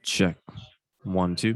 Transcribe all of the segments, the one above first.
Check. 1, 2.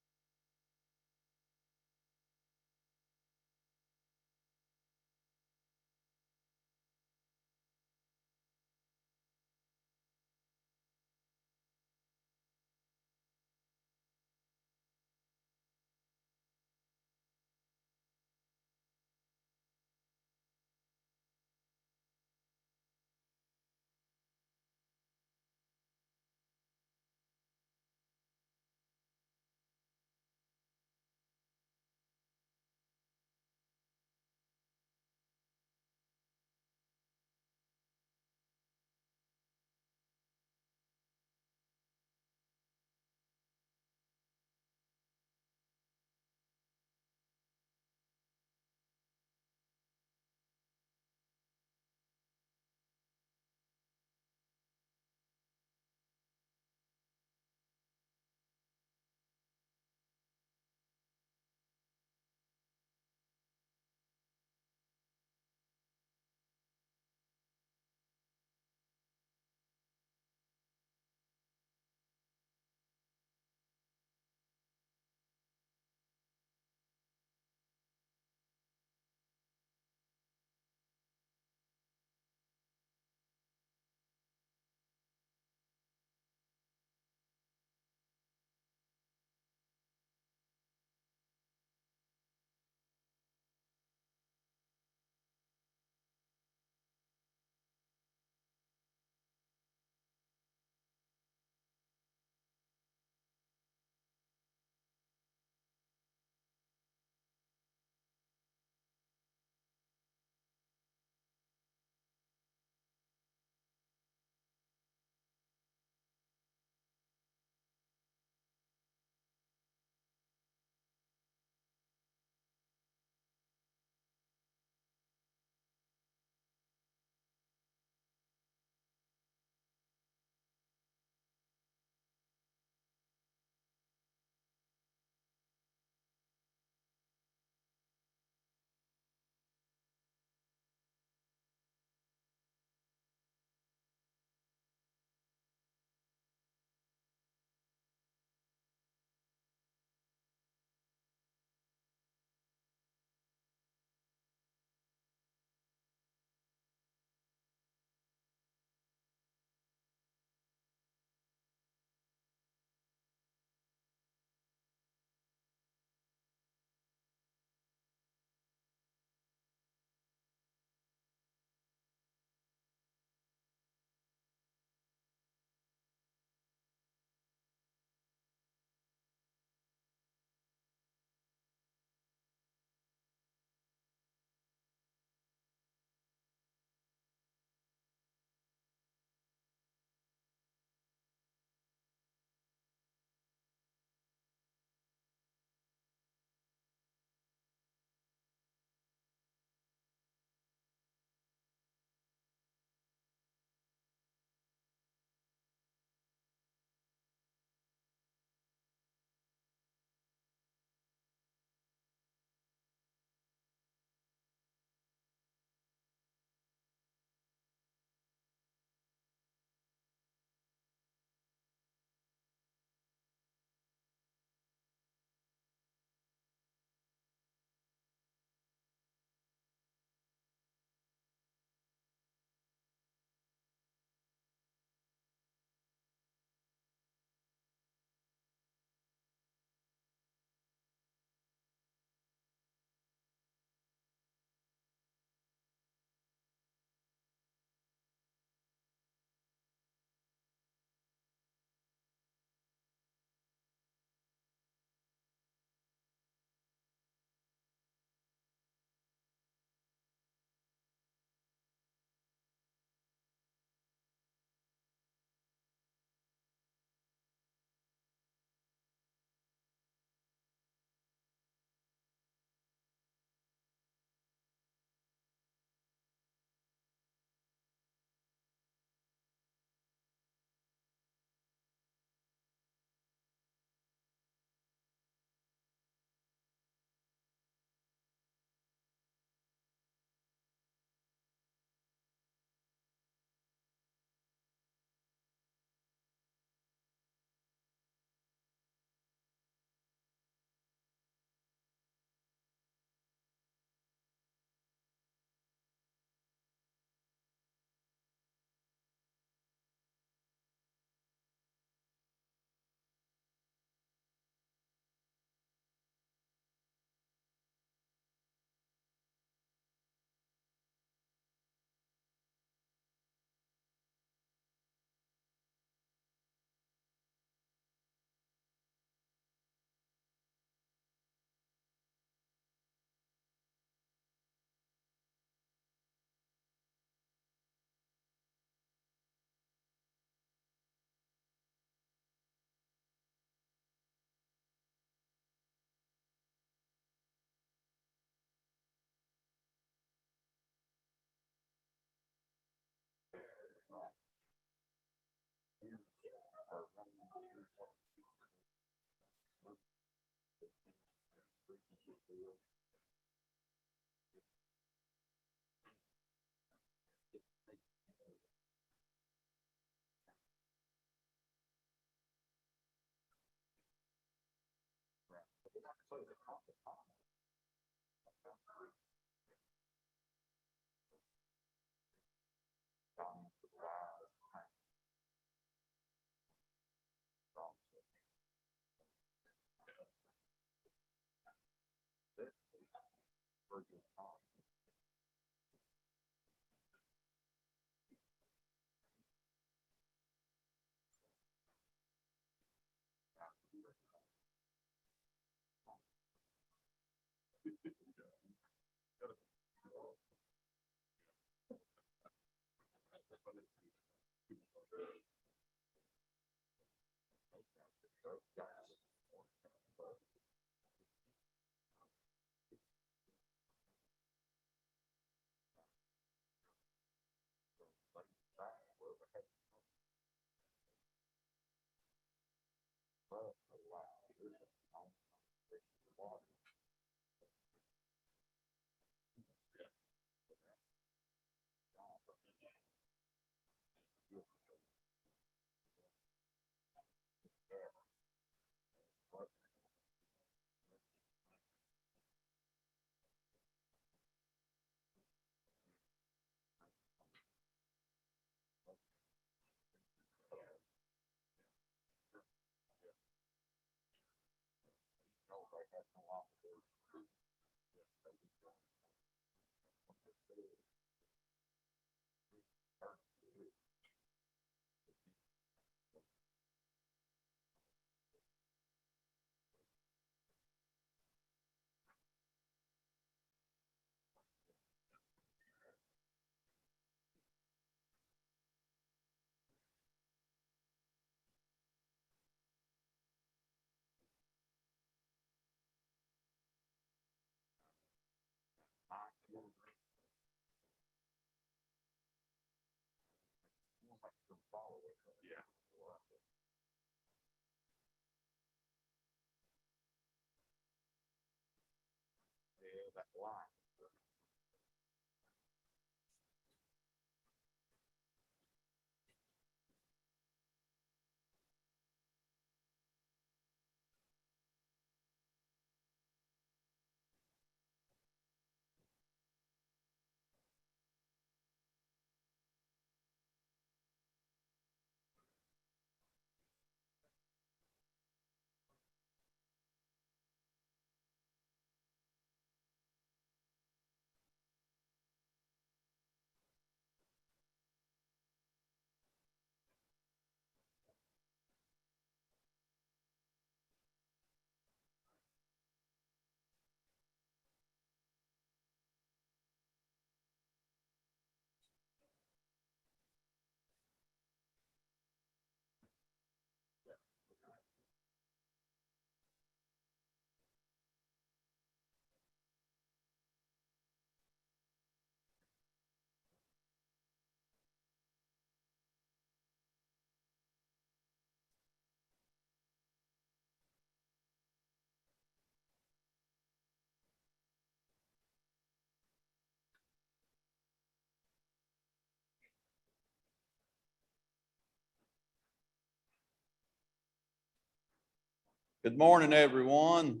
Good morning, everyone.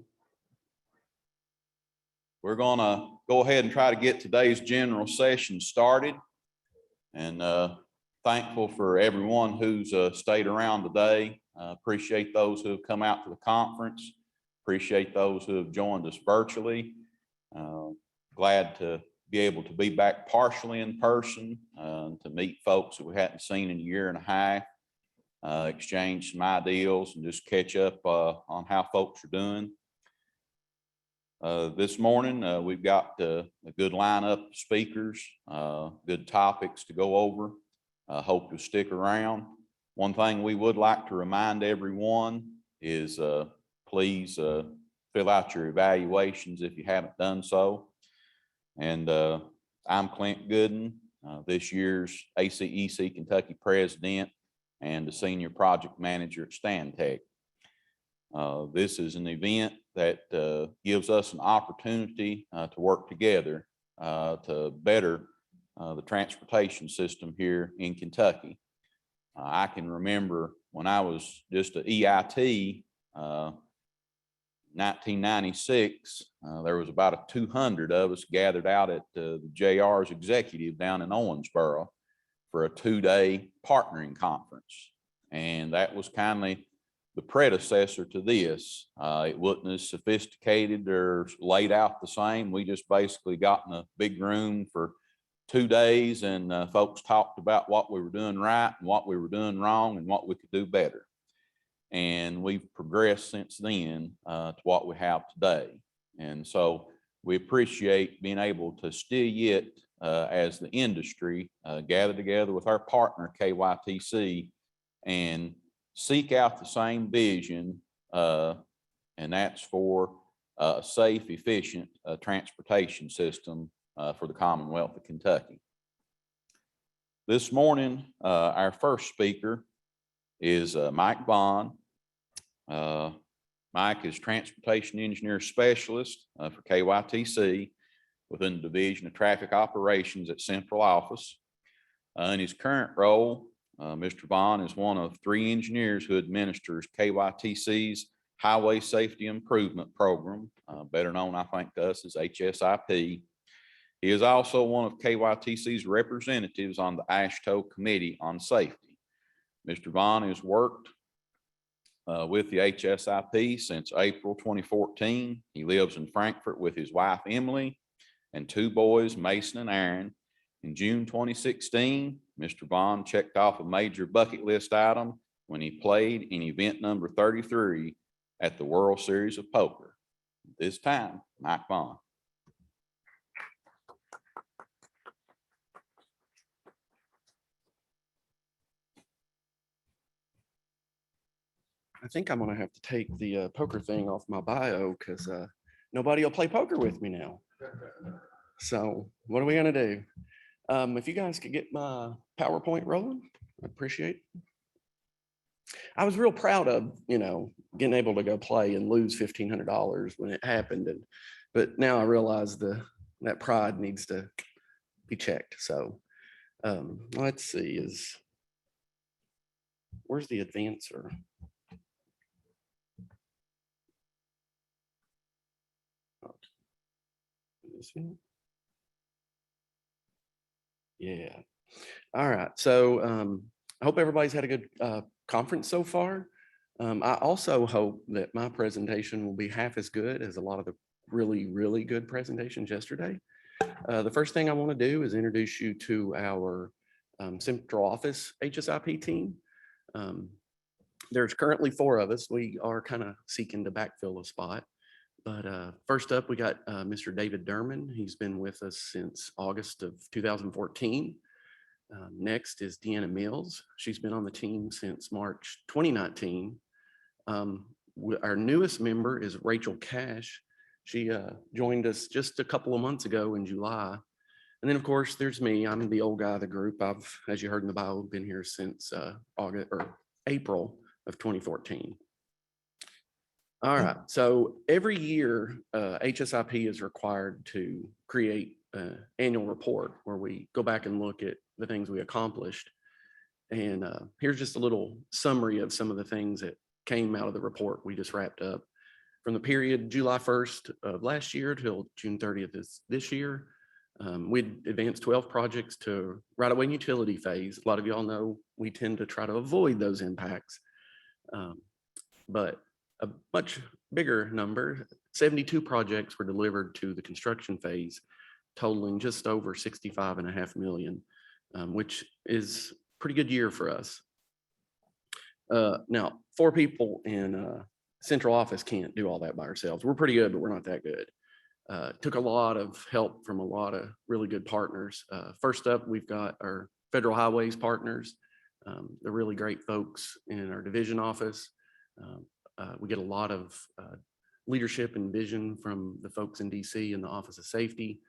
We're going to go ahead and try to get today's general session started. And thankful for everyone who's stayed around today. Appreciate those who have come out to the conference. Appreciate those who have joined us virtually. Glad to be able to be back partially in person, to meet folks that we hadn't seen in a year and a half. Exchange some ideals and just catch up on how folks are doing. This morning, we've got a good lineup of speakers, good topics to go over. Hope you'll stick around. One thing we would like to remind everyone is please fill out your evaluations if you haven't done so. And I'm Clint Goodin, this year's ACEC Kentucky president and the senior project manager at Stantec. This is an event that gives us an opportunity to work together to better the transportation system here in Kentucky. I can remember when I was just an EIT, 1996, there was about 200 of us gathered out at the JR's executive down in Owensboro for a 2-day partnering conference. And that was kindly the predecessor to this. It wasn't as sophisticated or laid out the same. We just basically got in a big room for 2 days and folks talked about what we were doing right and what we were doing wrong and what we could do better. And we've progressed since then to what we have today. And so we appreciate being able to still yet, as the industry, gather together with our partner, KYTC, and seek out the same vision, and that's for a safe, efficient transportation system for the Commonwealth of Kentucky. This morning, our first speaker is Mike Vaughn. Mike is Transportation Engineer Specialist for KYTC within the Division of Traffic Operations at Central Office. In his current role, Mr. Vaughn is one of 3 engineers who administers KYTC's Highway Safety Improvement Program, better known, I think, to us as HSIP. He is also one of KYTC's representatives on the AASHTO Committee on Safety. Mr. Vaughn has worked with the HSIP since April 2014. He lives in Frankfort with his wife, Emily, and 2 boys, Mason and Aaron. In June 2016, Mr. Vaughn checked off a major bucket list item when he played in event number 33 at the World Series of Poker. This time, Mike Vaughn. I think I'm going to have to take the poker thing off my bio because nobody will play poker with me now. So what are we going to do? If you guys could get my PowerPoint rolling, I'd appreciate it. I was real proud of, getting able to go play and lose $1,500 when it happened. But now I realize that pride needs to be checked. So let's see, where's the advancer? Yeah. All right. So I hope everybody's had a good conference so far. I also hope that my presentation will be half as good as a lot of the really, really good presentations yesterday. The first thing I want to do is introduce you to our Central Office HSIP team. There's currently 4 of us. We are kind of seeking to backfill a spot. But first up, we got Mr. David Derman. He's been with us since August of 2014. Next is Deanna Mills. She's been on the team since March 2019. Our newest member is Rachel Cash. She joined us just a couple of months ago in July. And then, of course, there's me. I'm the old guy of the group. I've, as you heard in the bio, been here since April of 2014. All right, so every year HSIP is required to create an annual report where we go back and look at the things we accomplished. And here's just a little summary of some of the things that came out of the report we just wrapped up. From the period July 1st of last year till June 30th this year, we advanced 12 projects to right-of-way and utility phase. A lot of y'all know we tend to try to avoid those impacts, but a much bigger number, 72 projects were delivered to the construction phase, totaling just over $65.5 million, which is a pretty good year for us. Now, 4 people in Central Office can't do all that by ourselves. We're pretty good, but we're not that good. Took a lot of help from a lot of really good partners. First up, we've got our Federal Highways partners. They're really great folks in our division office. We get a lot of leadership and vision from the folks in DC in the Office of Safety.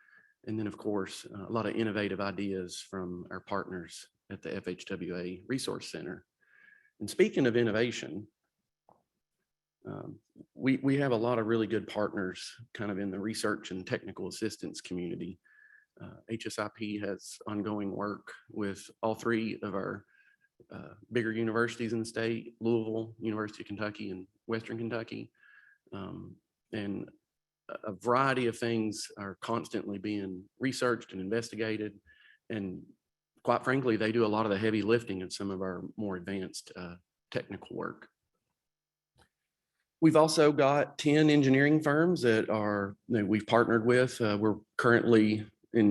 And then, of course, a lot of innovative ideas from our partners at the FHWA Resource Center. And speaking of innovation, We have a lot of really good partners kind of in the research and technical assistance community. HSIP has ongoing work with all three of our bigger universities in the state: Louisville, University of Kentucky, and Western Kentucky. And a variety of things are constantly being researched and investigated. And quite frankly, they do a lot of the heavy lifting of some of our more advanced technical work. We've also got 10 engineering firms that we've partnered with. We're currently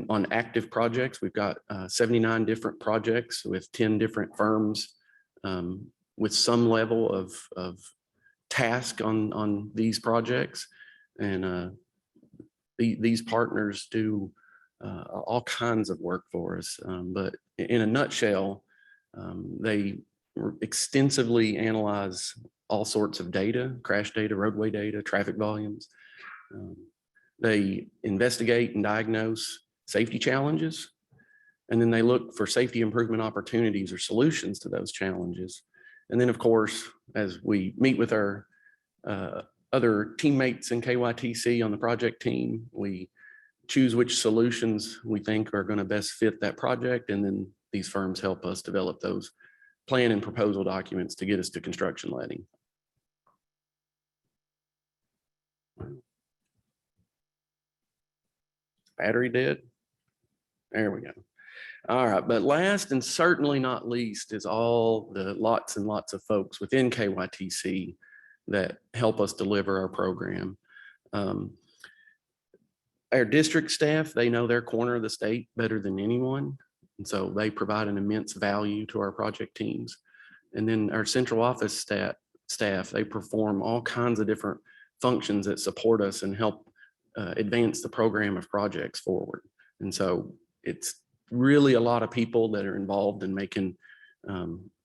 on active projects. We've got 79 different projects with 10 different firms with some level of task on these projects. And these partners do all kinds of work for us. But in a nutshell, they extensively analyze all sorts of data: crash data, roadway data, traffic volumes. They investigate and diagnose safety challenges, and then they look for safety improvement opportunities or solutions to those challenges. And then, of course, as we meet with our other teammates in KYTC on the project team, we choose which solutions we think are going to best fit that project, and then these firms help us develop those plan and proposal documents to get us to construction letting. Battery dead? There we go. All right, but last and certainly not least is all the lots and lots of folks within KYTC that help us deliver our program. Our district staff, they know their corner of the state better than anyone. And so they provide an immense value to our project teams. And then our central office staff, they perform all kinds of different functions that support us and help advance the program of projects forward. And so it's really a lot of people that are involved in making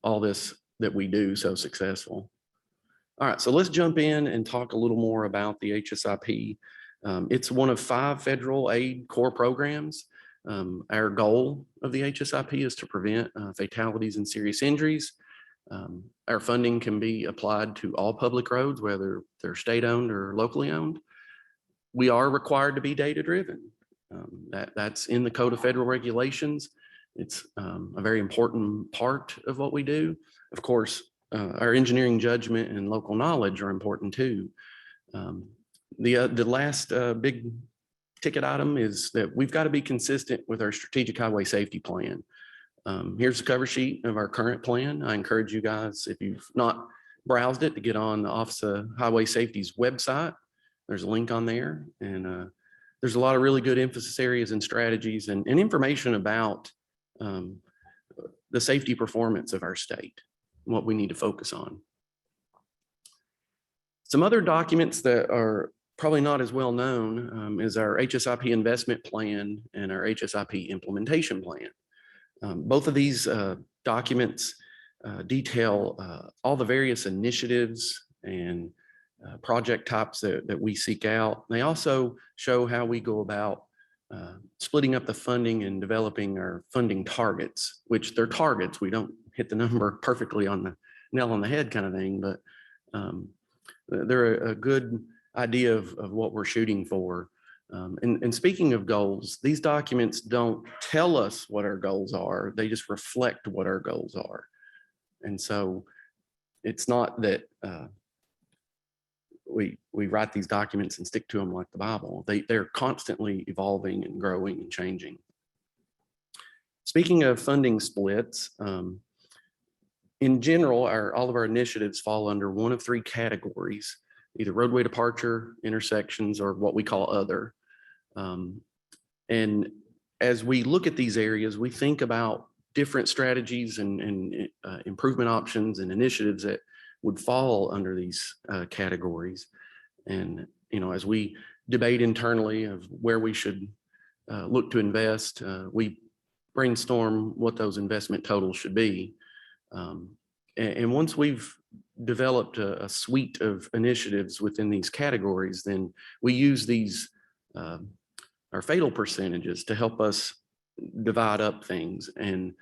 all this that we do so successful. All right, so let's jump in and talk a little more about the HSIP. It's one of 5 federal aid core programs. Our goal of the HSIP is to prevent fatalities and serious injuries. Our funding can be applied to all public roads, whether they're state-owned or locally owned. We are required to be data-driven. That's in the Code of Federal Regulations. It's a very important part of what we do. Of course, our engineering judgment and local knowledge are important too. The last big ticket item is that we've got to be consistent with our strategic highway safety plan. Here's the cover sheet of our current plan. I encourage you guys, if you've not browsed it, to get on the Office of Highway Safety's website. There's a link on there, and there's a lot of really good emphasis areas and strategies and information about the safety performance of our state, and what we need to focus on. Some other documents that are probably not as well known is our HSIP investment plan and our HSIP implementation plan. Both of these documents detail all the various initiatives and project types that we seek out. They also show how we go about splitting up the funding and developing our funding targets, which they're targets. We don't hit the number perfectly on the nail on the head kind of thing, but they're a good idea of what we're shooting for. And speaking of goals, these documents don't tell us what our goals are. They just reflect what our goals are. And so it's not that we write these documents and stick to them like the Bible. They're constantly evolving and growing and changing. Speaking of funding splits, in general, all of our initiatives fall under one of 3 categories: either roadway departure, intersections, or what we call other. And as we look at these areas, we think about different strategies and improvement options and initiatives that would fall under these categories. And, as we debate internally of where we should look to invest, we brainstorm what those investment totals should be. And once we've developed a suite of initiatives within these categories, then we use these, our fatal percentages, to help us divide up things. And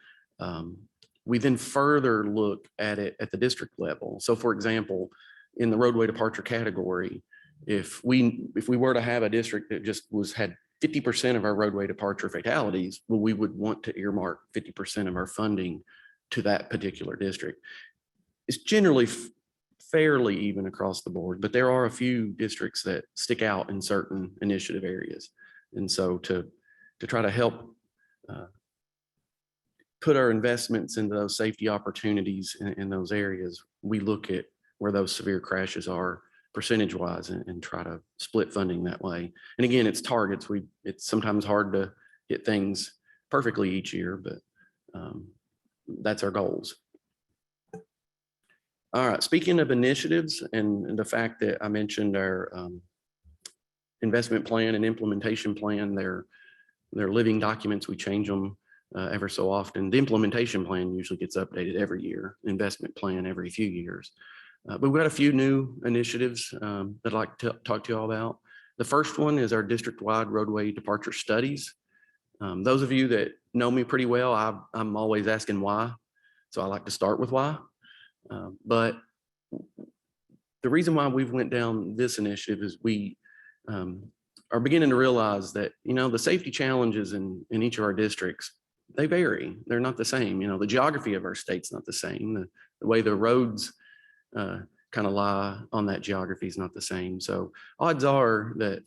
we then further look at it at the district level. So for example, in the roadway departure category, if we were to have a district that just had 50% of our roadway departure fatalities, well, we would want to earmark 50% of our funding to that particular district. It's generally fairly even across the board, but there are a few districts that stick out in certain initiative areas. And so to try to help put our investments into those safety opportunities in those areas, we look at where those severe crashes are percentage wise and try to split funding that way. And again, it's targets. It's sometimes hard to hit things perfectly each year, but that's our goals. All right, speaking of initiatives and the fact that I mentioned our investment plan and implementation plan, they're living documents. We change them ever so often. The implementation plan usually gets updated every year, investment plan every few years. But we've got a few new initiatives that I'd like to talk to you all about. The first one is our district-wide roadway departure studies. Those of you that know me pretty well, I'm always asking why. So I like to start with why. But the reason why we've went down this initiative is we are beginning to realize that, the safety challenges in each of our districts, they vary. They're not the same. The geography of our state's not the same. The way the roads kind of lie on that geography is not the same. So odds are that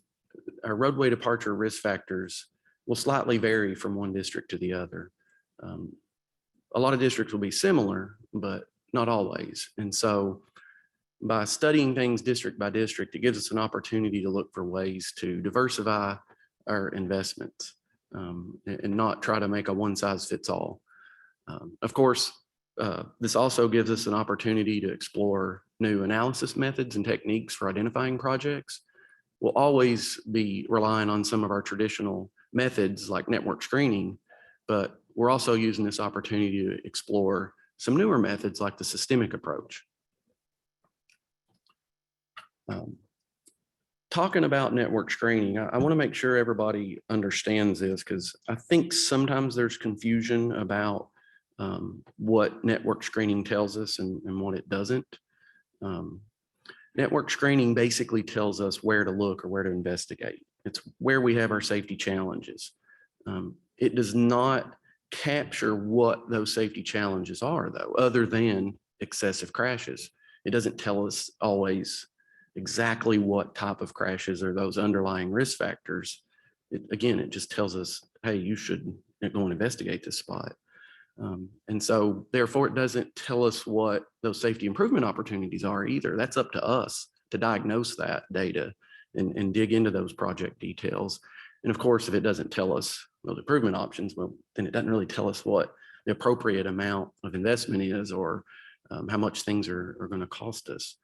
our roadway departure risk factors will slightly vary from one district to the other. A lot of districts will be similar, but not always. And so by studying things district by district, it gives us an opportunity to look for ways to diversify our investments and not try to make a one size fits all. Of course, this also gives us an opportunity to explore new analysis methods and techniques for identifying projects. We'll always be relying on some of our traditional methods like network screening, but we're also using this opportunity to explore some newer methods like the systemic approach. Talking about network screening, I want to make sure everybody understands this because I think sometimes there's confusion about what network screening tells us and what it doesn't. Network screening basically tells us where to look or where to investigate. It's where we have our safety challenges. It does not capture what those safety challenges are, though, other than excessive crashes. It doesn't tell us always exactly what type of crashes are those underlying risk factors. Again, it just tells us, hey, you should go and investigate this spot. And so therefore, it doesn't tell us what those safety improvement opportunities are either. That's up to us to diagnose that data and dig into those project details. And of course, if it doesn't tell us those improvement options, well, then it doesn't really tell us what the appropriate amount of investment is or how much things are going to cost us.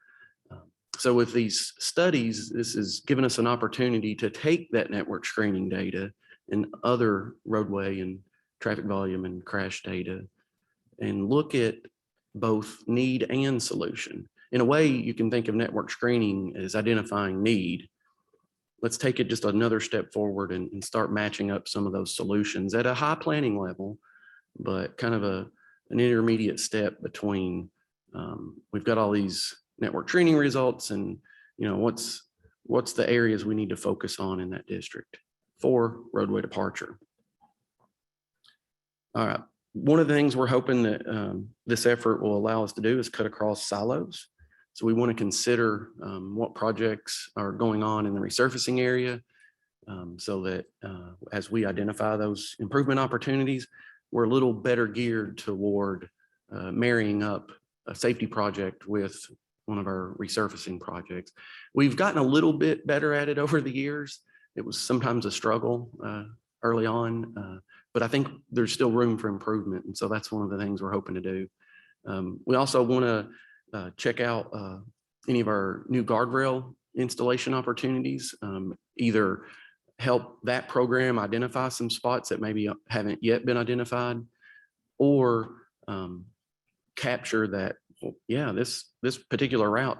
So with these studies, this is giving us an opportunity to take that network screening data and other roadway and traffic volume and crash data and look at both need and solution. In a way, you can think of network screening as identifying need. Let's take it just another step forward and start matching up some of those solutions at a high planning level, but kind of an intermediate step between we've got all these network screening results and what's the areas we need to focus on in that district for roadway departure. All right, one of the things we're hoping that this effort will allow us to do is cut across silos. So we want to consider what projects are going on in the resurfacing area so that as we identify those improvement opportunities, we're a little better geared toward marrying up a safety project with one of our resurfacing projects. We've gotten a little bit better at it over the years. It was sometimes a struggle early on, but I think there's still room for improvement. And so that's one of the things we're hoping to do. We also want to check out any of our new guardrail installation opportunities, either help that program identify some spots that maybe haven't yet been identified, or capture that, well, yeah, this particular route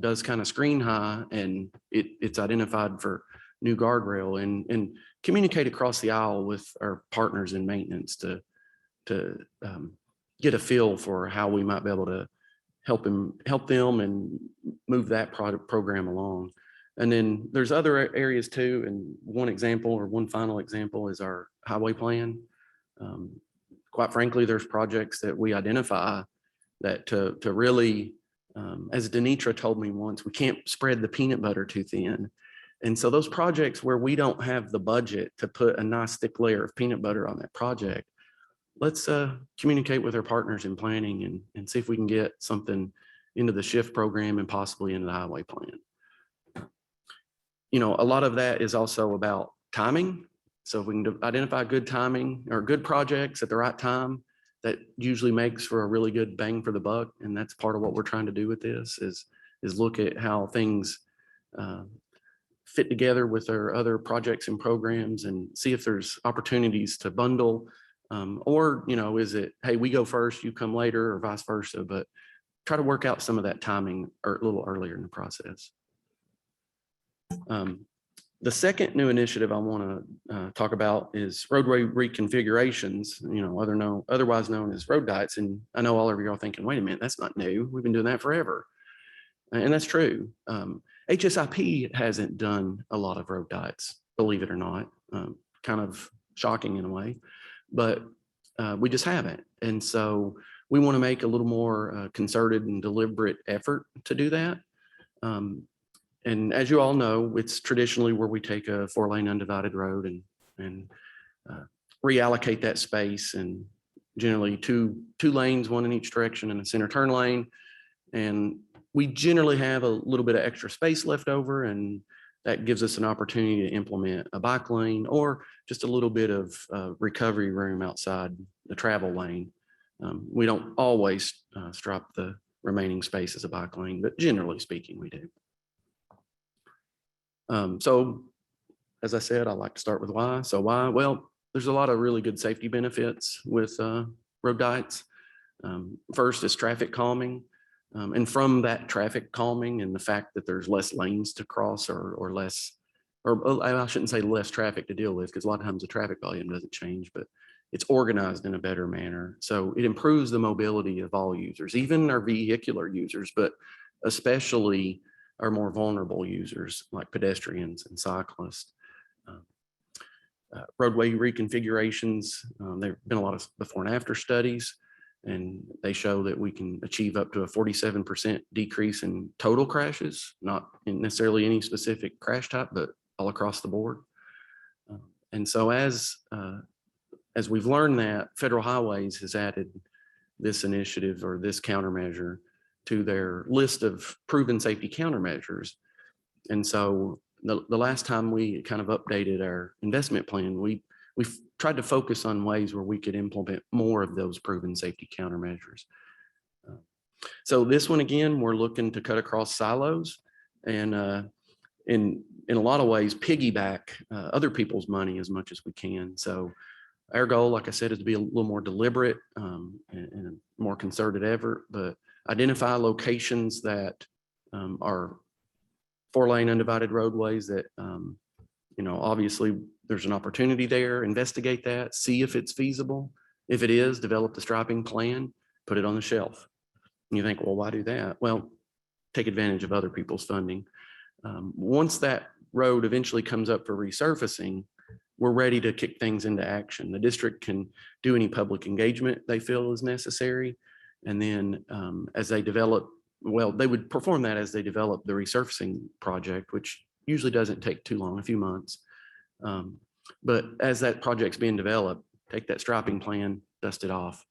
does kind of screen high and it's identified for new guardrail and communicate across the aisle with our partners in maintenance to get a feel for how we might be able to help them and move that program along. And then there's other areas too. And one example or one final example is our highway plan. Quite frankly, there's projects that we identify that to really, as Denitra told me once, we can't spread the peanut butter too thin. And so those projects where we don't have the budget to put a nice thick layer of peanut butter on that project, let's communicate with our partners in planning and see if we can get something into the SHIFT program and possibly into the highway plan. You know, a lot of that is also about timing. So if we can identify good timing or good projects at the right time, that usually makes for a really good bang for the buck. And that's part of what we're trying to do with this is look at how things fit together with our other projects and programs and see if there's opportunities to bundle or, you know, is it, hey, we go first, you come later or vice versa, but try to work out some of that timing or a little earlier in the process. The second new initiative I want to talk about is roadway reconfigurations, you know, otherwise known as road diets. And I know all of you are thinking, wait a minute, that's not new. We've been doing that forever. And that's true. HSIP hasn't done a lot of road diets, believe it or not, kind of shocking in a way, but we just haven't. And so we want to make a little more concerted and deliberate effort to do that. And as you all know, it's traditionally where we take a 4-lane undivided road and reallocate that space, and generally two lanes, one in each direction and a center turn lane. And we generally have a little bit of extra space left over, and that gives us an opportunity to implement a bike lane or just a little bit of recovery room outside the travel lane. We don't always stripe the remaining space as a bike lane, but generally speaking, we do. So as I said, I like to start with why. So why? Well, there's a lot of really good safety benefits with road diets. First is traffic calming. And from that traffic calming and the fact that there's less lanes to cross or less, or I shouldn't say less traffic to deal with, because a lot of times the traffic volume doesn't change, but it's organized in a better manner. So it improves the mobility of all users, even our vehicular users, but especially our more vulnerable users like pedestrians and cyclists. Roadway reconfigurations, there have been a lot of before and after studies, and they show that we can achieve up to a 47% decrease in total crashes, not in necessarily any specific crash type, but all across the board. And so as we've learned that, Federal Highways has added this initiative or this countermeasure to their list of proven safety countermeasures. And so the last time we kind of updated our investment plan, we've tried to focus on ways where we could implement more of those proven safety countermeasures. So this one, again, we're looking to cut across silos and in a lot of ways piggyback other people's money as much as we can. So our goal, like I said, is to be a little more deliberate and a more concerted effort, but identify locations that are 4-lane undivided roadways that, you know, obviously there's an opportunity there, investigate that, see if it's feasible. If it is, develop the striping plan, put it on the shelf. And you think, well, why do that? Well, take advantage of other people's funding. Once that road eventually comes up for resurfacing, we're ready to kick things into action. The district can do any public engagement they feel is necessary. And then as they develop, well, they would perform that as they develop the resurfacing project, which usually doesn't take too long, a few months. But as that project's being developed, take that striping plan, dust it off,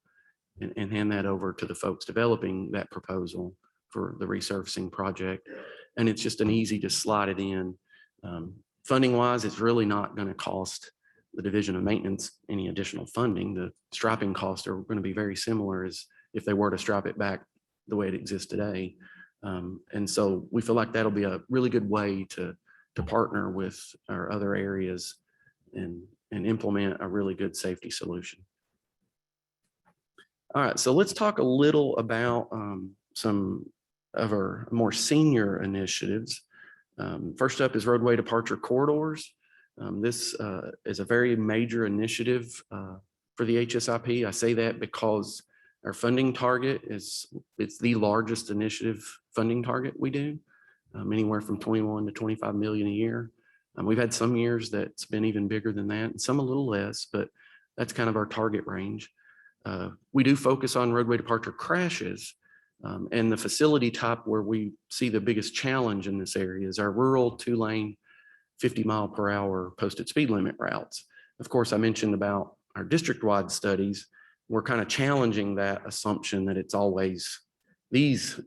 and hand that over to the folks developing that proposal for the resurfacing project. And it's just an easy to slide it in. Funding wise, it's really not going to cost the Division of Maintenance any additional funding. The striping costs are going to be very similar as if they were to stripe it back the way it exists today. And so we feel like that'll be a really good way to partner with our other areas and implement a really good safety solution. All right, so let's talk a little about some of our more senior initiatives. First up is roadway departure corridors. This is a very major initiative for the HSIP. I say that because Our funding target it's the largest initiative funding target we do, anywhere from 21 to 25 million a year. We've had some years that's been even bigger than that, and some a little less, but that's kind of our target range. We do focus on roadway departure crashes, and the facility type where we see the biggest challenge in this area is our rural 2-lane 50-mile-per-hour posted speed limit routes. Of course, I mentioned about our district-wide studies. We're kind of challenging that assumption that it's always these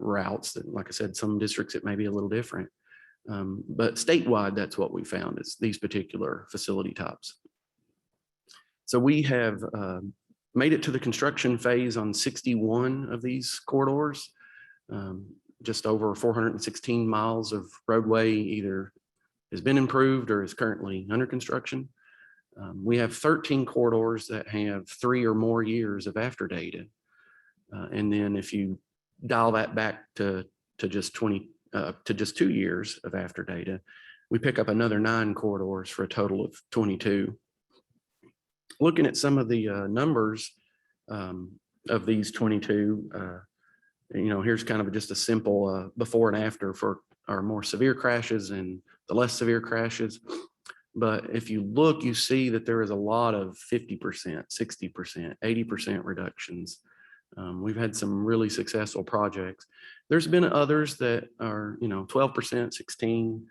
routes that, like I said, some districts it may be a little different. But statewide, that's what we found is these particular facility types. So we have made it to the construction phase on 61 of these corridors. Just over 416 miles of roadway either has been improved or is currently under construction. We have 13 corridors that have 3 or more years of after data. And then if you dial that back to just 2 years of after data, we pick up another 9 corridors for a total of 22. Looking at some of the numbers of these 22, here's kind of just a simple before and after for our more severe crashes and the less severe crashes. But if you look, you see that there is a lot of 50%, 60%, 80% reductions. We've had some really successful projects. There's been others that are, 12%, 16,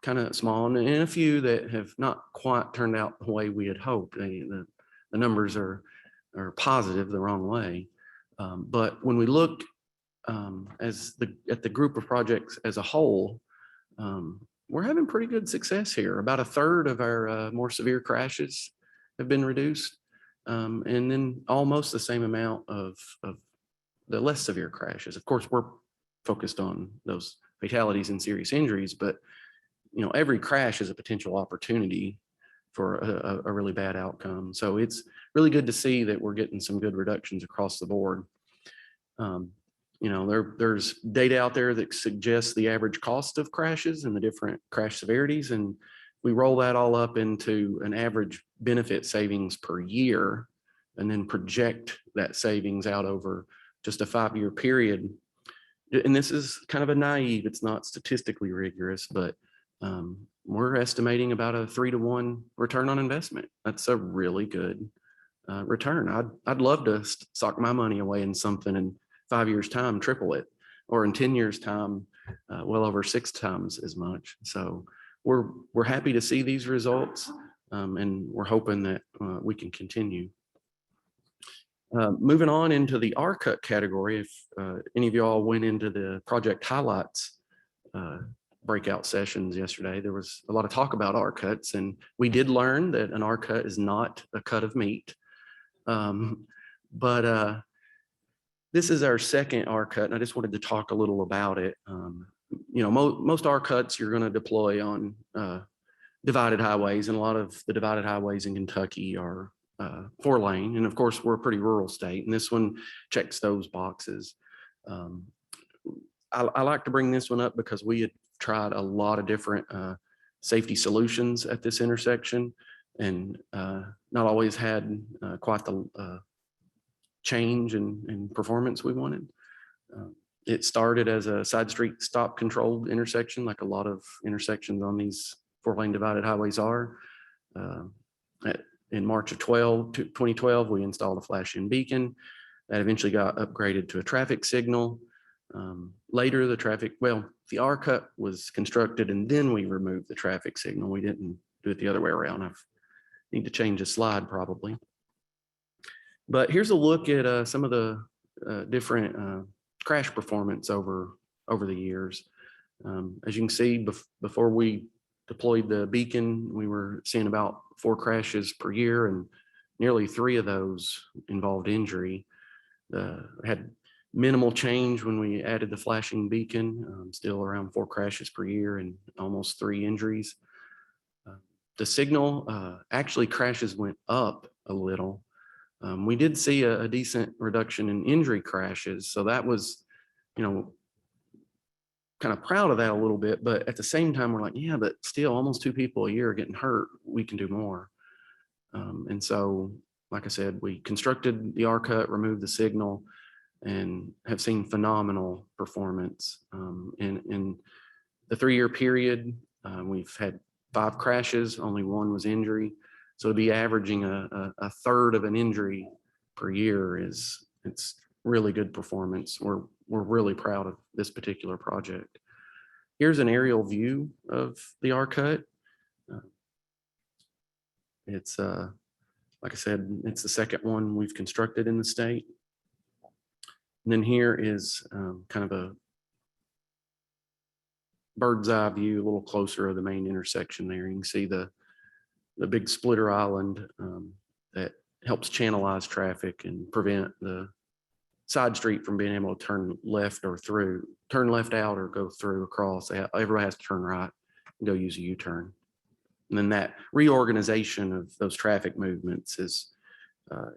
kind of small, and a few that have not quite turned out the way we had hoped. The numbers are positive the wrong way. But when we look at the group of projects as a whole, we're having pretty good success here. About a third of our more severe crashes have been reduced. And then almost the same amount of the less severe crashes. Of course, we're focused on those fatalities and serious injuries, but every crash is a potential opportunity for a really bad outcome. So it's really good to see that we're getting some good reductions across the board. There's data out there that suggests the average cost of crashes and the different crash severities, and we roll that all up into an average benefit savings per year and then project that savings out over just a 5-year period. And this is kind of a naive, it's not statistically rigorous, but we're estimating about a 3-to-1 return on investment. That's a really good return. I'd love to sock my money away in something in 5 years' time, triple it, or in 10 years' time, well over 6 times as much. So we're happy to see these results, and we're hoping that we can continue. Moving on into the R-Cut category, if any of y'all went into the project highlights breakout sessions yesterday, there was a lot of talk about R-Cuts, and we did learn that an R-Cut is not a cut of meat. But this is our second R-Cut, and I just wanted to talk a little about it. Most R-Cuts you're going to deploy on divided highways, and a lot of the divided highways in Kentucky are 4-lane, and of course we're a pretty rural state, and this one checks those boxes. I like to bring this one up because we had tried a lot of different safety solutions at this intersection, and not always had quite the change in performance we wanted. It started as a side street stop controlled intersection, like a lot of intersections on these 4-lane divided highways are. In March of 2012, we installed a flashing beacon that eventually got upgraded to a traffic signal. Later, the R-Cut was constructed, and then we removed the traffic signal. We didn't do it the other way around. I need to change the slide probably. But here's a look at some of the different crash performance over the years. As you can see, before we deployed the beacon, we were seeing about 4 crashes per year, and nearly 3 of those involved injury. Had minimal change when we added the flashing beacon, still around 4 crashes per year and almost 3 injuries. The signal, actually crashes went up a little. We did see a decent reduction in injury crashes, so that was, kind of proud of that a little bit, but at the same time, we're like, yeah, but still almost 2 people a year are getting hurt. We can do more. And so, like I said, we constructed the R cut, removed the signal, and have seen phenomenal performance. In the 3-year period, we've had 5 crashes, only 1 was injury. So to be averaging a third of an injury per year it's really good performance. We're really proud of this particular project. Here's an aerial view of the R cut. It's like I said, it's the second one we've constructed in the state. And then here is kind of a bird's eye view, a little closer of the main intersection there. You can see the big splitter island that helps channelize traffic and prevent the side street from being able to turn left out or go through across. Everybody has to turn right and go use a U-turn. And then that reorganization of those traffic movements is,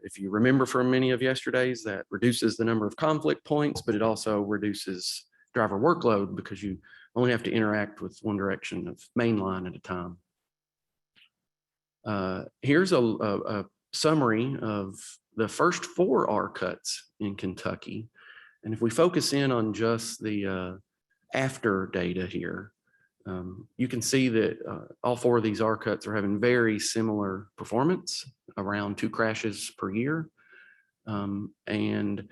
if you remember from many of yesterday's, that reduces the number of conflict points, but it also reduces driver workload because you only have to interact with one direction of main line at a time. Here's a summary of the first 4 R cuts in Kentucky. And if we focus in on just the after data here, you can see that all 4 of these R cuts are having very similar performance, around 2 crashes per year, and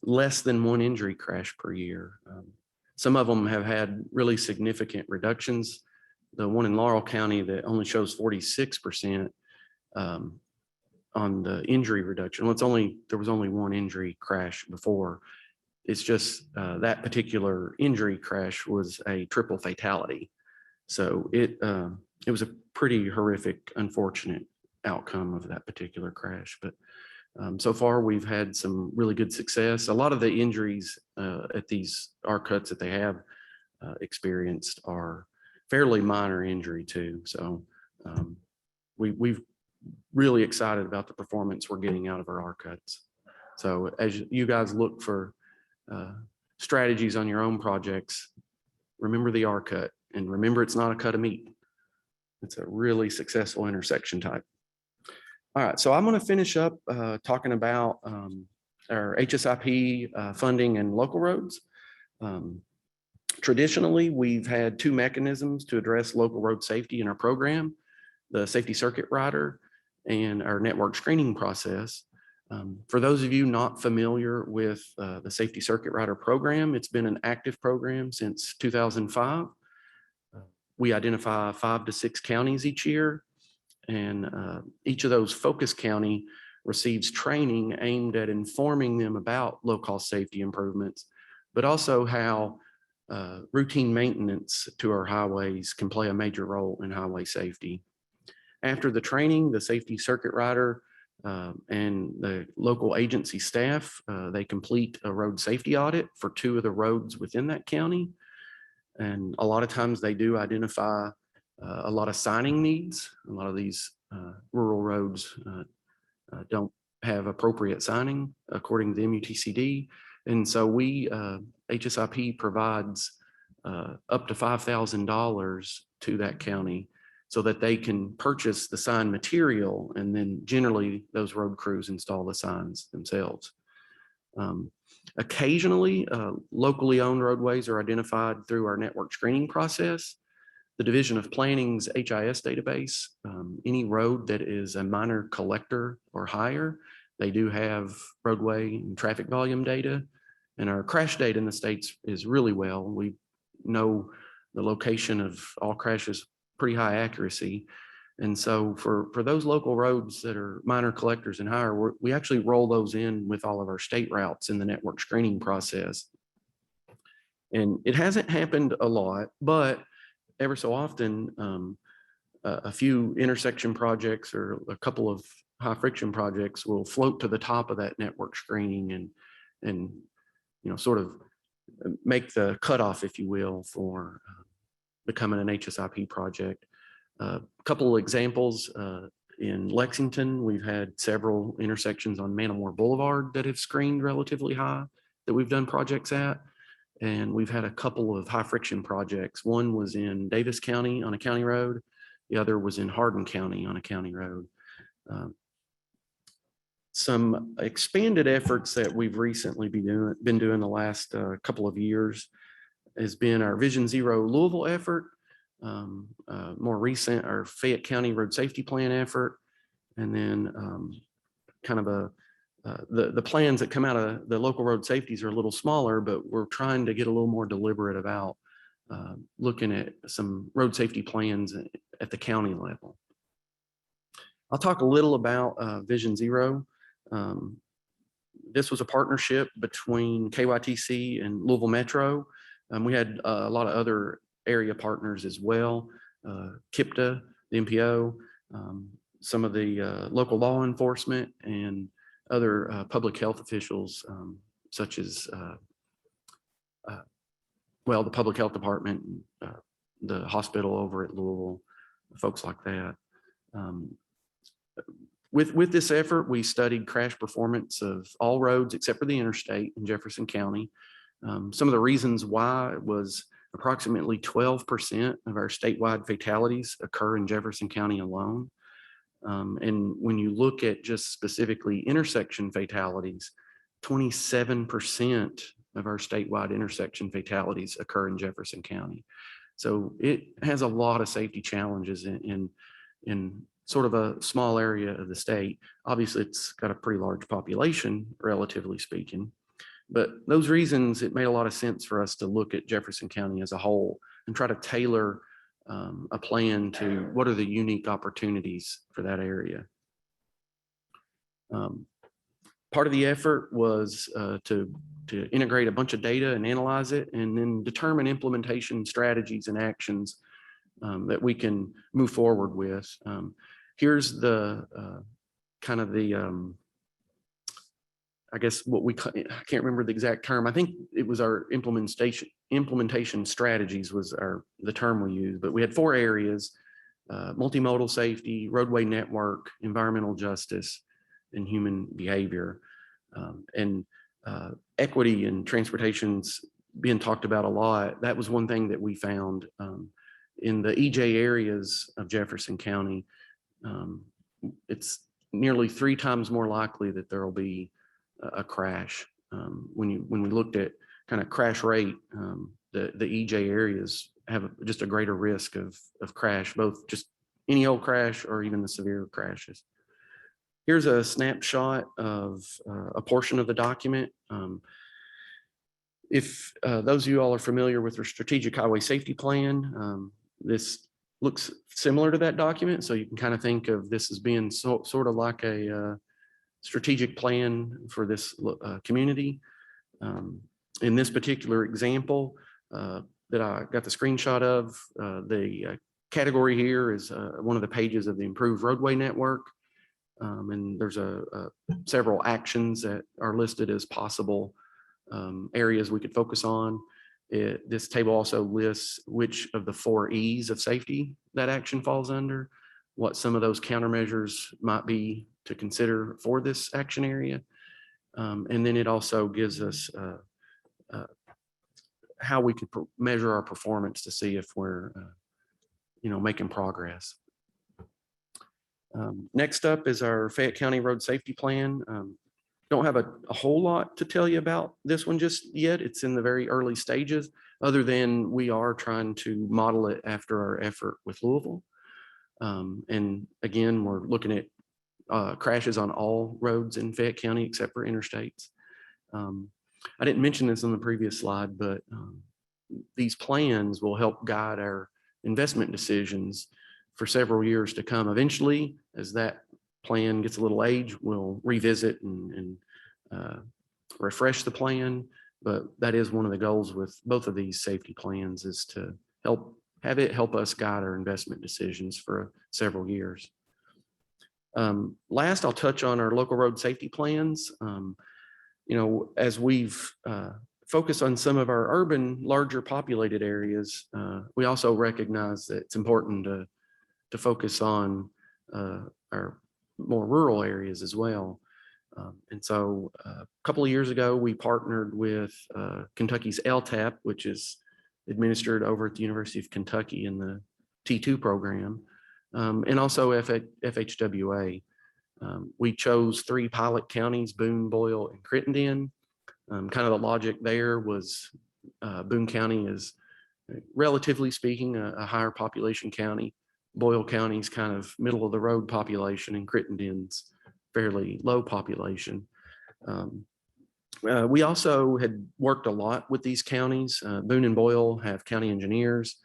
less than 1 injury crash per year. Some of them have had really significant reductions. The one in Laurel County that only shows 46% on the injury reduction. Well, there was only 1 injury crash before. It's just that particular injury crash was a triple fatality. So it was a pretty horrific, unfortunate outcome of that particular crash. But so far we've had some really good success. A lot of the injuries at these R cuts that they have experienced are fairly minor injury too. So we've really excited about the performance we're getting out of our R cuts. So as you guys look for strategies on your own projects, remember the R cut, and remember it's not a cut of meat. It's a really successful intersection type. All right, so I'm going to finish up talking about our HSIP funding and local roads. Traditionally, we've had 2 mechanisms to address local road safety in our program: the safety circuit rider and our network screening process. For those of you not familiar with the safety circuit rider program, it's been an active program since 2005. We identify 5 to 6 counties each year, and each of those focus county receives training aimed at informing them about low-cost safety improvements, but also how routine maintenance to our highways can play a major role in highway safety. After the training, the safety circuit rider and the local agency staff, they complete a road safety audit for 2 of the roads within that county. And a lot of times they do identify a lot of signing needs. A lot of these rural roads don't have appropriate signing according to the MUTCD. And so HSIP provides up to $5,000 to that county so that they can purchase the sign material, and then generally those road crews install the signs themselves. Occasionally, locally owned roadways are identified through our network screening process. The Division of Planning's HIS database, any road that is a minor collector or higher, they do have roadway and traffic volume data. And our crash data in the states is really well. We know the location of all crashes, pretty high accuracy. And so for those local roads that are minor collectors and higher, we actually roll those in with all of our state routes in the network screening process. And it hasn't happened a lot, but ever so often, a few intersection projects or a couple of high friction projects will float to the top of that network screening and sort of make the cutoff, if you will, for becoming an HSIP project. A couple of examples, in Lexington, we've had several intersections on Manamore Boulevard that have screened relatively high that we've done projects at. And we've had a couple of high friction projects. One was in Davis County on a county road. The other was in Hardin County on a county road. Some expanded efforts that we've recently been doing the last couple of years has been our Vision Zero Louisville effort, more recent, our Fayette County Road Safety Plan effort, and then kind of the plans that come out of the local road safeties are a little smaller, but we're trying to get a little more deliberate about looking at some road safety plans at the county level. I'll talk a little about Vision Zero. This was a partnership between KYTC and Louisville Metro. We had a lot of other area partners as well, KIPTA, the MPO, some of the local law enforcement, and other public health officials, such as, well, the public health department, the hospital over at Louisville, folks like that. With this effort, we studied crash performance of all roads except for the interstate in Jefferson County. Some of the reasons why was approximately 12% of our statewide fatalities occur in Jefferson County alone. And when you look at just specifically intersection fatalities, 27% of our statewide intersection fatalities occur in Jefferson County. So it has a lot of safety challenges in sort of a small area of the state. Obviously, it's got a pretty large population, relatively speaking. But those reasons, it made a lot of sense for us to look at Jefferson County as a whole and try to tailor a plan to what are the unique opportunities for that area. Part of the effort was to integrate a bunch of data and analyze it, and then determine implementation strategies and actions that we can move forward with. Here's the kind of the, I guess what I can't remember the exact term. I think it was our implementation strategies was the term we used, but we had 4 areas: multimodal safety, roadway network, environmental justice, and human behavior. And equity and transportation's being talked about a lot. That was one thing that we found in the EJ areas of Jefferson County. It's nearly 3 times more likely that there will be a crash. When we looked at kind of crash rate, the EJ areas have just a greater risk of crash, both just any old crash or even the severe crashes. Here's a snapshot of a portion of the document. If those of you all are familiar with our strategic highway safety plan, this looks similar to that document. So you can kind of think of this as being sort of like a strategic plan for this community. In this particular example that I got the screenshot of, the category here is one of the pages of the improved roadway network. And there's several actions that are listed as possible areas we could focus on. This table also lists which of the 4 E's of safety that action falls under, what some of those countermeasures might be to consider for this action area. And then it also gives us how we could measure our performance to see if we're making progress. Next up is our Fayette County Road Safety Plan. Don't have a whole lot to tell you about this one just yet. It's in the very early stages, other than we are trying to model it after our effort with Louisville. And again, we're looking at crashes on all roads in Fayette County except for interstates. I didn't mention this on the previous slide, but these plans will help guide our investment decisions for several years to come. Eventually, as that plan gets a little age, we'll revisit and refresh the plan. But that is one of the goals with both of these safety plans, is to have it help us guide our investment decisions for several years. Last, I'll touch on our local road safety plans. As we've focused on some of our urban, larger populated areas, we also recognize that it's important to focus on our more rural areas as well. And so a couple of years ago, we partnered with Kentucky's LTAP, which is administered over at the University of Kentucky in the T2 program, and also FHWA. We chose 3 pilot counties, Boone, Boyle, and Crittenden. Kind of the logic there was Boone County is, relatively speaking, a higher population county. Boyle County's kind of middle of the road population, and Crittenden's fairly low population. We also had worked a lot with these counties. Boone and Boyle have county engineers.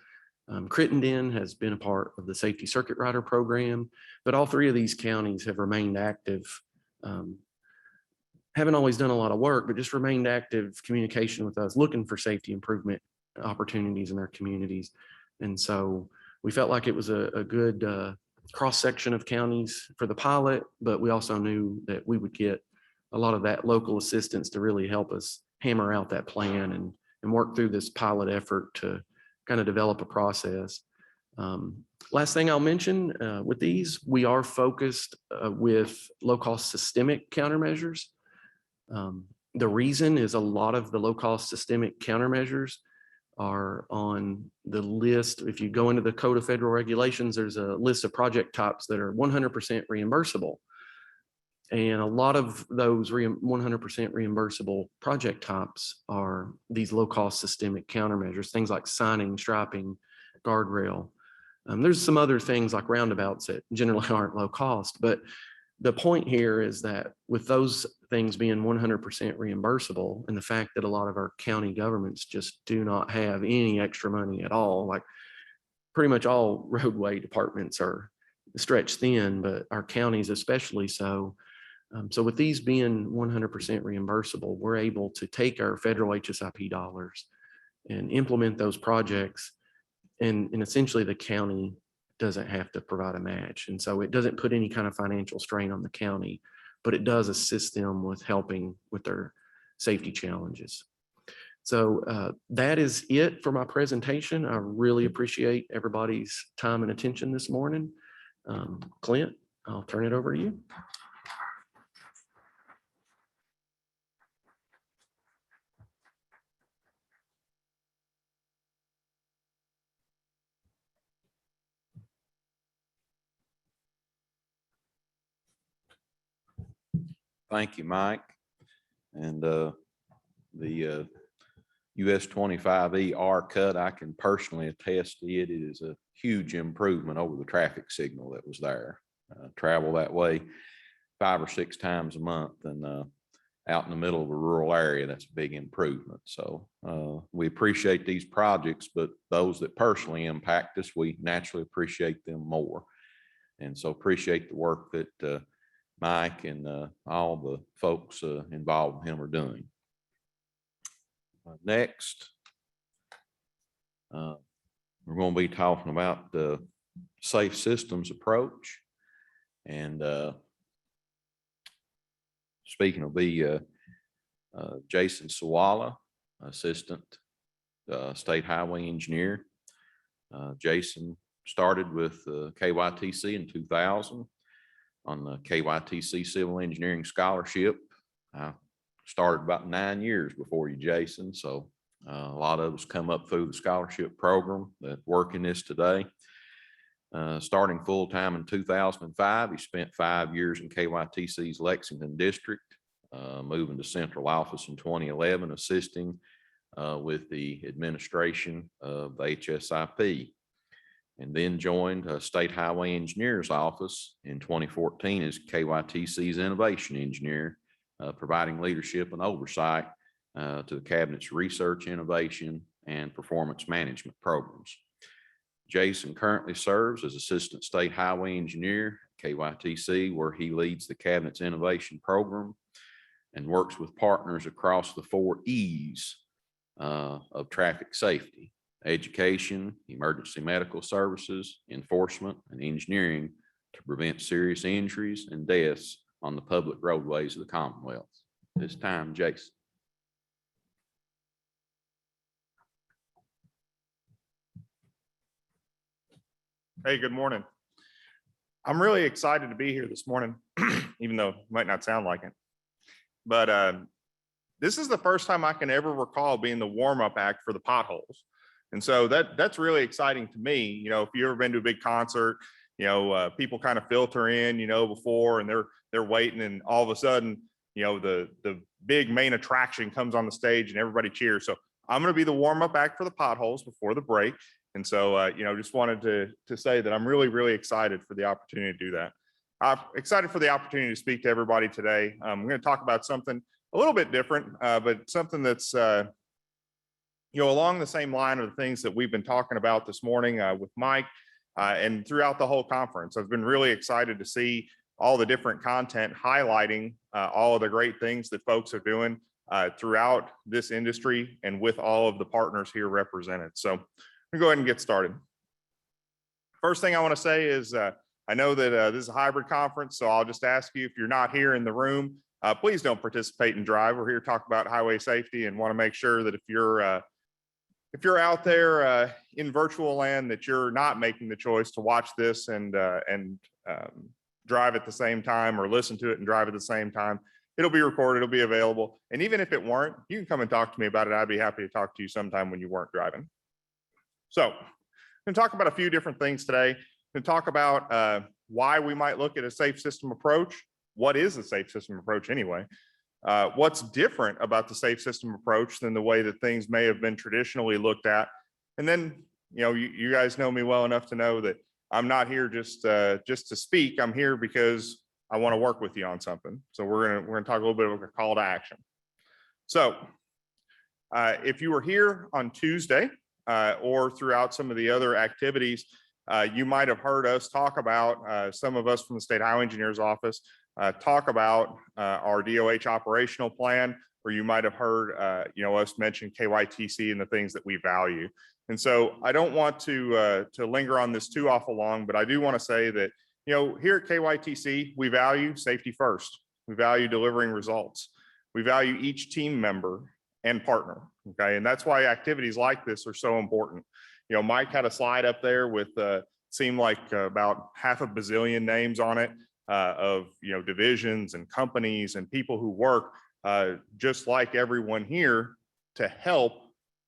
Crittenden has been a part of the Safety Circuit Rider program, but all 3 of these counties have remained active. Haven't always done a lot of work, but just remained active communication with us, looking for safety improvement opportunities in their communities. And so we felt like it was a good cross-section of counties for the pilot, but we also knew that we would get a lot of that local assistance to really help us hammer out that plan and work through this pilot effort to kind of develop a process. Last thing I'll mention with these, we are focused with low-cost systemic countermeasures. The reason is a lot of the low-cost systemic countermeasures are on the list. If you go into the Code of Federal Regulations, there's a list of project types that are 100% reimbursable. And a lot of those 100% reimbursable project types are these low-cost systemic countermeasures, things like signing, striping, guardrail. There's some other things like roundabouts that generally aren't low cost, but the point here is that with those things being 100% reimbursable, and the fact that a lot of our county governments just do not have any extra money at all, like pretty much all roadway departments are stretched thin, but our counties especially so. So with these being 100% reimbursable, we're able to take our federal HSIP dollars and implement those projects, and essentially the county doesn't have to provide a match. And so it doesn't put any kind of financial strain on the county, but it does assist them with helping with their safety challenges. So that is it for my presentation. I really appreciate everybody's time and attention this morning. Clint, I'll turn it over to you. Thank you, Mike. And the US 25E R cut, I can personally attest to it. It is a huge improvement over the traffic signal that was there. Travel that way 5 or 6 times a month, and out in the middle of a rural area, that's a big improvement. So we appreciate these projects, but those that personally impact us, we naturally appreciate them more. And so appreciate the work that Mike and all the folks involved with him are doing. Next, we're going to be talking about the safe systems approach. And speaking will be Jason Siwula, Assistant State Highway Engineer. Jason started with KYTC in 2000 on the KYTC Civil Engineering Scholarship. I started about 9 years before you, Jason. So a lot of us come up through the scholarship program that work in this today. Starting full-time in 2005, he spent 5 years in KYTC's Lexington district, moving to central office in 2011, assisting with the administration of the HSIP, and then joined State Highway Engineer's Office in 2014 as KYTC's Innovation Engineer, providing leadership and oversight to the Cabinet's research, innovation, and performance management programs. Jason currently serves as Assistant State Highway Engineer at KYTC, where he leads the Cabinet's innovation program and works with partners across the 4 E's of traffic safety: education, emergency medical services, enforcement, and engineering to prevent serious injuries and deaths on the public roadways of the Commonwealth. This time, Jason. Hey, good morning. I'm really excited to be here this morning, even though it might not sound like it. But this is the first time I can ever recall being the warm-up act for the Potholes. And so that's really exciting to me. You know, if you've ever been to a big concert, people kind of filter in, before, and they're waiting, and all of a sudden, the big main attraction comes on the stage and everybody cheers. So I'm going to be the warm up act for the Potholes before the break. And so, just wanted to say that I'm really, really excited for the opportunity to do that. I'm excited for the opportunity to speak to everybody today. I'm going to talk about something a little bit different, but something that's, along the same line of the things that we've been talking about this morning with Mike and throughout the whole conference. I've been really excited to see all the different content highlighting all of the great things that folks are doing throughout this industry and with all of the partners here represented. So I'm gonna go ahead and get started. First thing I want to say is I know that this is a hybrid conference, so I'll just ask you, if you're not here in the room, please don't participate and drive. We're here to talk about highway safety and want to make sure that if you're out there in virtual land, that you're not making the choice to watch this and drive at the same time, or listen to it and drive at the same time. It'll be recorded, it'll be available. And even if it weren't, you can come and talk to me about it. I'd be happy to talk to you sometime when you weren't driving. So I'm going to talk about a few different things today. To talk about why we might look at a safe system approach. What is a safe system approach anyway? What's different about the safe system approach than the way that things may have been traditionally looked at? And then, you guys know me well enough to know that I'm not here just to speak. I'm here because I want to work with you on something. So we're gonna talk a little bit about a call to action. So if you were here on Tuesday or throughout some of the other activities, you might have heard us talk about, some of us from the State Highway Engineer's Office talk about our DOH operational plan, or you might have heard us mention KYTC and the things that we value. And so I don't want to linger on this too awful long, but I do want to say that here at KYTC, we value safety first. We value delivering results. We value each team member and partner. Okay, and that's why activities like this are so important. Mike had a slide up there with seemed like about half a bazillion names on it of divisions and companies and people who work just like everyone here to help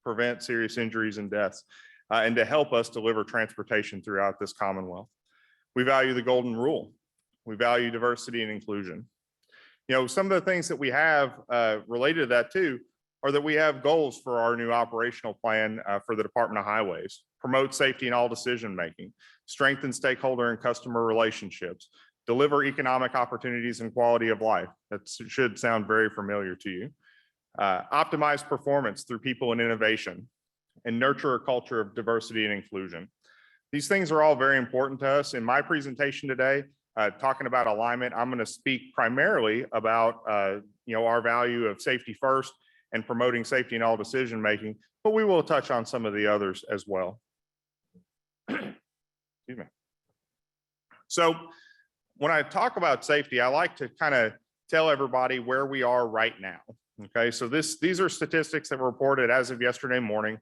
prevent serious injuries and deaths and to help us deliver transportation throughout this Commonwealth. We value the golden rule. We value diversity and inclusion. Some of the things that we have related to that too are that we have goals for our new operational plan for the Department of Highways: promote safety in all decision-making, strengthen stakeholder and customer relationships, deliver economic opportunities and quality of life. That should sound very familiar to you. Optimize performance through people and innovation, and nurture a culture of diversity and inclusion. These things are all very important to us. In my presentation today, talking about alignment, I'm going to speak primarily about our value of safety first and promoting safety in all decision making, but we will touch on some of the others as well. Excuse me. So when I talk about safety, I like to kind of tell everybody where we are right now. Okay, so these are statistics that were reported as of yesterday morning.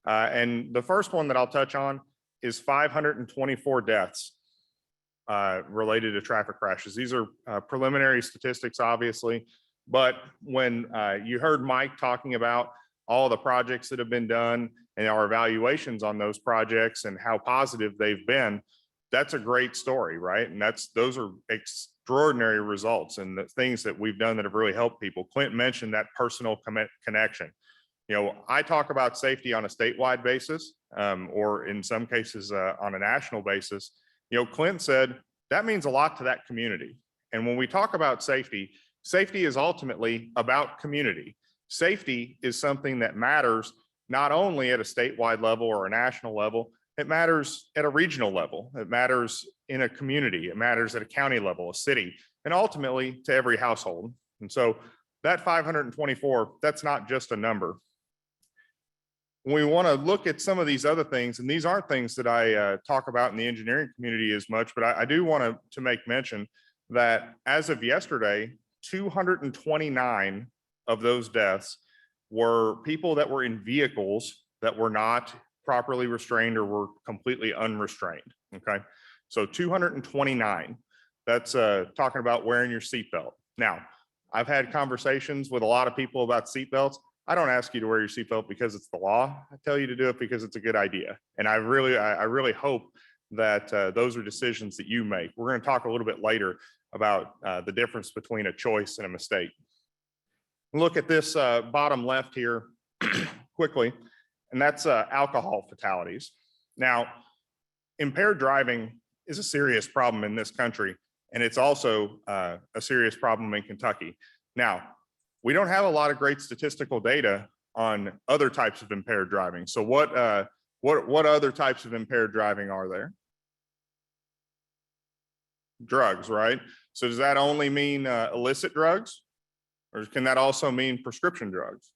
And the first one that I'll touch on is 524 deaths related to traffic crashes. These are preliminary statistics, obviously, but when you heard Mike talking about all the projects that have been done and our evaluations on those projects and how positive they've been, that's a great story, right? And those are extraordinary results and the things that we've done that have really helped people. Clint mentioned that personal connection. I talk about safety on a statewide basis, or in some cases on a national basis. Clint said that means a lot to that community. And when we talk about safety, safety is ultimately about community. Safety is something that matters not only at a statewide level or a national level, it matters at a regional level. It matters in a community. It matters at a county level, a city, and ultimately to every household. And so that 524, that's not just a number. When we want to look at some of these other things, and these aren't things that I talk about in the engineering community as much, but I do want to make mention that as of yesterday, 229 of those deaths were people that were in vehicles that were not properly restrained or were completely unrestrained. Okay, so 229. That's talking about wearing your seatbelt. Now, I've had conversations with a lot of people about seatbelts. I don't ask you to wear your seatbelt because it's the law. I tell you to do it because it's a good idea. And I really hope that those are decisions that you make. We're going to talk a little bit later about the difference between a choice and a mistake. Look at this bottom left here quickly, and that's alcohol fatalities. Now, impaired driving is a serious problem in this country, and it's also a serious problem in Kentucky. Now, we don't have a lot of great statistical data on other types of impaired driving. So what other types of impaired driving are there? Drugs, right? So does that only mean illicit drugs, or can that also mean prescription drugs?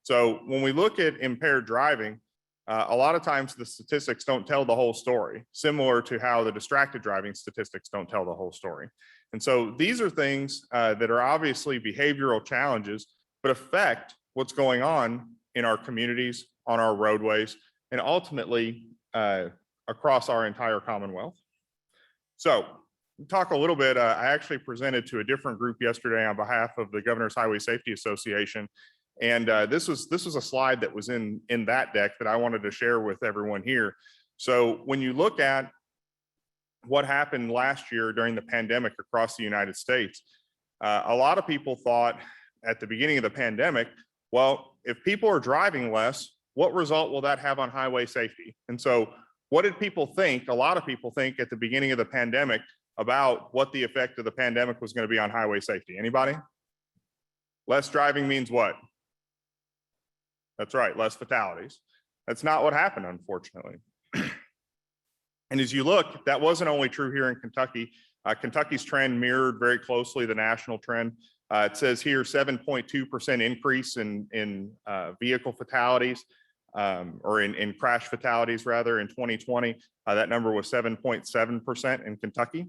So when we look at impaired driving, a lot of times the statistics don't tell the whole story, similar to how the distracted driving statistics don't tell the whole story. And so these are things that are obviously behavioral challenges, but affect what's going on in our communities, on our roadways, and ultimately across our entire Commonwealth. So talk a little bit, I actually presented to a different group yesterday on behalf of the Governor's Highway Safety Association. And this was a slide that was in that deck that I wanted to share with everyone here. So when you look at what happened last year during the pandemic across the United States, a lot of people thought at the beginning of the pandemic, well, if people are driving less, what result will that have on highway safety? And so what did people think? A lot of people think at the beginning of the pandemic about what the effect of the pandemic was going to be on highway safety. Anybody? Less driving means what? That's right, less fatalities. That's not what happened, unfortunately. And as you look, that wasn't only true here in Kentucky. Kentucky's trend mirrored very closely the national trend. It says here 7.2% increase in vehicle fatalities, or in crash fatalities rather in 2020. That number was 7.7% in Kentucky.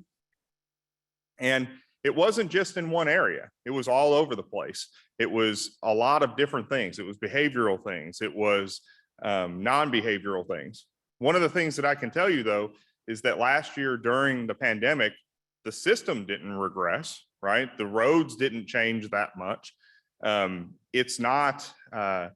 And it wasn't just in one area. It was all over the place. It was a lot of different things. It was behavioral things. It was non-behavioral things. One of the things that I can tell you though, is that last year during the pandemic, the system didn't regress, right? The roads didn't change that much. It's not, a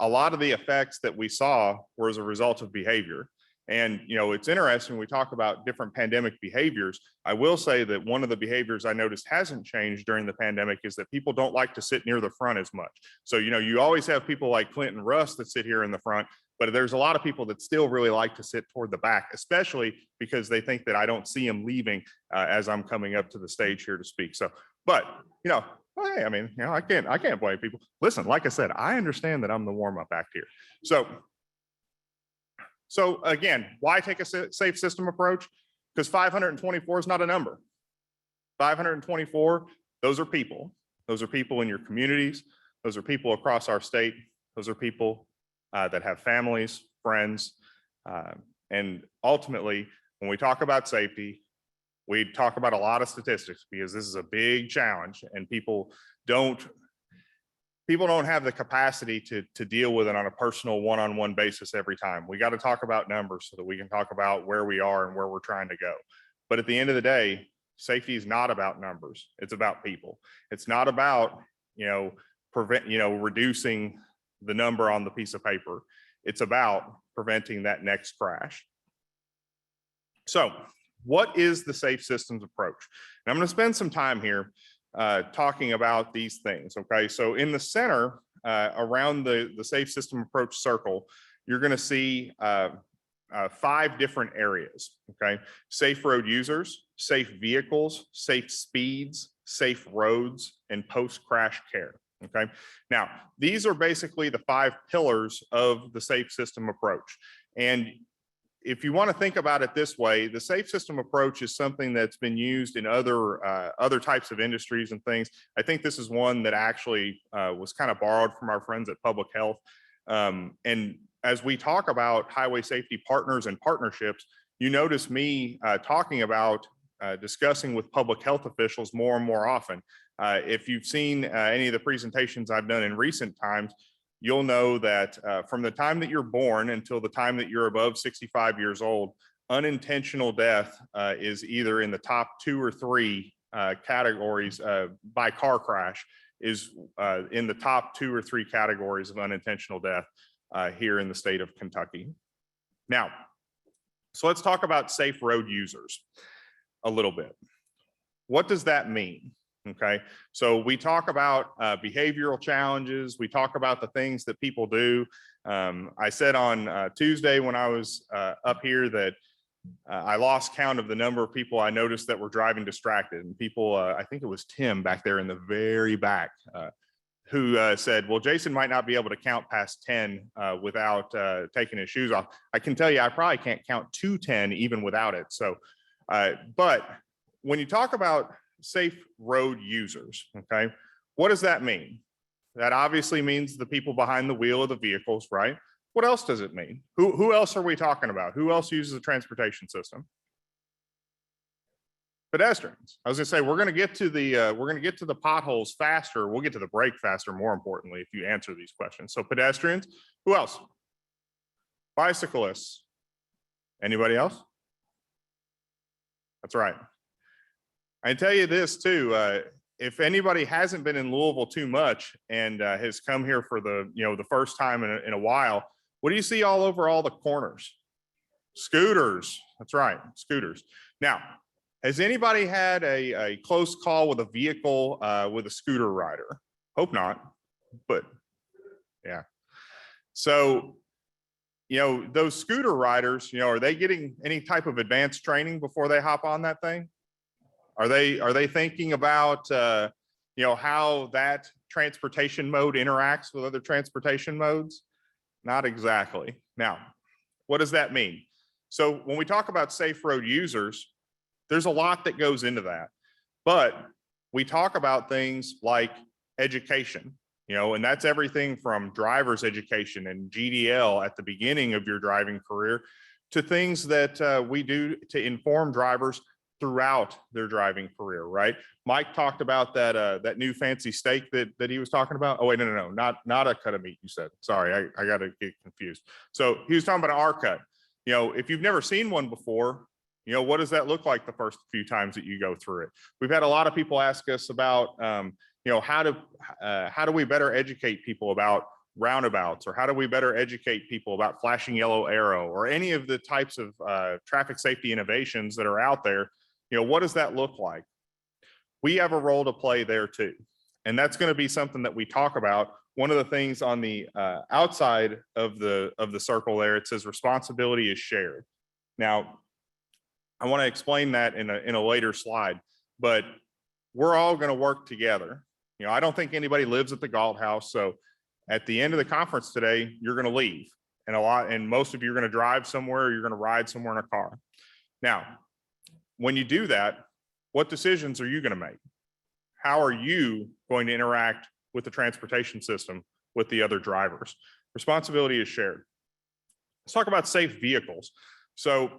lot of the effects that we saw were as a result of behavior. And, it's interesting, we talk about different pandemic behaviors. I will say that one of the behaviors I noticed hasn't changed during the pandemic is that people don't like to sit near the front as much. So, you always have people like Clint and Russ that sit here in the front, but there's a lot of people that still really like to sit toward the back, especially because they think that I don't see them leaving as I'm coming up to the stage here to speak. So, but, hey, I can't blame people. Listen, like I said, I understand that I'm the warm-up act here. So again, why take a safe system approach? Because 524 is not a number. 524, those are people. Those are people in your communities. Those are people across our state. Those are people that have families, friends. And ultimately, when we talk about safety, we talk about a lot of statistics because this is a big challenge and people don't have the capacity to deal with it on a personal one-on-one basis every time. We got to talk about numbers so that we can talk about where we are and where we're trying to go. But at the end of the day, safety is not about numbers. It's about people. It's not about, reducing the number on the piece of paper. It's about preventing that next crash. So what is the safe systems approach? And I'm going to spend some time here talking about these things, okay? So in the center, around the safe system approach circle, you're gonna see 5 different areas, okay? Safe road users, safe vehicles, safe speeds, safe roads, and post-crash care, okay? Now, these are basically the 5 pillars of the safe system approach. And if you want to think about it this way, the safe system approach is something that's been used in other types of industries and things. I think this is one that actually was kind of borrowed from our friends at Public Health. And as we talk about highway safety partners and partnerships, you notice me talking about discussing with public health officials more and more often. If you've seen any of the presentations I've done in recent times, you'll know that from the time that you're born until the time that you're above 65 years old, unintentional death is either in the top 2 or 3 categories by car crash, is in the top 2 or 3 categories of unintentional death here in the state of Kentucky. Now, So let's talk about safe road users a little bit. What does that mean? Okay, so we talk about behavioral challenges. We talk about the things that people do. I said on Tuesday when I was up here that I lost count of the number of people I noticed that were driving distracted. And people, I think it was Tim back there in the very back, who said, well, Jason might not be able to count past 10 without taking his shoes off. I can tell you, I probably can't count to 10 even without it. So, but when you talk about safe road users, okay, what does that mean? That obviously means the people behind the wheel of the vehicles, right? What else does it mean? Who else are we talking about? Who else uses the transportation system? Pedestrians. I was gonna say, we're gonna get to the potholes faster. We'll get to the break faster, more importantly, if you answer these questions. So pedestrians, who else? Bicyclists. Anybody else? That's right. I tell you this too, if anybody hasn't been in Louisville too much and has come here for the first time in a while, what do you see all over all the corners? Scooters. That's right, scooters. Now, has anybody had a close call with a vehicle with a scooter rider? Hope not, but yeah. So, those scooter riders, are they getting any type of advanced training before they hop on that thing? Are they thinking about how that transportation mode interacts with other transportation modes? Not exactly. Now, what does that mean? So when we talk about safe road users, there's a lot that goes into that. But we talk about things like education, and that's everything from driver's education and GDL at the beginning of your driving career to things that we do to inform drivers throughout their driving career, right? Mike talked about that new fancy steak that he was talking about. Oh wait, no, not a cut of meat. You said, sorry, I got to get confused. So he was talking about an R cut. If you've never seen one before, what does that look like the first few times that you go through it? We've had a lot of people ask us about, how do we better educate people about roundabouts, or how do we better educate people about flashing yellow arrow, or any of the types of traffic safety innovations that are out there? What does that look like? We have a role to play there too. And that's going to be something that we talk about. One of the things on the outside of the circle there, it says responsibility is shared. Now, I want to explain that in a later slide, but we're all going to work together. I don't think anybody lives at the Galt House. So at the end of the conference today, you're going to leave, and most of you are going to drive somewhere, or you're going to ride somewhere in a car. Now, when you do that, what decisions are you going to make? How are you going to interact with the transportation system with the other drivers? Responsibility is shared. Let's talk about safe vehicles. So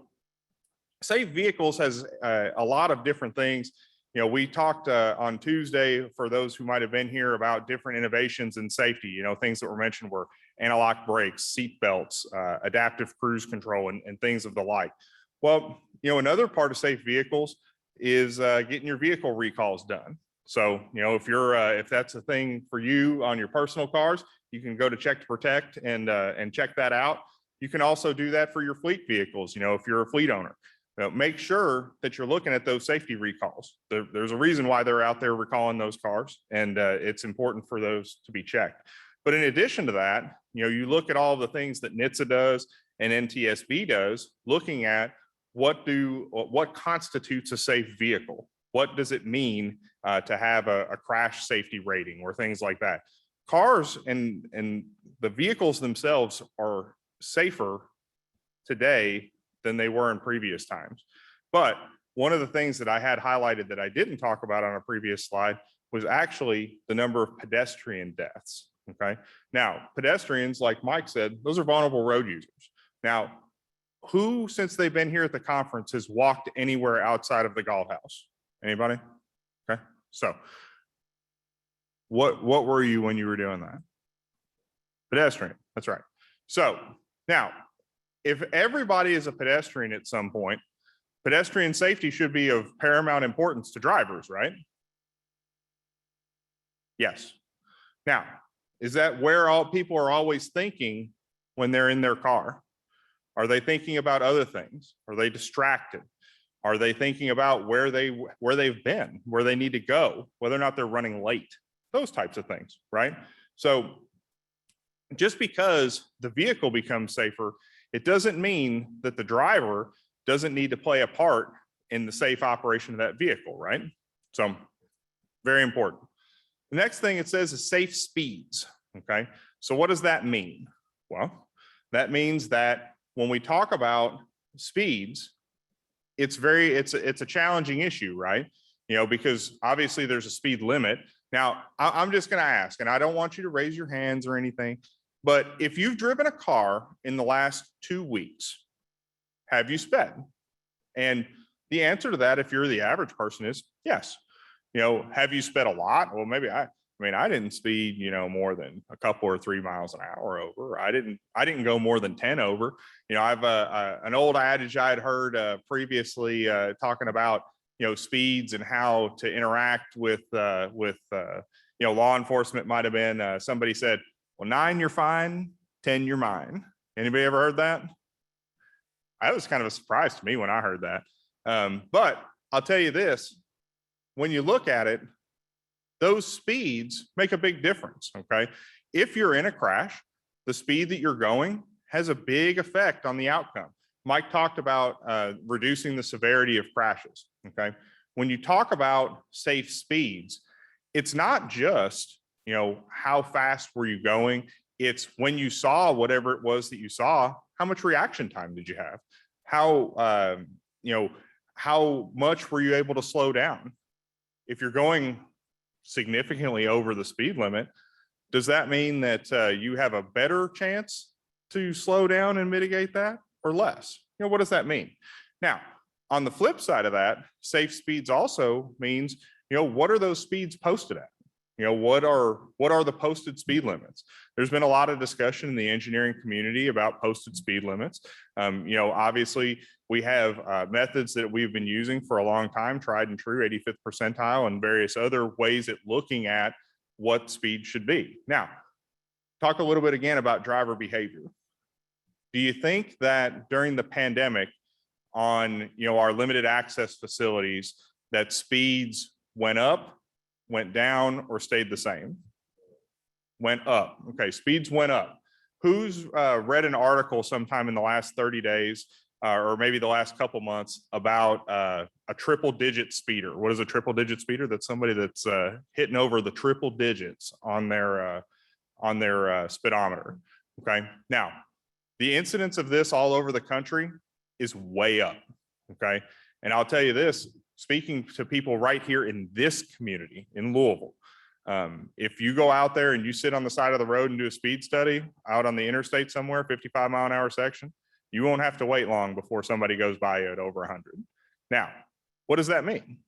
safe vehicles has a lot of different things. We talked on Tuesday, for those who might have been here, about different innovations in safety. Things that were mentioned were anti-lock brakes, seat belts, adaptive cruise control, and things of the like. Well, another part of safe vehicles is getting your vehicle recalls done. So, if that's a thing for you on your personal cars, you can go to Check to Protect and check that out. You can also do that for your fleet vehicles. If you're a fleet owner, make sure that you're looking at those safety recalls. There's a reason why they're out there recalling those cars, and it's important for those to be checked. But in addition to that, you look at all the things that NHTSA does and NTSB does, looking at what constitutes a safe vehicle. What does it mean to have a crash safety rating or things like that? Cars and the vehicles themselves are safer today than they were in previous times. But one of the things that I had highlighted that I didn't talk about on a previous slide was actually the number of pedestrian deaths. Okay. Now, pedestrians, like Mike said, those are vulnerable road users. Now, who, since they've been here at the conference, has walked anywhere outside of the Galt House? Anybody? Okay. So what were you when you were doing that? Pedestrian. That's right. So now, if everybody is a pedestrian at some point, pedestrian safety should be of paramount importance to drivers, right? Yes. Now, is that where all people are always thinking when they're in their car? Are they thinking about other things? Are they distracted? Are they thinking about where they've been, where they need to go, whether or not they're running late? Those types of things, right? So just because the vehicle becomes safer, it doesn't mean that the driver doesn't need to play a part in the safe operation of that vehicle, right? So very important. The next thing it says is safe speeds, okay? So what does that mean? Well, that means that when we talk about speeds, it's a challenging issue, right? You know, because obviously there's a speed limit. Now, I'm just going to ask, and I don't want you to raise your hands or anything, but if you've driven a car in the last 2 weeks, have you sped? And the answer to that, if you're the average person, is yes. You know, have you sped a lot? Well, maybe I didn't speed, you know, more than a couple or 3 miles an hour over. I didn't go more than 10 over. You know, I've an old adage I had heard previously talking about, you know, speeds and how to interact with you know, law enforcement. Might have been somebody said, well, 9 you're fine, 10 you're mine. Anybody ever heard that? That was kind of a surprise to me when I heard that. But I'll tell you this, when you look at it, those speeds make a big difference, okay? If you're in a crash, the speed that you're going has a big effect on the outcome. Mike talked about reducing the severity of crashes, okay? When you talk about safe speeds, it's not just, you know, how fast were you going? It's when you saw whatever it was that you saw, how much reaction time did you have? How, you know, how much were you able to slow down? If you're going significantly over the speed limit, does that mean that you have a better chance to slow down and mitigate that, or less? You know, what does that mean? Now, on the flip side of that, safe speeds also means, you know, what are those speeds posted at? You know, what are the posted speed limits? There's been a lot of discussion in the engineering community about posted speed limits. You know, obviously we have methods that we've been using for a long time, tried and true, 85th percentile, and various other ways at looking at what speed should be. Now, talk a little bit again about driver behavior. Do you think that during the pandemic on, you know, our limited access facilities, that speeds went up, went down, or stayed the same? Went up. Okay, speeds went up. Who's read an article sometime in the last 30 days or maybe the last couple months about a triple digit speeder? What is a triple digit speeder? That's somebody that's hitting over the triple digits on their speedometer. Okay, now the incidence of this all over the country is way up. Okay, and I'll tell you this, speaking to people right here in this community in Louisville, if you go out there and you sit on the side of the road and do a speed study out on the interstate somewhere, 55-mile-an-hour section, you won't have to wait long before somebody goes by you at over 100. Now, what does that mean?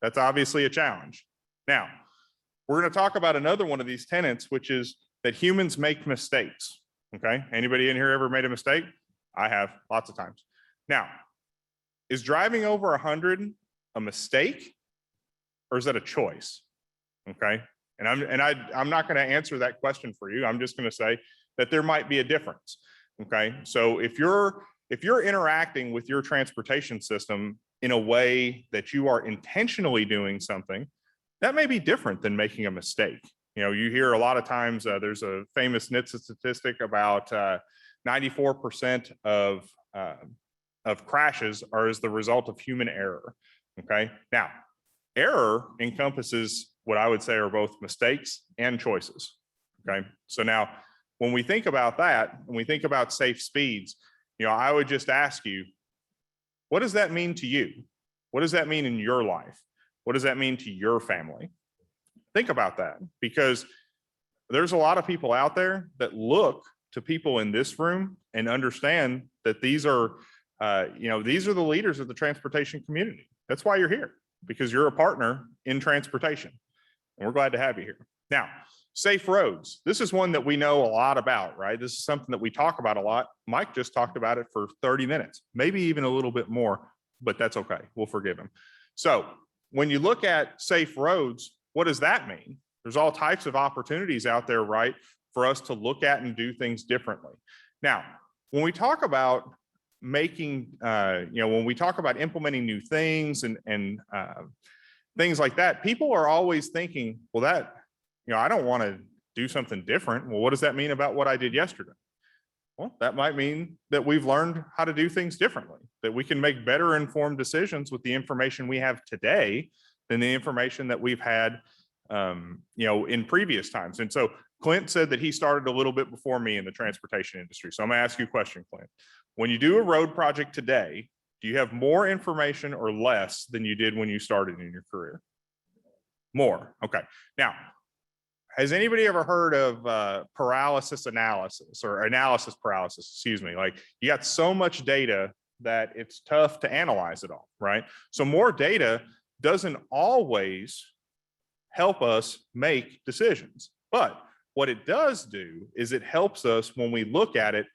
That's obviously a challenge. Now, we're going to talk about another one of these tenets, which is that humans make mistakes. Okay, anybody in here ever made a mistake? I have, lots of times. Now, is driving over 100 a mistake, or is that a choice? Okay, and I'm not going to answer that question for you. I'm just going to say that there might be a difference. Okay, so if you're interacting with your transportation system in a way that you are intentionally doing something, that may be different than making a mistake. You know, you hear a lot of times there's a famous NHTSA statistic about 94% of crashes are as the result of human error. Okay, now error encompasses what I would say are both mistakes and choices. Okay, so now when we think about that, when we think about safe speeds, you know, I would just ask you, what does that mean to you? What does that mean in your life? What does that mean to your family? Think about that, because there's a lot of people out there that look to people in this room and understand that these are, you know, these are the leaders of the transportation community. That's why you're here, because you're a partner in transportation, and we're glad to have you here. Now, safe roads. This is one that we know a lot about, right? This is something that we talk about a lot. Mike just talked about it for 30 minutes, maybe even a little bit more, but that's okay. We'll forgive him. So when you look at safe roads, what does that mean? There's all types of opportunities out there, right, for us to look at and do things differently. Now, when we talk about making, when we talk about implementing new things and things like that, people are always thinking, well, I don't want to do something different. Well, what does that mean about what I did yesterday? Well, that might mean that we've learned how to do things differently, that we can make better informed decisions with the information we have today than the information that we've had, in previous times. And so Clint said that he started a little bit before me in the transportation industry. So I'm gonna ask you a question, Clint. When you do a road project today, do you have more information or less than you did when you started in your career? More, okay. Now, has anybody ever heard of paralysis analysis or analysis paralysis, excuse me? Like you got so much data that it's tough to analyze it all, right? So more data doesn't always help us make decisions. But what it does do is it helps us when we look at it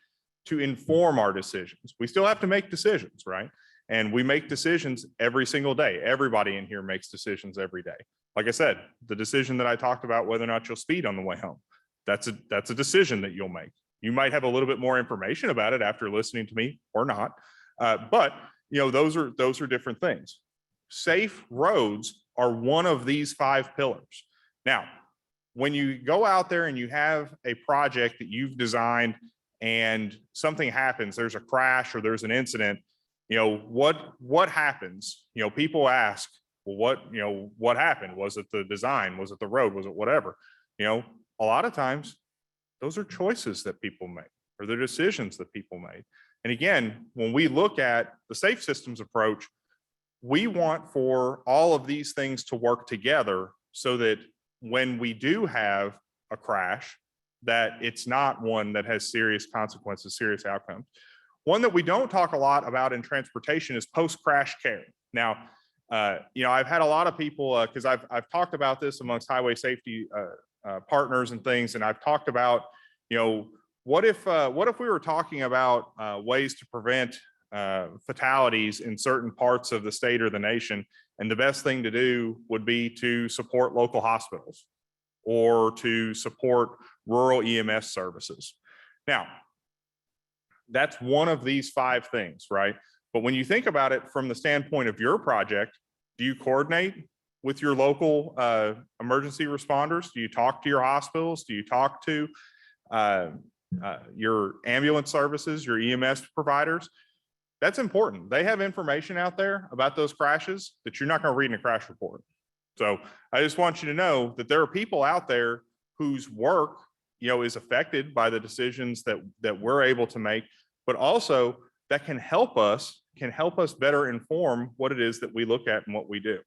to inform our decisions. We still have to make decisions, right? And we make decisions every single day. Everybody in here makes decisions every day. Like I said, the decision that I talked about, whether or not you'll speed on the way home, that's a decision that you'll make. You might have a little bit more information about it after listening to me or not. But those are different things. Safe roads are one of these 5 pillars. Now, when you go out there and you have a project that you've designed and something happens, there's a crash or there's an incident, what happens? People ask, well, what happened? Was it the design? Was it the road? Was it whatever? A lot of times those are choices that people make or they're decisions that people made. And again, when we look at the safe systems approach, we want for all of these things to work together so that when we do have a crash, that it's not one that has serious consequences, serious outcomes. One that we don't talk a lot about in transportation is post-crash care. Now, I've had a lot of people, because I've talked about this amongst highway safety partners and things, and I've talked about, what if we were talking about ways to prevent fatalities in certain parts of the state or the nation, and the best thing to do would be to support local hospitals or to support rural EMS services. Now, that's one of these 5 things, right? But when you think about it from the standpoint of your project, do you coordinate with your local emergency responders? Do you talk to your hospitals? Do you talk to your ambulance services, your EMS providers? That's important. They have information out there about those crashes that you're not going to read in a crash report. So I just want you to know that there are people out there whose work, is affected by the decisions that we're able to make, but also that can help us better inform what it is that we look at and what we do.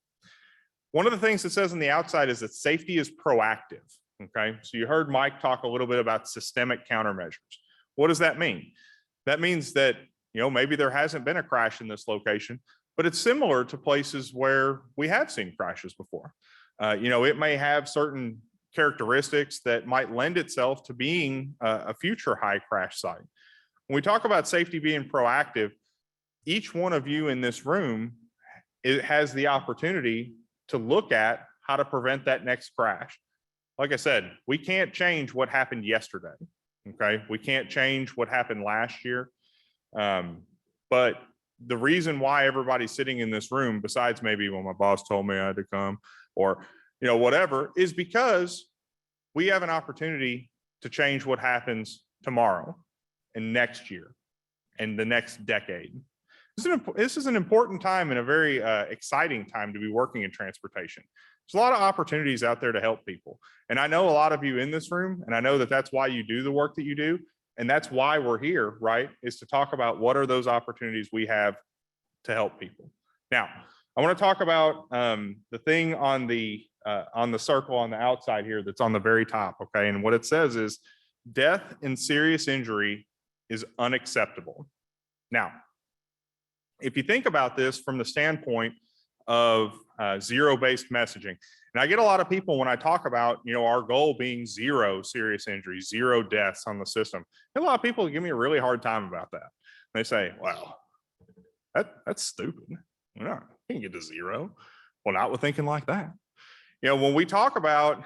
One of the things it says on the outside is that safety is proactive. Okay, so you heard Mike talk a little bit about systemic countermeasures. What does that mean? That means that maybe there hasn't been a crash in this location, but it's similar to places where we have seen crashes before. It may have certain characteristics that might lend itself to being a future high crash site. When we talk about safety being proactive, each one of you in this room has the opportunity to look at how to prevent that next crash. Like I said, we can't change what happened yesterday. Okay, we can't change what happened last year. But the reason why everybody's sitting in this room, besides maybe when my boss told me I had to come or whatever, is because we have an opportunity to change what happens tomorrow and next year and the next decade. This is an important time and a very exciting time to be working in transportation. There's a lot of opportunities out there to help people. And I know a lot of you in this room, and I know that that's why you do the work that you do. And that's why we're here, right? Is to talk about what are those opportunities we have to help people. Now, I want to talk about the thing on the circle on the outside here that's on the very top, okay? And what it says is death and serious injury is unacceptable. Now, if you think about this from the standpoint of zero-based messaging, and I get a lot of people when I talk about, our goal being 0 serious injuries, 0 deaths on the system. And a lot of people give me a really hard time about that. They say, well, that's stupid. You can't get to 0. Well, not with thinking like that. When we talk about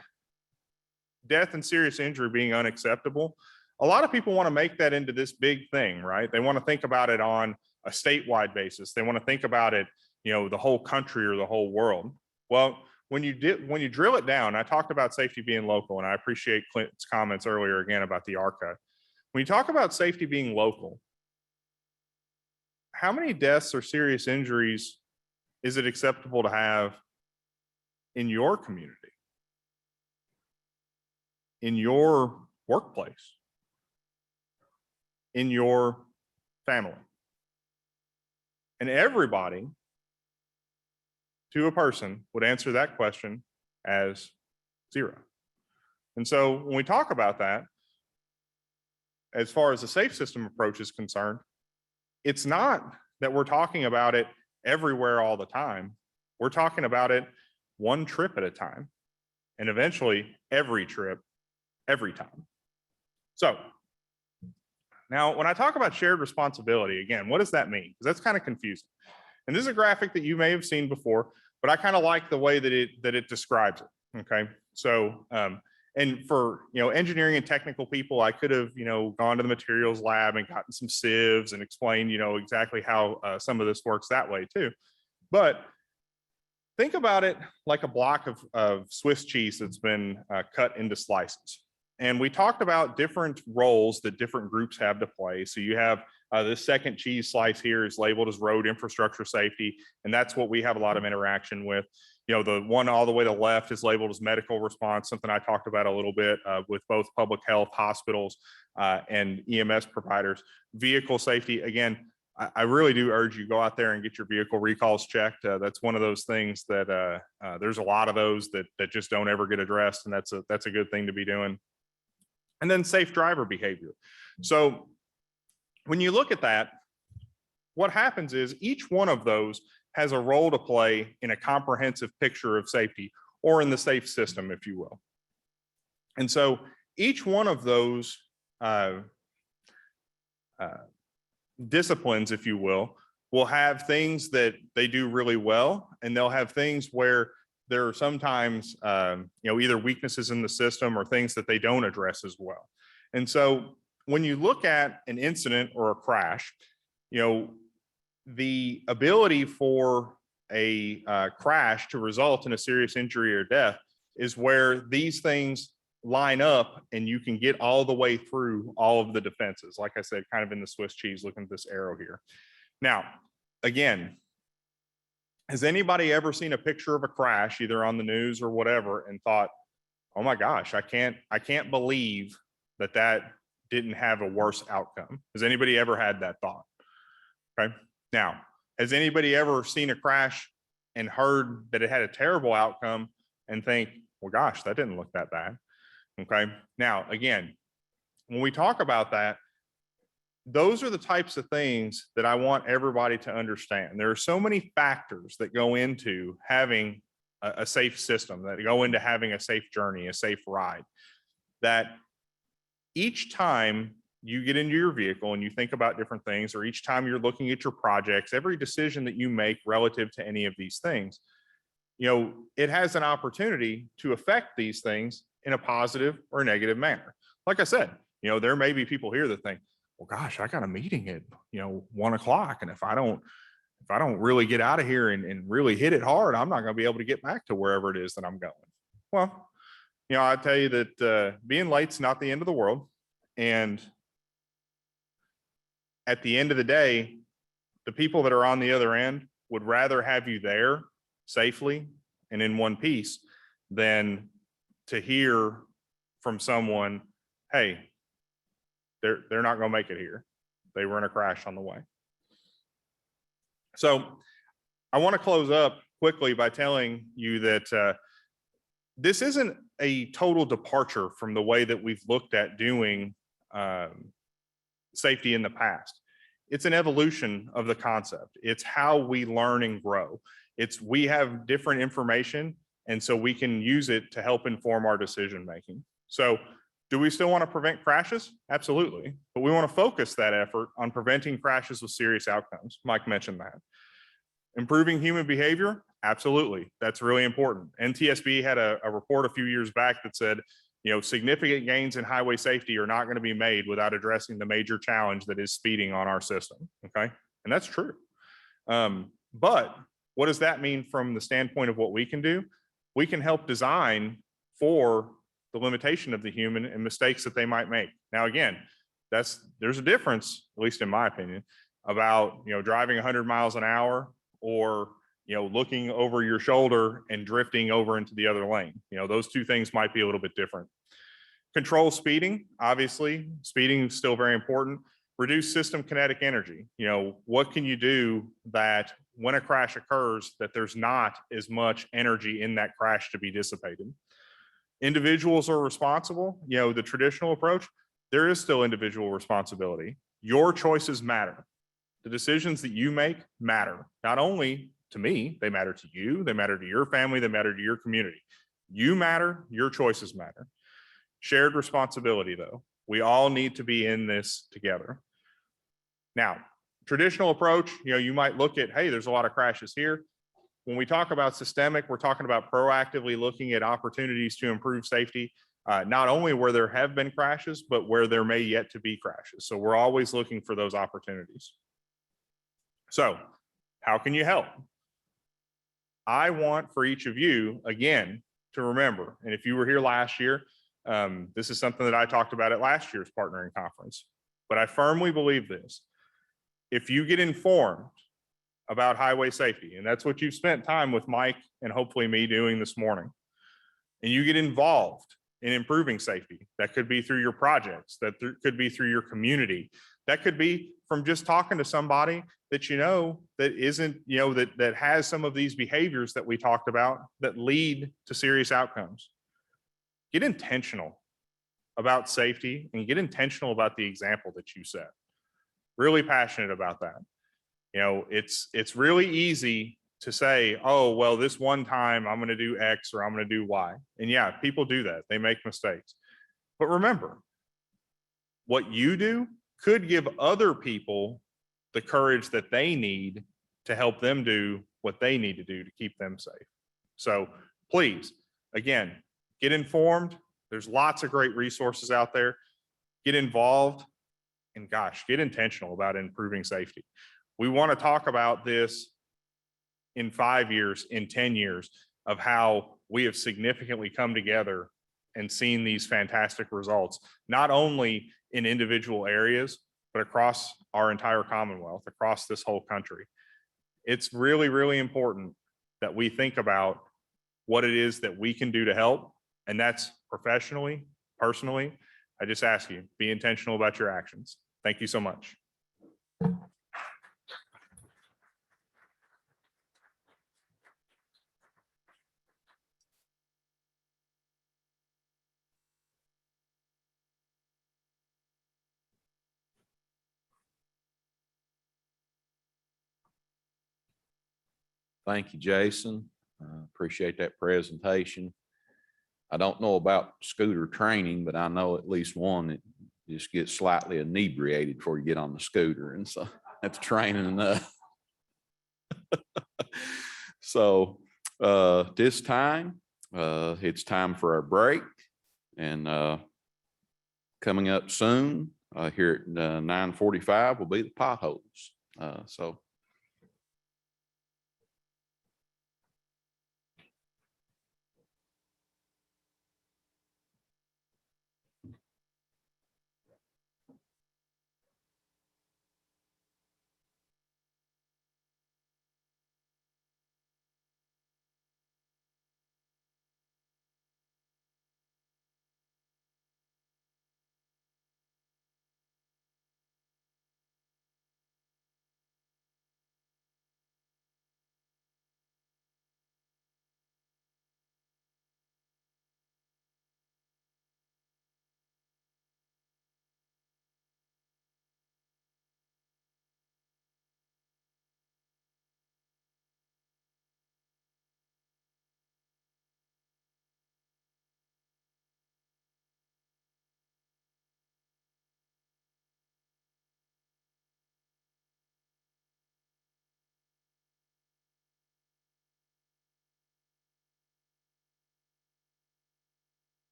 death and serious injury being unacceptable, a lot of people want to make that into this big thing, right? They want to think about it on a statewide basis. They want to think about it, the whole country or the whole world. Well, when you drill it down, I talked about safety being local, and I appreciate Clint's comments earlier again about the ARCA. When you talk about safety being local, how many deaths or serious injuries is it acceptable to have in your community, in your workplace, in your family? And everybody, to a person, would answer that question as 0. And so when we talk about that, as far as the safe system approach is concerned, it's not that we're talking about it everywhere all the time. We're talking about it one trip at a time, and eventually every trip, every time. So now when I talk about shared responsibility, again, what does that mean? Because that's kind of confusing. And this is a graphic that you may have seen before, but I kind of like the way that it describes it. Okay. So, and for, engineering and technical people, I could have, gone to the materials lab and gotten some sieves and explained, exactly how some of this works that way too. But think about it like a block of Swiss cheese that's been cut into slices. And we talked about different roles that different groups have to play. So you have this second cheese slice here is labeled as road infrastructure safety, and that's what we have a lot of interaction with. The one all the way to the left is labeled as medical response, something I talked about a little bit with both public health, hospitals, and EMS providers. Vehicle safety, again, I really do urge you go out there and get your vehicle recalls checked. That's one of those things that there's a lot of those that just don't ever get addressed, and that's a good thing to be doing. And then safe driver behavior. So when you look at that, what happens is each one of those has a role to play in a comprehensive picture of safety, or in the safe system, if you will. And so each one of those disciplines, if you will have things that they do really well, and they'll have things where there are sometimes either weaknesses in the system or things that they don't address as well. And so when you look at an incident or a crash, the ability for a crash to result in a serious injury or death is where these things line up, and you can get all the way through all of the defenses. Like I said, kind of in the Swiss cheese, looking at this arrow here. Now, again, has anybody ever seen a picture of a crash, either on the news or whatever, and thought, oh my gosh, I can't believe that didn't have a worse outcome? Has anybody ever had that thought? Okay. Now, has anybody ever seen a crash and heard that it had a terrible outcome and think, well, gosh, that didn't look that bad? Okay. Now, again, when we talk about that, those are the types of things that I want everybody to understand. There are so many factors that go into having a safe system, that go into having a safe journey, a safe ride, that each time you get into your vehicle and you think about different things, or each time you're looking at your projects, every decision that you make relative to any of these things, it has an opportunity to affect these things in a positive or negative manner. Like I said, there may be people here that think, well, gosh, I got a meeting at 1 o'clock, and if I don't really get out of here and really hit it hard, I'm not going to be able to get back to wherever it is that I'm going. Well, I tell you that being late's not the end of the world, and at the end of the day, the people that are on the other end would rather have you there safely and in one piece than to hear from someone, hey, they're not going to make it here. They were in a crash on the way. So I want to close up quickly by telling you that this isn't a total departure from the way that we've looked at doing safety in the past. It's an evolution of the concept. It's how we learn and grow. We have different information, and so we can use it to help inform our decision making. So do we still want to prevent crashes? Absolutely. But we want to focus that effort on preventing crashes with serious outcomes. Mike mentioned that. Improving human behavior? Absolutely. That's really important. NTSB had a report a few years back that said, significant gains in highway safety are not going to be made without addressing the major challenge that is speeding on our system. Okay. And that's true. But what does that mean from the standpoint of what we can do? We can help design for the limitation of the human and mistakes that they might make. Now, again, there's a difference, at least in my opinion, about, driving 100 miles an hour or, looking over your shoulder and drifting over into the other lane. Those two things might be a little bit different. Control speeding, obviously, speeding is still very important. Reduce system kinetic energy. What can you do that when a crash occurs, that there's not as much energy in that crash to be dissipated? Individuals are responsible. The traditional approach, there is still individual responsibility. Your choices matter. The decisions that you make matter. Not only to me, they matter to you, they matter to your family, they matter to your community. You matter, your choices matter. Shared responsibility, though. We all need to be in this together. Now, traditional approach, you might look at, hey, there's a lot of crashes here. When we talk about systemic, we're talking about proactively looking at opportunities to improve safety, not only where there have been crashes, but where there may yet to be crashes. So we're always looking for those opportunities. So how can you help? I want for each of you, again, to remember, and if you were here last year, this is something that I talked about at last year's partnering conference, but I firmly believe this. If you get informed about highway safety, and that's what you've spent time with Mike and hopefully me doing this morning, and you get involved in improving safety, that could be through your projects, that could be through your community, that could be from just talking to somebody that that isn't, that has some of these behaviors that we talked about that lead to serious outcomes. Get intentional about safety and get intentional about the example that you set. Really passionate about that. It's really easy to say, oh, well, this one time I'm going to do X or I'm going to do Y. And yeah, people do that. They make mistakes. But remember, what you do could give other people the courage that they need to help them do what they need to do to keep them safe. So please, again, get informed. There's lots of great resources out there. Get involved and gosh, get intentional about improving safety. We want to talk about this in 5 years, in 10 years, of how we have significantly come together and seen these fantastic results, not only in individual areas, but across our entire Commonwealth, across this whole country. It's really, really important that we think about what it is that we can do to help, and that's professionally, personally. I just ask you, be intentional about your actions. Thank you so much. Thank you, Jason. Appreciate that presentation. I don't know about scooter training, but I know at least one that just gets slightly inebriated before you get on the scooter. And so that's training enough. So this time, it's time for our break. And coming up soon here at 9:45 will be the Potholes. So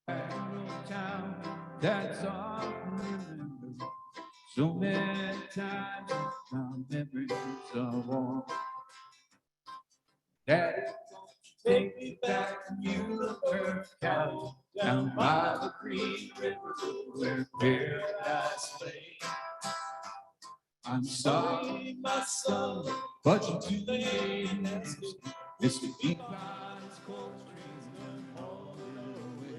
Town, that's all I remember. So many times my memories are warm. Daddy, take me back to Siwula County, down by the Green River, where paradise lay. I'm sorry, my son, but you're too late. Mr. Deep Pines, cold streams, and all the way.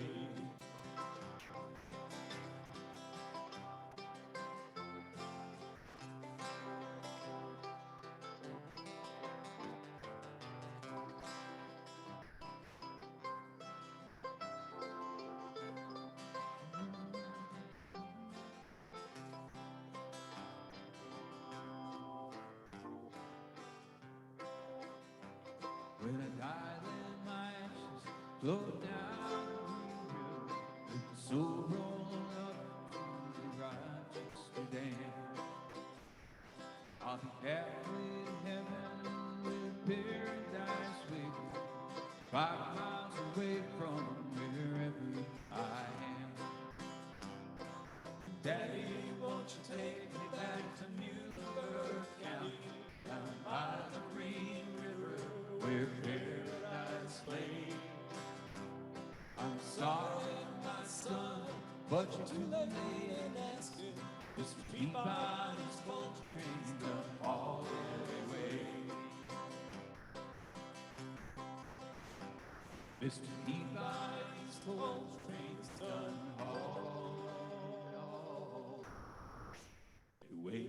When I die, let my ashes flow down the river, with the soul roll up to the righteous dam. I'll be halfway to heaven where paradise waits, 5 miles away from wherever I am. Daddy, won't you take me back to Siwula County, down by the Green River, where paradise lay. I'm sorry, my son, but you're too late in asking. Mr. Peabody's cold train's done all the way. Mr. Peabody's cold train's done all the way.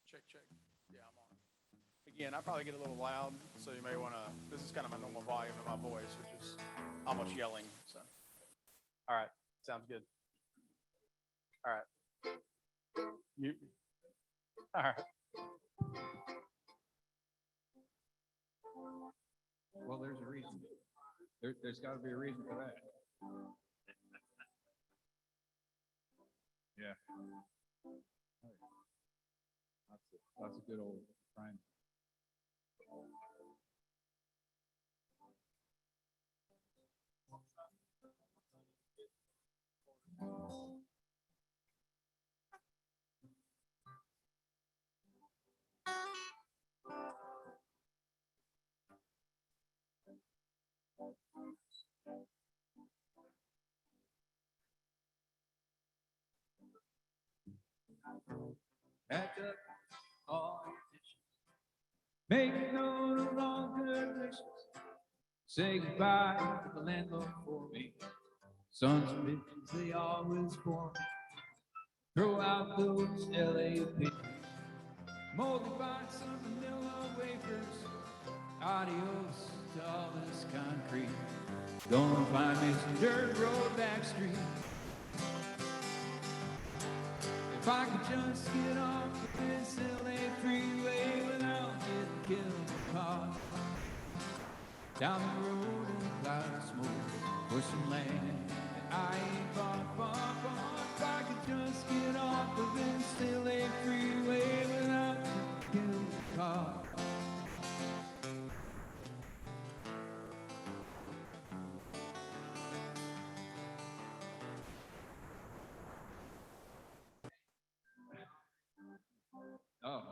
Check, check. Yeah, I'm on. Again, I probably get a little loud, so you may want to, this is kind of my normal volume of my voice, which is almost yelling, so. All right, sounds good. All right. You, all right. Well, there's a reason. There's got to be a reason for that. Yeah. That's a good old friend. Pack up all your dishes, make note of all good wishes, say goodbye to the landlord for me. Sons and bitches, they always for me. Throw out those LA pictures, molded by some vanilla wafers. Adios to all this concrete. Gonna find me some dirt road back street. If I could just get off of this LA freeway without getting killed in a car. Down the road in a cloud of smoke for some land that I ain't far. If I could just get off of this LA freeway without getting killed in a car. Oh,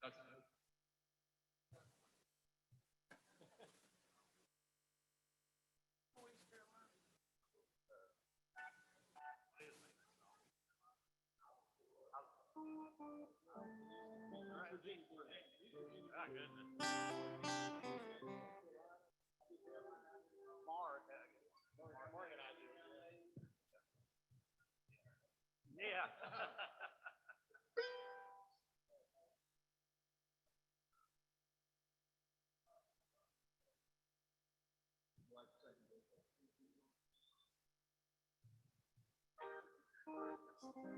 that's Yeah. Yeah.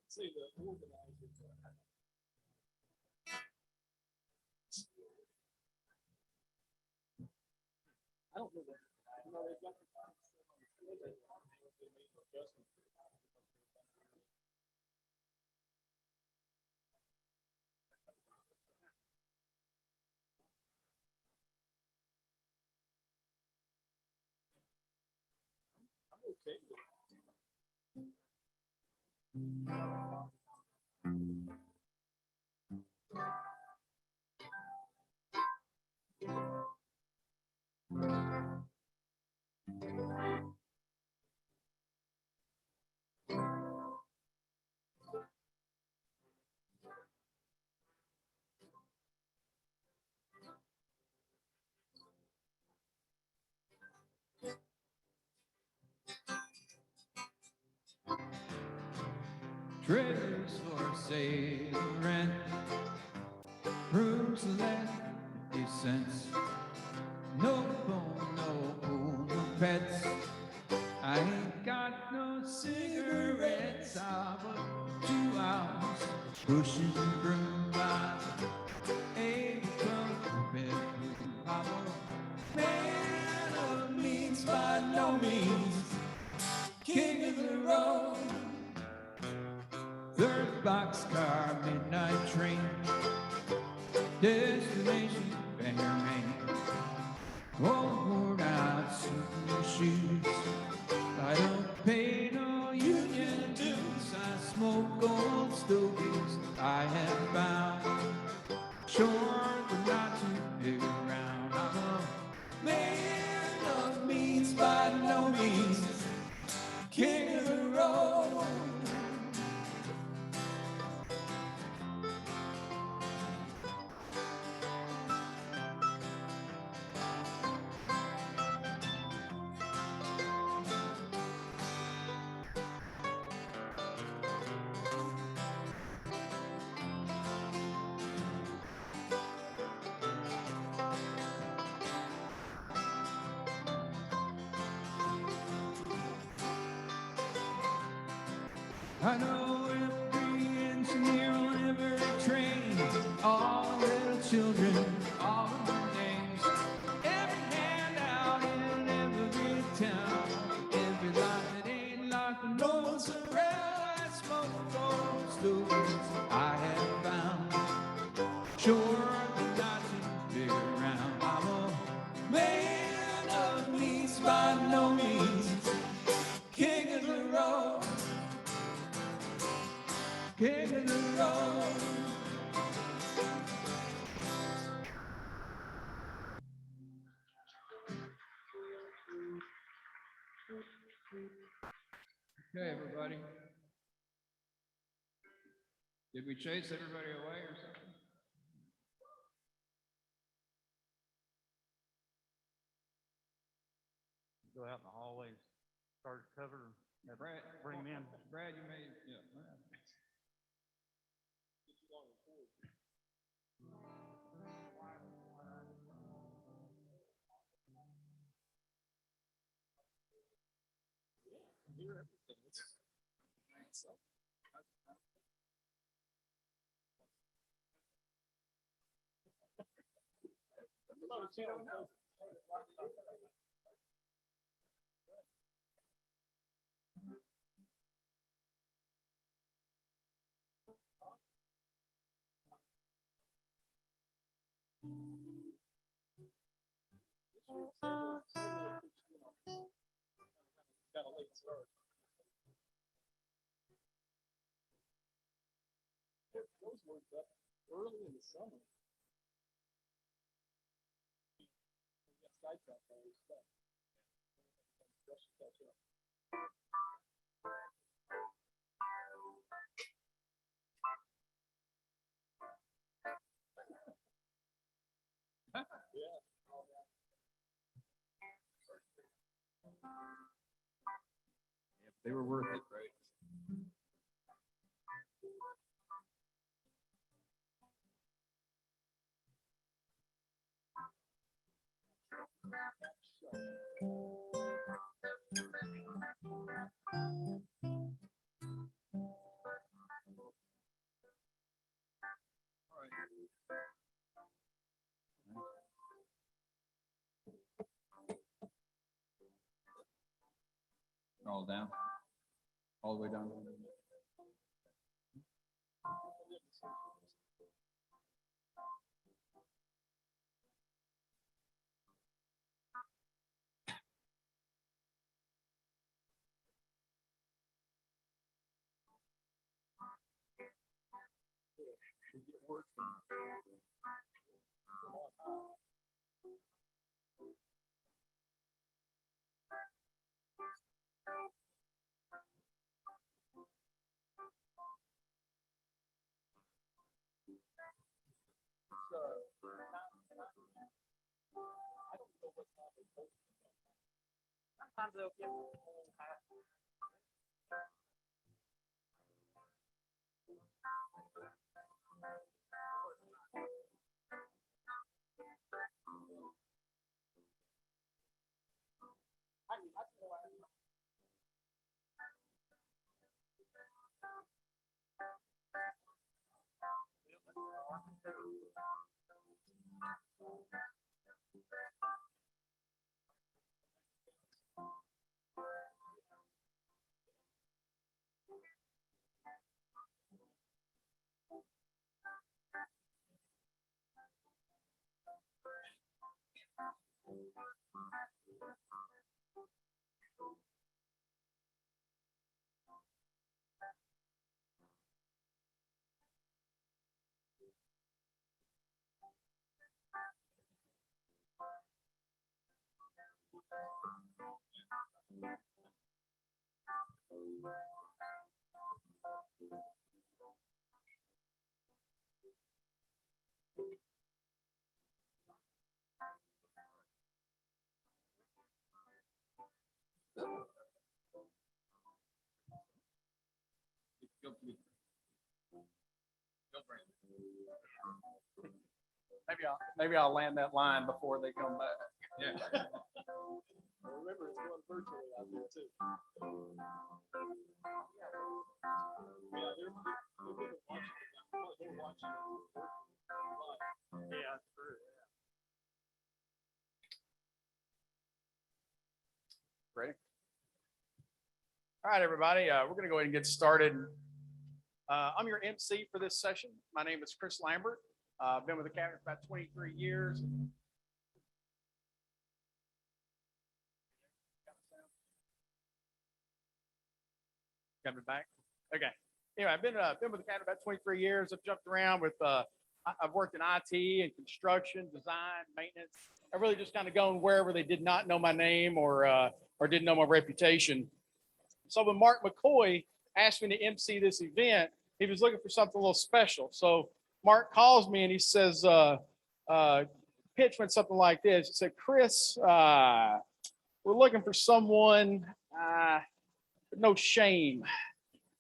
See the organizers. I don't know what. You know, they've got the I'm okay with it. say the rent proves less 50 cents. No phone, no pool, no pets. I ain't got no cigarettes. I work 2 hours pushing broom by 8 o'clock bedroom. I'm a man of means by no means, king of the road. Third boxcar, midnight train, destination Bangor, Maine. Old worn out suit and shoes. I don't pay no union dues. I smoke old stogies I have found. Sure, but not too big around. I'm a man of means by no means, king of the road. I know every engineer on every train, all the little children, all of their names, every hand out in every town, every lot that ain't locked, but no one's around. I smoke those stories I have found. Sure, but not too big around. I'm a man of means by no means, king of the road. King of the road. Okay, everybody. Did we chase everybody away or something? Go out in the hallways, start to cover, Brad, bring them in. Brad, you may, yeah. They were worth it, right? All down, all the way down. Sometimes they'll give Maybe I'll land that line before they come back. Yeah. Remember, it's going virtually out there too. Yeah, true. Ready? All right, everybody, we're going to go ahead and get started. I'm your MC for this session. My name is Chris Lambert. I've been with the Academy for about 23 years. Got me back? Okay. Anyway, I've been with the Academy about 23 years. I've jumped around with, I've worked in IT and construction, design, maintenance. I've really just kind of gone wherever they did not know my name or didn't know my reputation. So when Mark McCoy asked me to MC this event, he was looking for something a little special. So Mark calls me and he says, pitch went something like this. He said, Chris, we're looking for someone, with no shame,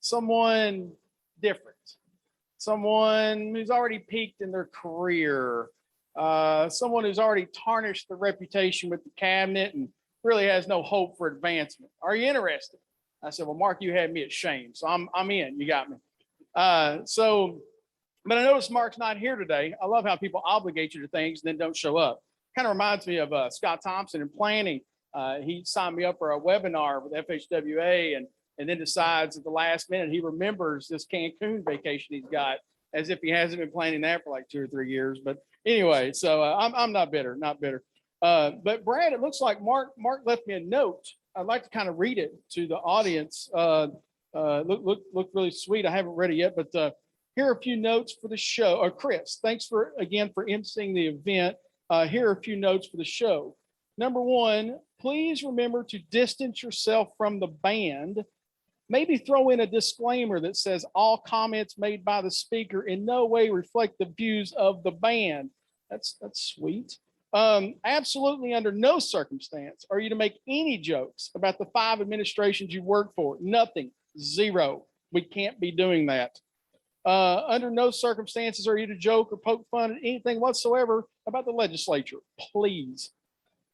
someone different, someone who's already peaked in their career, someone who's already tarnished the reputation with the cabinet and really has no hope for advancement. Are you interested? I said, well, Mark, you had me at shame. So I'm in, you got me. But I noticed Mark's not here today. I love how people obligate you to things and then don't show up. Kind of reminds me of Scott Thompson in planning. He signed me up for a webinar with FHWA and then decides at the last minute he remembers this Cancun vacation he's got as if he hasn't been planning that for like 2 or 3 years. But anyway, so I'm not bitter. But Brad, it looks like Mark left me a note. I'd like to kind of read it to the audience. Look really sweet. I haven't read it yet, but here are a few notes for the show. Chris, thanks again for emceeing the event. Here are a few notes for the show. Number 1, please remember to distance yourself from the band. Maybe throw in a disclaimer that says all comments made by the speaker in no way reflect the views of the band. That's sweet. Absolutely under no circumstance are you to make any jokes about the 5 administrations you work for. Nothing. 0. We can't be doing that. Under no circumstances are you to joke or poke fun at anything whatsoever about the legislature, please.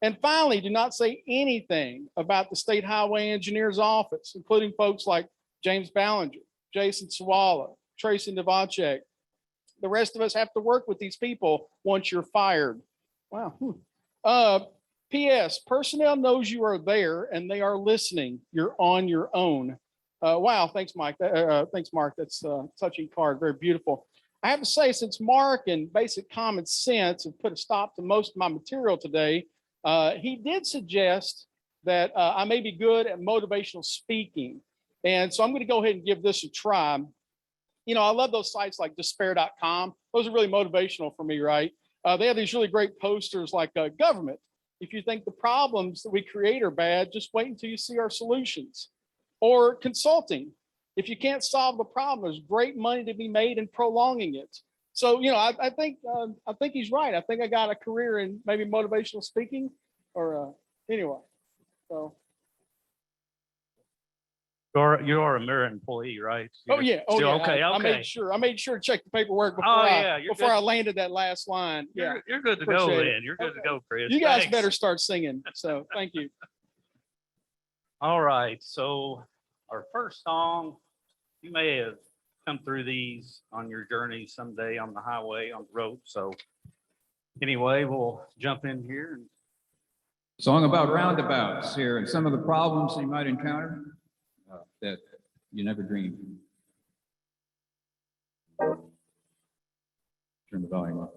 And finally, do not say anything about the state highway engineer's office, including folks like James Ballinger, Jason Siwula, Tracy Novacek. The rest of us have to work with these people once you're fired. Wow. P.S. Personnel knows you are there and they are listening. You're on your own. Wow. Thanks, Mike. Thanks, Mark. That's a touching card. Very beautiful. I have to say, since Mark and basic common sense have put a stop to most of my material today, he did suggest that I may be good at motivational speaking. And so I'm going to go ahead and give this a try. You know, I love those sites like despair.com. Those are really motivational for me, right? They have these really great posters like government. If you think the problems that we create are bad, just wait until you see our solutions. Or consulting. If you can't solve the problem, there's great money to be made in prolonging it. So, you know, I think he's right. I think I got a career in maybe motivational speaking or anyway. So You're a Mirror employee, right? Oh, yeah. Oh, Still- yeah. Okay, I okay. made sure to check the paperwork before Oh, yeah, you're before I good. landed that last line. Yeah. You're good to go appreciate it. then. You're good to Okay. go, Chris. You guys Thanks. better start singing. So thank you. All right, so our first song, you may have come through these on your journey someday on the highway, on the road. So anyway, we'll jump in here. Song about roundabouts here and some of the problems you might encounter that you never dreamed. Turn the volume up.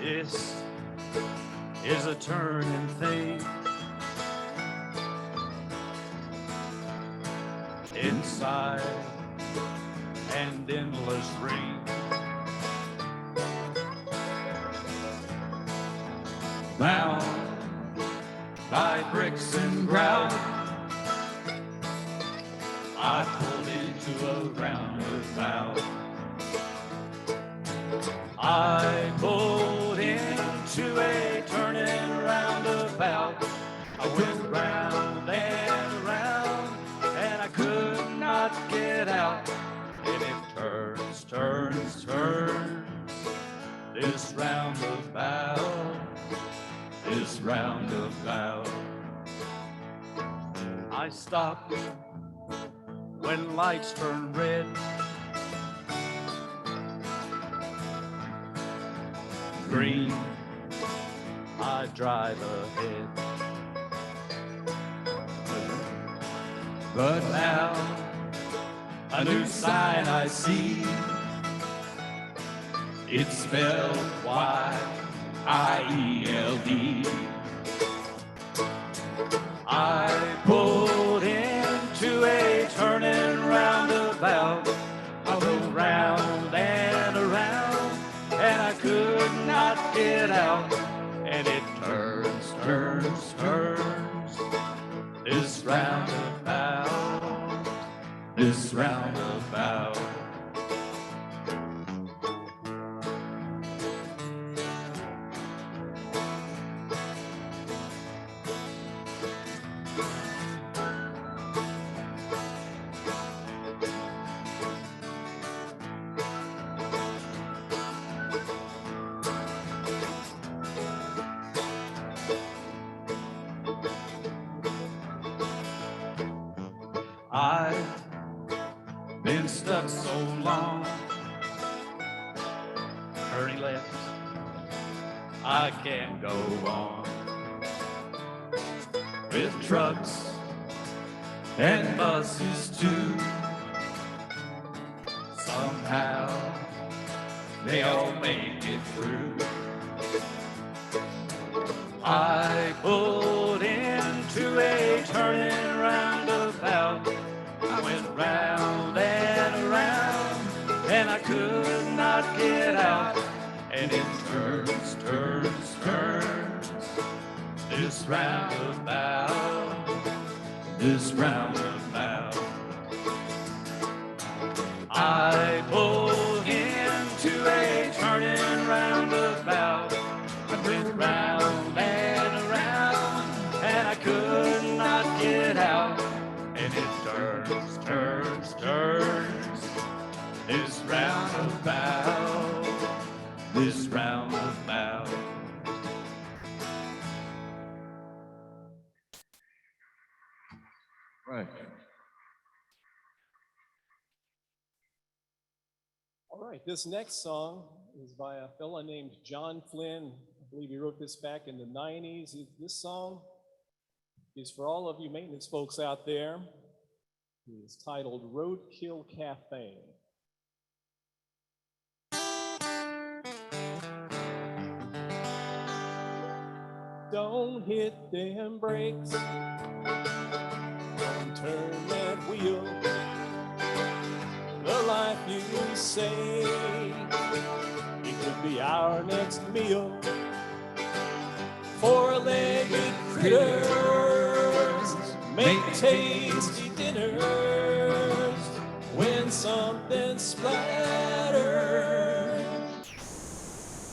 This is a turning thing inside an endless ring. Bound by bricks and ground, I pulled into a roundabout. I pulled into a turning roundabout. I went round and around, and I could not get out. And it turns, turns, turns, this roundabout, this roundabout. I stopped when lights turned red. Green, I drive ahead. But now, a new sign I see. It's spelled Y-I-E-L-D. I pulled into a turning roundabout. I went round and around, and I could not get out. And it turns, turns, turns, this roundabout, this roundabout. I've been stuck so long, turning left, I can't go on. With trucks and buses too, somehow they all make it through. I pulled into a turning roundabout. I went round and around, and I could not get out. And it turns, turns, turns, this roundabout, this roundabout. I pulled into a turning roundabout. I went round and around, and I could not get out. And it turns, turns, turns, this roundabout, this roundabout. Right. All right, this next song is by a fella named John Flynn. I believe he wrote this back in the 90s. This song is for all of you maintenance folks out there. It's titled Roadkill Cafe. Don't hit them brakes, don't turn that wheel. The life you say, it could be our next meal. Four-legged critters make tasty dinners when something splatters.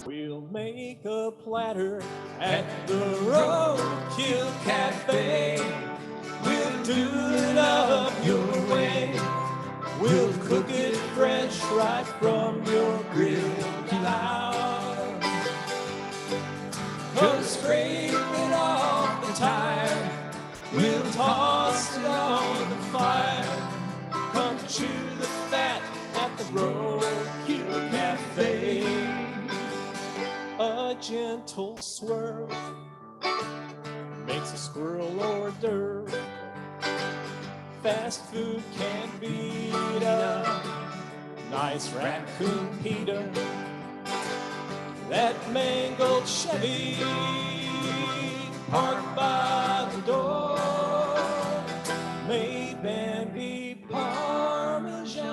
We'll make a platter at the Roadkill Cafe. We'll do it up your way. We'll cook it fresh right from your grill cloud. Come scrape it off the tire. We'll toss it on the fire. Come chew the fat at the Roadkill Cafe. A gentle swirl makes a squirrel hors d'oeuvre. Fast food can't beat a nice raccoon pita. That mangled Chevy parked by the door may be Parmesan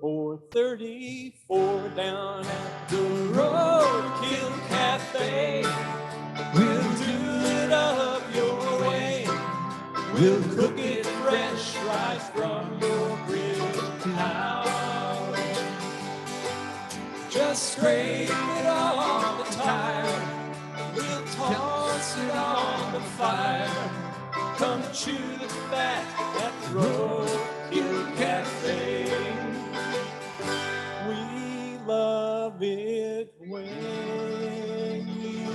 or 34 down at the Roadkill Cafe. We'll do it up your way. We'll cook it fresh right from your grill cloud. Just scrape it off the tire. We'll toss it on the fire. Come chew the fat at the Roadkill Cafe. We love it when you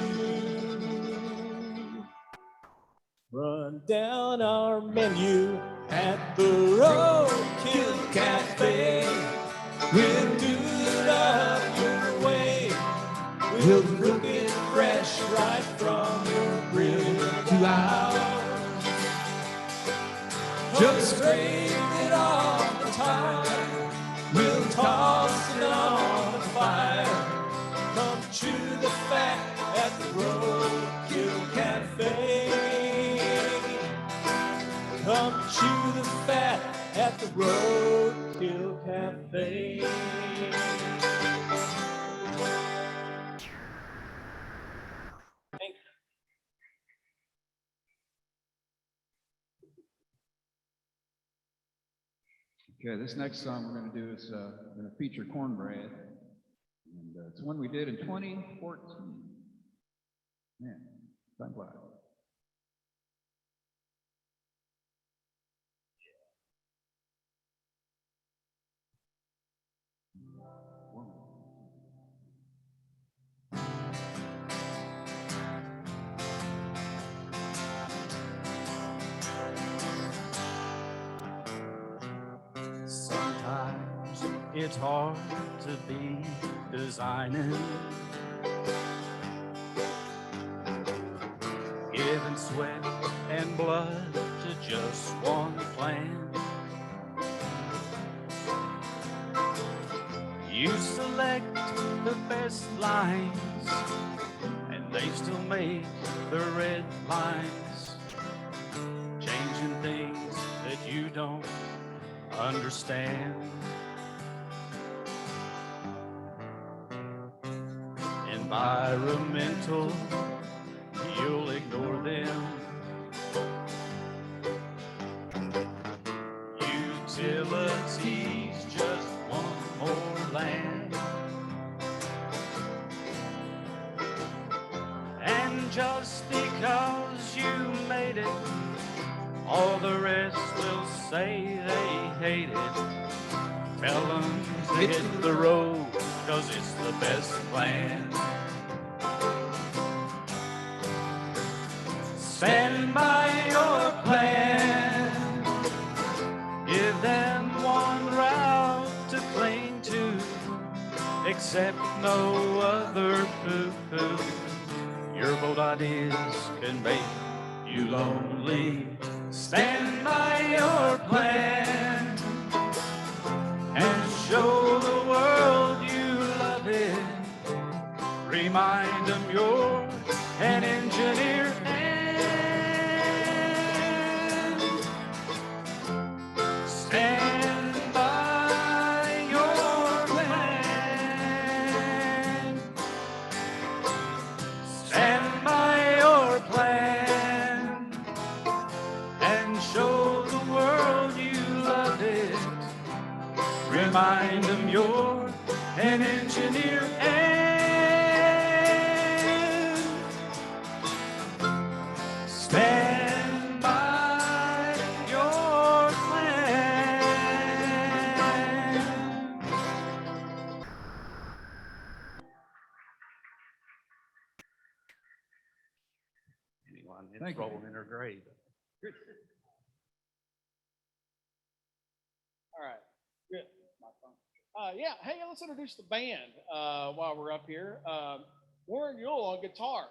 run down our menu at the Roadkill Cafe. We'll do it up your way. We'll cook it fresh right from your grill cloud. Just scrape it off the tire. We'll toss it on the fire. Come chew the fat at the Roadkill Cafe. Come chew the fat at the Roadkill Cafe. Okay, this next song we're going to do is going to feature Cornbread. And it's one we did in 2014. Man, time flies. Sometimes it's hard to be designing, giving sweat and blood to just one plan. You select the best lines, and they still make the red lines, changing things that you don't understand. Environmental, you'll ignore them. Utilities, just one more land. And just because you made it, all the rest will say they hate it. Felons, they hit the road, 'cause it's the best plan. Stand by your plan. Give them one route to cling to, except no other poo-poo. Your bold ideas can make you lonely. Stand by your plan and show the world you love it. Remind them you're an engineer and stand by your plan. Stand by your remind them you're an engineer and stand by your plan. Anyone Thank you. enrolled in her grave. All right, good. Yeah, hey, let's introduce the band while we're up here. Warren Yule on guitar.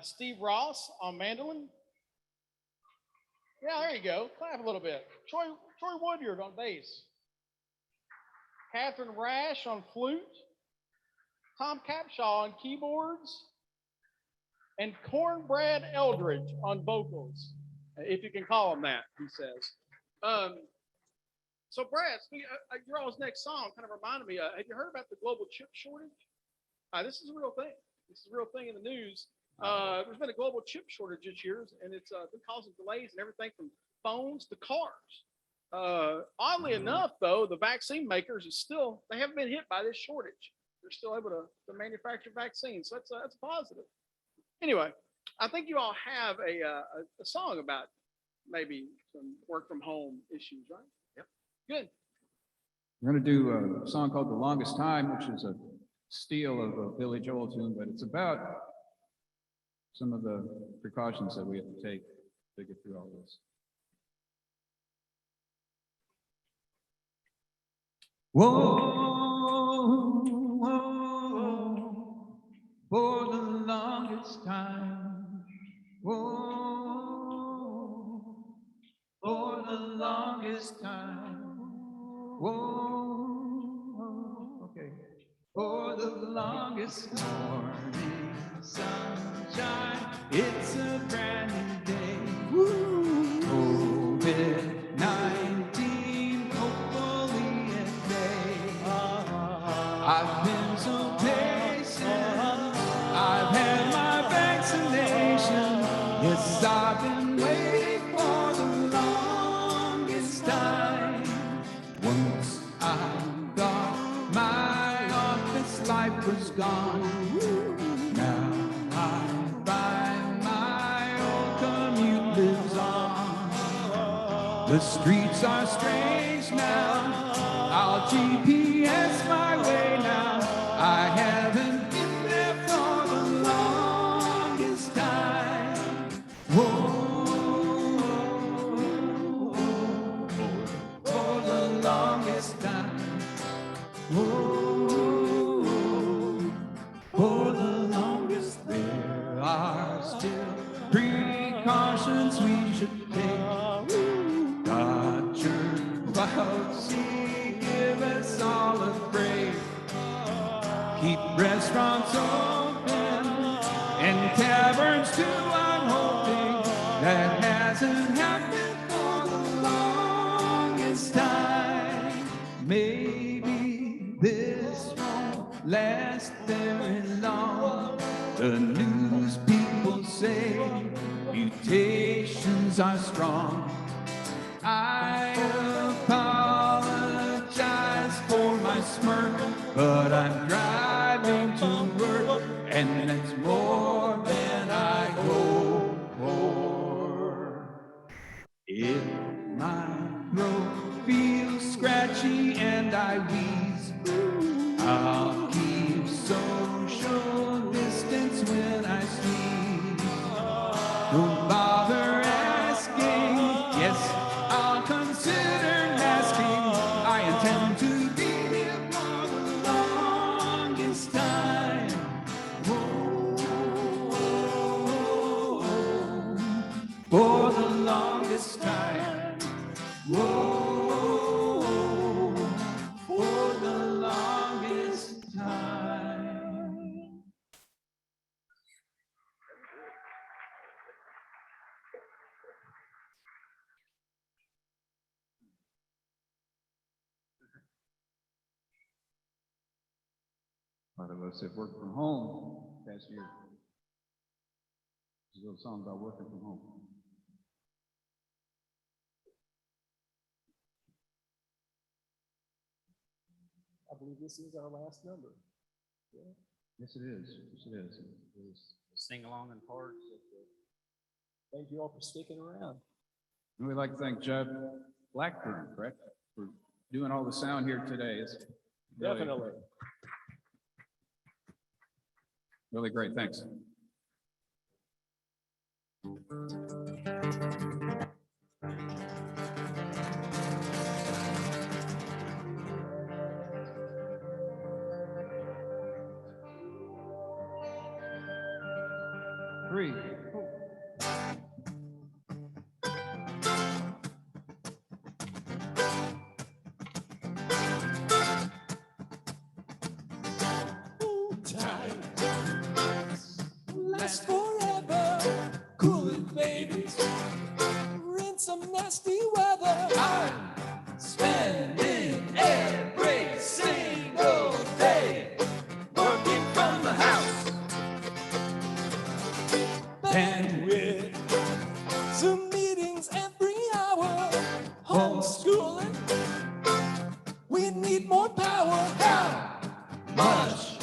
Steve Ross on mandolin. Yeah, there you go. Clap a little bit. Troy Woodyard on bass. Catherine Rash on flute. Tom Capshaw on keyboards. And Cornbread Eldridge on vocals, if you can call him that, he says. So Brad, your all's next song kind of reminded me, have you heard about the global chip shortage? This is a real thing. This is a real thing in the news. There's been a global chip shortage this year, and it's been causing delays and everything from phones to cars. Oddly enough, though, the vaccine makers they haven't been hit by this shortage. They're still able to manufacture vaccines, so that's positive. Anyway, I think you all have a song about maybe some work from home issues, right? Yep. Good. We're going to do a song called The Longest Time, which is a steal of a Billy Joel tune, but it's about some of the precautions that we have to take to get through all this. Whoa, whoa, for the longest time. Whoa, for the longest time. Whoa, okay. For the longest morning sunshine, it's a brand new day. COVID-19, hopefully at bay. I've been so patient, I've had my vaccination. Yes, I've been waiting for the longest time. Once I got my office life was gone. Now I find my old commute lives on. The streets are strange now. I'll GPS my way now. I haven't been there for the longest time. Whoa, for the longest time. Whoa, for the longest, there are still precautions we should take. Dr. Fauci, give us all a break. Keep restaurants open and taverns too. I'm hoping that hasn't happened for the longest time. Maybe this won't last very long. The news people say mutations are strong. I apologize for my smirk, but I'm driving to work, and that's more than I hope for. If my throat feels scratchy and I wheeze, I'll keep social distance when I sneeze. Don't bother asking, yes, I'll consider masking. I intend to be here for the longest time. Whoa, for the longest time. Whoa, for the longest time. A lot of us have worked from home past year. There's a little song about working from home. I believe this is our last number. Yeah. Yes, it is. Yes, it is. It is. Sing along in parts. Thank you all for sticking around. And we'd like to thank Jeff Blackburn, correct, for doing all the sound here today. It's really, Definitely. really great. Thanks. Three, four. Last forever. Cool it, baby. We're in some nasty weather. I'm spending every single day working from the house. Bandwidth. Zoom meetings every hour. Homeschooling. We need more power. How much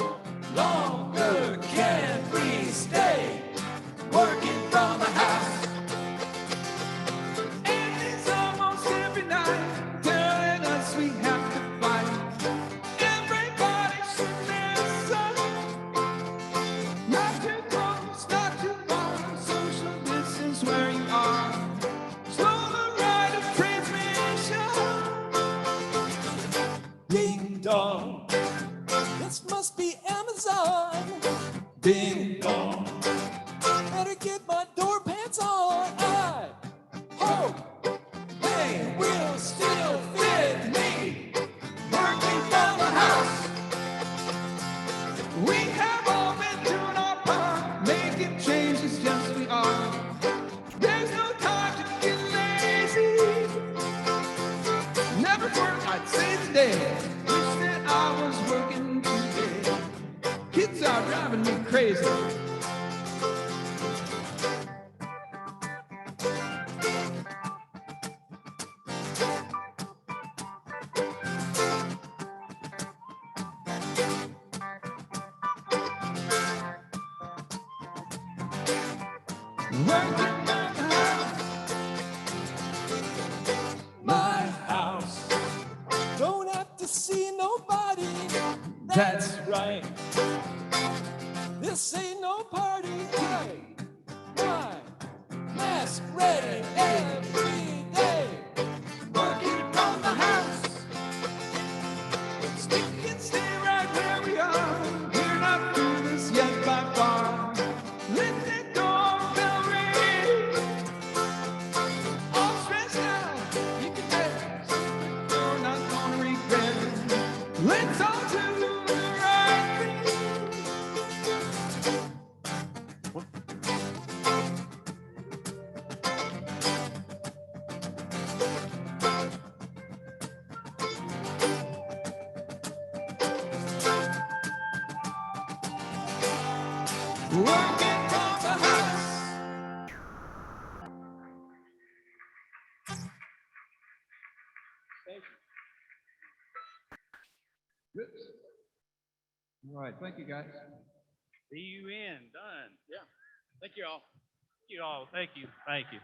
longer can we stay working from the house? And it's almost every night telling us we have to fight. Everybody should listen. Not too close, not too far. Social distance where you are. Slow the ride of transmission. Ding dong. This must be Amazon. Ding dong. Better get my door pants on. I hope they will still fit me. Working from the house. We have all been doing our part, making changes just we are. There's no time to get lazy. Never work, I'd say today. Wish that I was working today. Kids are driving me crazy. Working from the house. My house. Don't have to see nobody. That's right. This ain't no party. Hey, my mask ready every day. Working from the house. Stick and stay right where we are. We're not through this yet by far. Let that doorbell ring. All stressed out, you can rest. You're not gonna regret it. Let's all do the right thing. Working from the house. Thank you. Oops. All right, thank you, guys. See you in, done. Yeah. Thank you all. Thank you all. Thank you. Thank you.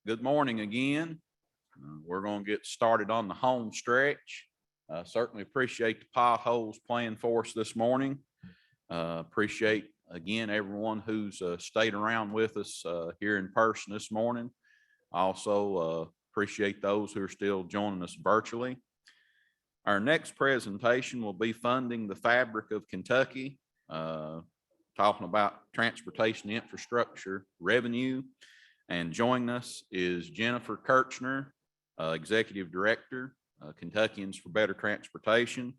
Good morning again. We're going to get started on the home stretch. Certainly appreciate the Potholes playing for us this morning. Appreciate again everyone who's stayed around with us here in person this morning. Also appreciate those who are still joining us virtually. Our next presentation will be Funding the Fabric of Kentucky, talking about transportation infrastructure revenue. And joining us is Jennifer Kirchner, Executive Director, Kentuckians for Better Transportation.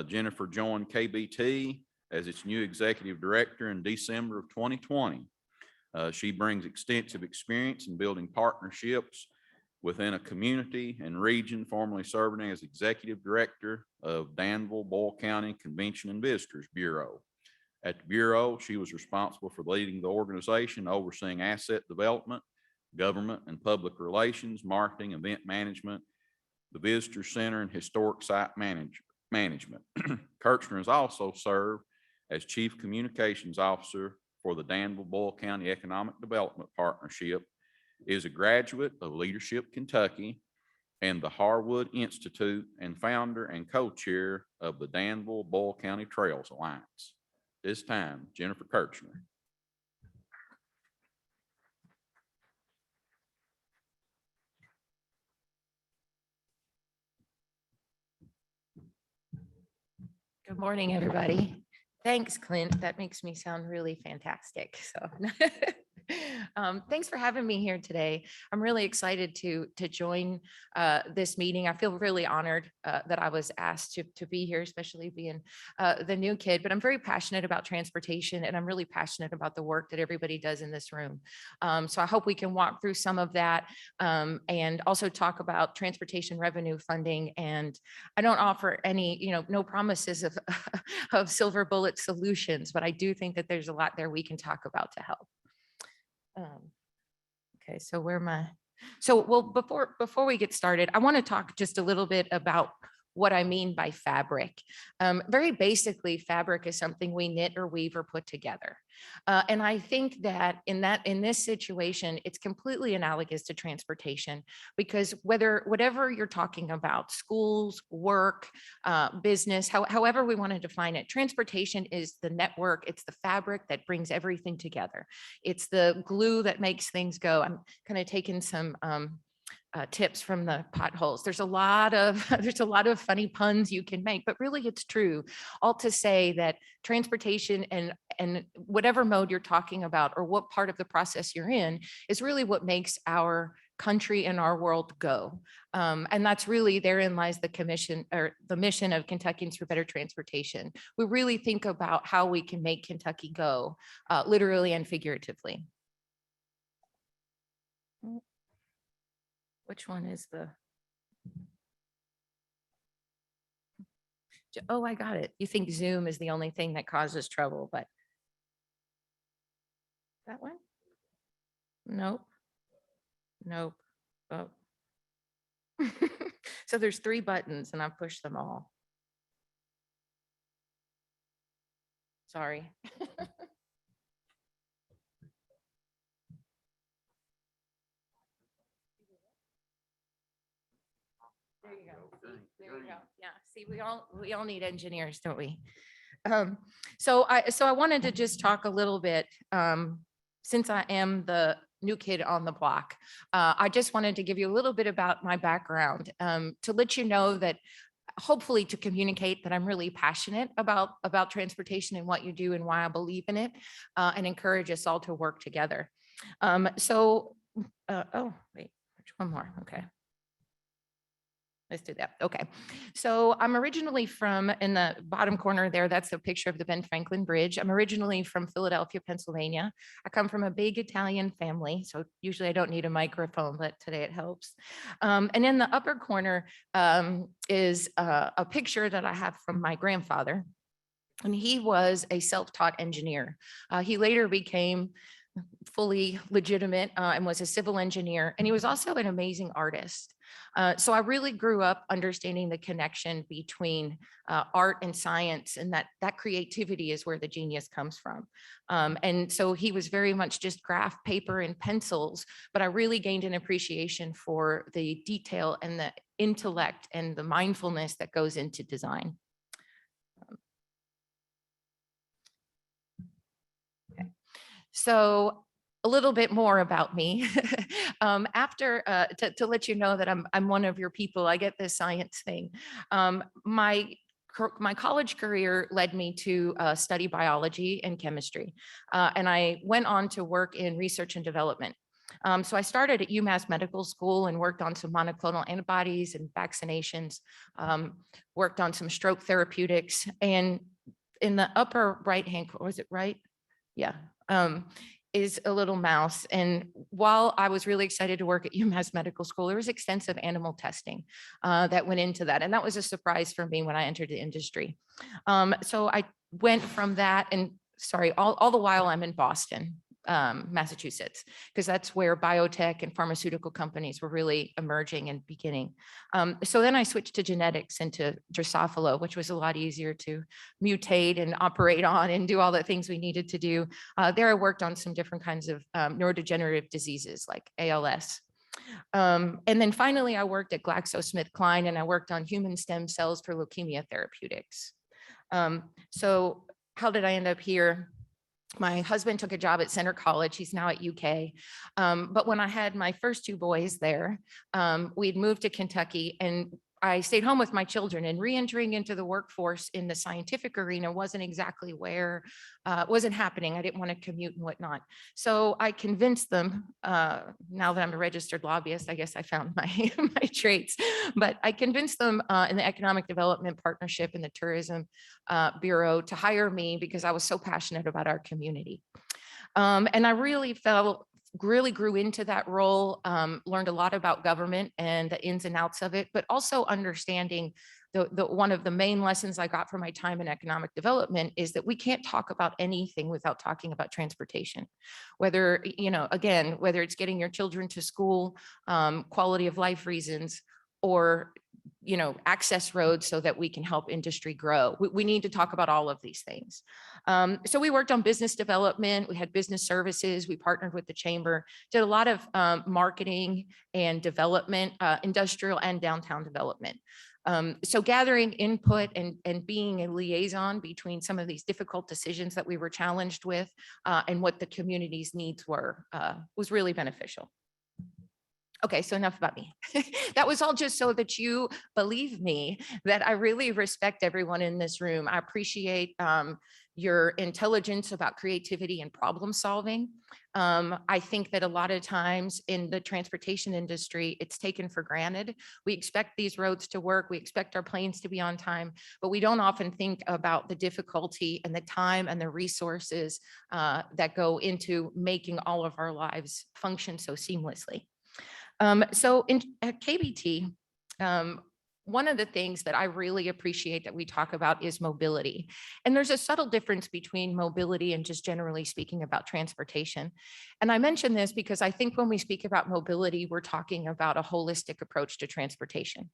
Jennifer joined KBT as its new Executive Director in December of 2020. She brings extensive experience in building partnerships within a community and region, formerly serving as Executive Director of Danville-Boyle County Convention and Visitors Bureau. At the Bureau, she was responsible for leading the organization, overseeing asset development, government and public relations, marketing, event management, the visitor center, and historic site management. Kirchner has also served as Chief Communications Officer for the Danville-Boyle County Economic Development Partnership, is a graduate of Leadership Kentucky and the Harwood Institute, and founder and co-chair of the Danville-Boyle County Trails Alliance. This time, Jennifer Kirchner. Good morning, everybody. Thanks, Clint. That makes me sound really fantastic. So thanks for having me here today. I'm really excited to join this meeting. I feel really honored that I was asked to be here, especially being the new kid, but I'm very passionate about transportation, and I'm really passionate about the work that everybody does in this room. So I hope we can walk through some of that and also talk about transportation revenue funding. And I don't offer any, no promises of, of silver bullet solutions, but I do think that there's a lot there we can talk about to help. Okay, so well, before we get started, I want to talk just a little bit about what I mean by fabric. Very basically, fabric is something we knit or weave or put together. And I think that in this situation, it's completely analogous to transportation, because whatever you're talking about, schools, work, business, however we want to define it, transportation is the network. It's the fabric that brings everything together. It's the glue that makes things go. I'm kind of taking some tips from the Potholes. There's a lot of funny puns you can make, but really it's true. All to say that transportation and whatever mode you're talking about or what part of the process you're in is really what makes our country and our world go. And that's really, therein lies the mission of Kentuckians for Better Transportation. We really think about how we can make Kentucky go, literally and figuratively. Which one is the? Oh, I got it. You think Zoom is the only thing that causes trouble, but. That one? Nope. Nope. Oh. So there's 3 buttons and I've pushed them all. Sorry. There you go. There you go. Yeah. See, we all need engineers, don't we? So I wanted to just talk a little bit, since I am the new kid on the block. I just wanted to give you a little bit about my background, to let you know that, hopefully to communicate that I'm really passionate about transportation and what you do and why I believe in it, and encourage us all to work together. Oh, wait, which one more? Okay. Let's do that. Okay. So I'm originally from, in the bottom corner there, that's a picture of the Ben Franklin Bridge. I'm originally from Philadelphia, Pennsylvania. I come from a big Italian family, so usually I don't need a microphone, but today it helps. And in the upper corner is a picture that I have from my grandfather. And he was a self-taught engineer. He later became fully legitimate and was a civil engineer. And he was also an amazing artist. So I really grew up understanding the connection between art and science, and that creativity is where the genius comes from. And so he was very much just graph paper and pencils, but I really gained an appreciation for the detail and the intellect and the mindfulness that goes into design. Okay. So a little bit more about me. To let you know that I'm one of your people, I get this science thing. My college career led me to study biology and chemistry, and I went on to work in research and development. So I started at UMass Medical School and worked on some monoclonal antibodies and vaccinations, worked on some stroke therapeutics, and in the upper right-hand, was it right? Yeah. Is a little mouse. And while I was really excited to work at UMass Medical School, there was extensive animal testing that went into that. And that was a surprise for me when I entered the industry. So I went from that, and sorry, all the while I'm in Boston, Massachusetts, because that's where biotech and pharmaceutical companies were really emerging and beginning. So then I switched to genetics and to Drosophila, which was a lot easier to mutate and operate on and do all the things we needed to do. There I worked on some different kinds of neurodegenerative diseases like ALS. And then finally, I worked at GlaxoSmithKline, and I worked on human stem cells for leukemia therapeutics. So how did I end up here? My husband took a job at Center College. He's now at UK. But when I had my first two boys there, we'd moved to Kentucky, and I stayed home with my children, and re-entering into the workforce in the scientific arena wasn't exactly where, wasn't happening. I didn't want to commute and whatnot. So I convinced them, now that I'm a registered lobbyist, I guess I found my, my traits, but I convinced them in the Economic Development Partnership and the Tourism Bureau to hire me because I was so passionate about our community. And I really grew into that role, learned a lot about government and the ins and outs of it, but also understanding one of the main lessons I got from my time in economic development is that we can't talk about anything without talking about transportation. Whether, again, whether it's getting your children to school, quality of life reasons, or access roads so that we can help industry grow. We need to talk about all of these things. So we worked on business development. We had business services. We partnered with the chamber, did a lot of marketing and development, industrial and downtown development. So gathering input and being a liaison between some of these difficult decisions that we were challenged with and what the community's needs were was really beneficial. Okay, so enough about me. That was all just so that you believe me that I really respect everyone in this room. I appreciate your intelligence about creativity and problem solving. I think that a lot of times in the transportation industry, it's taken for granted. We expect these roads to work. We expect our planes to be on time, but we don't often think about the difficulty and the time and the resources that go into making all of our lives function so seamlessly. So at KBT, one of the things that I really appreciate that we talk about is mobility. And there's a subtle difference between mobility and just generally speaking about transportation. And I mention this because I think when we speak about mobility, we're talking about a holistic approach to transportation.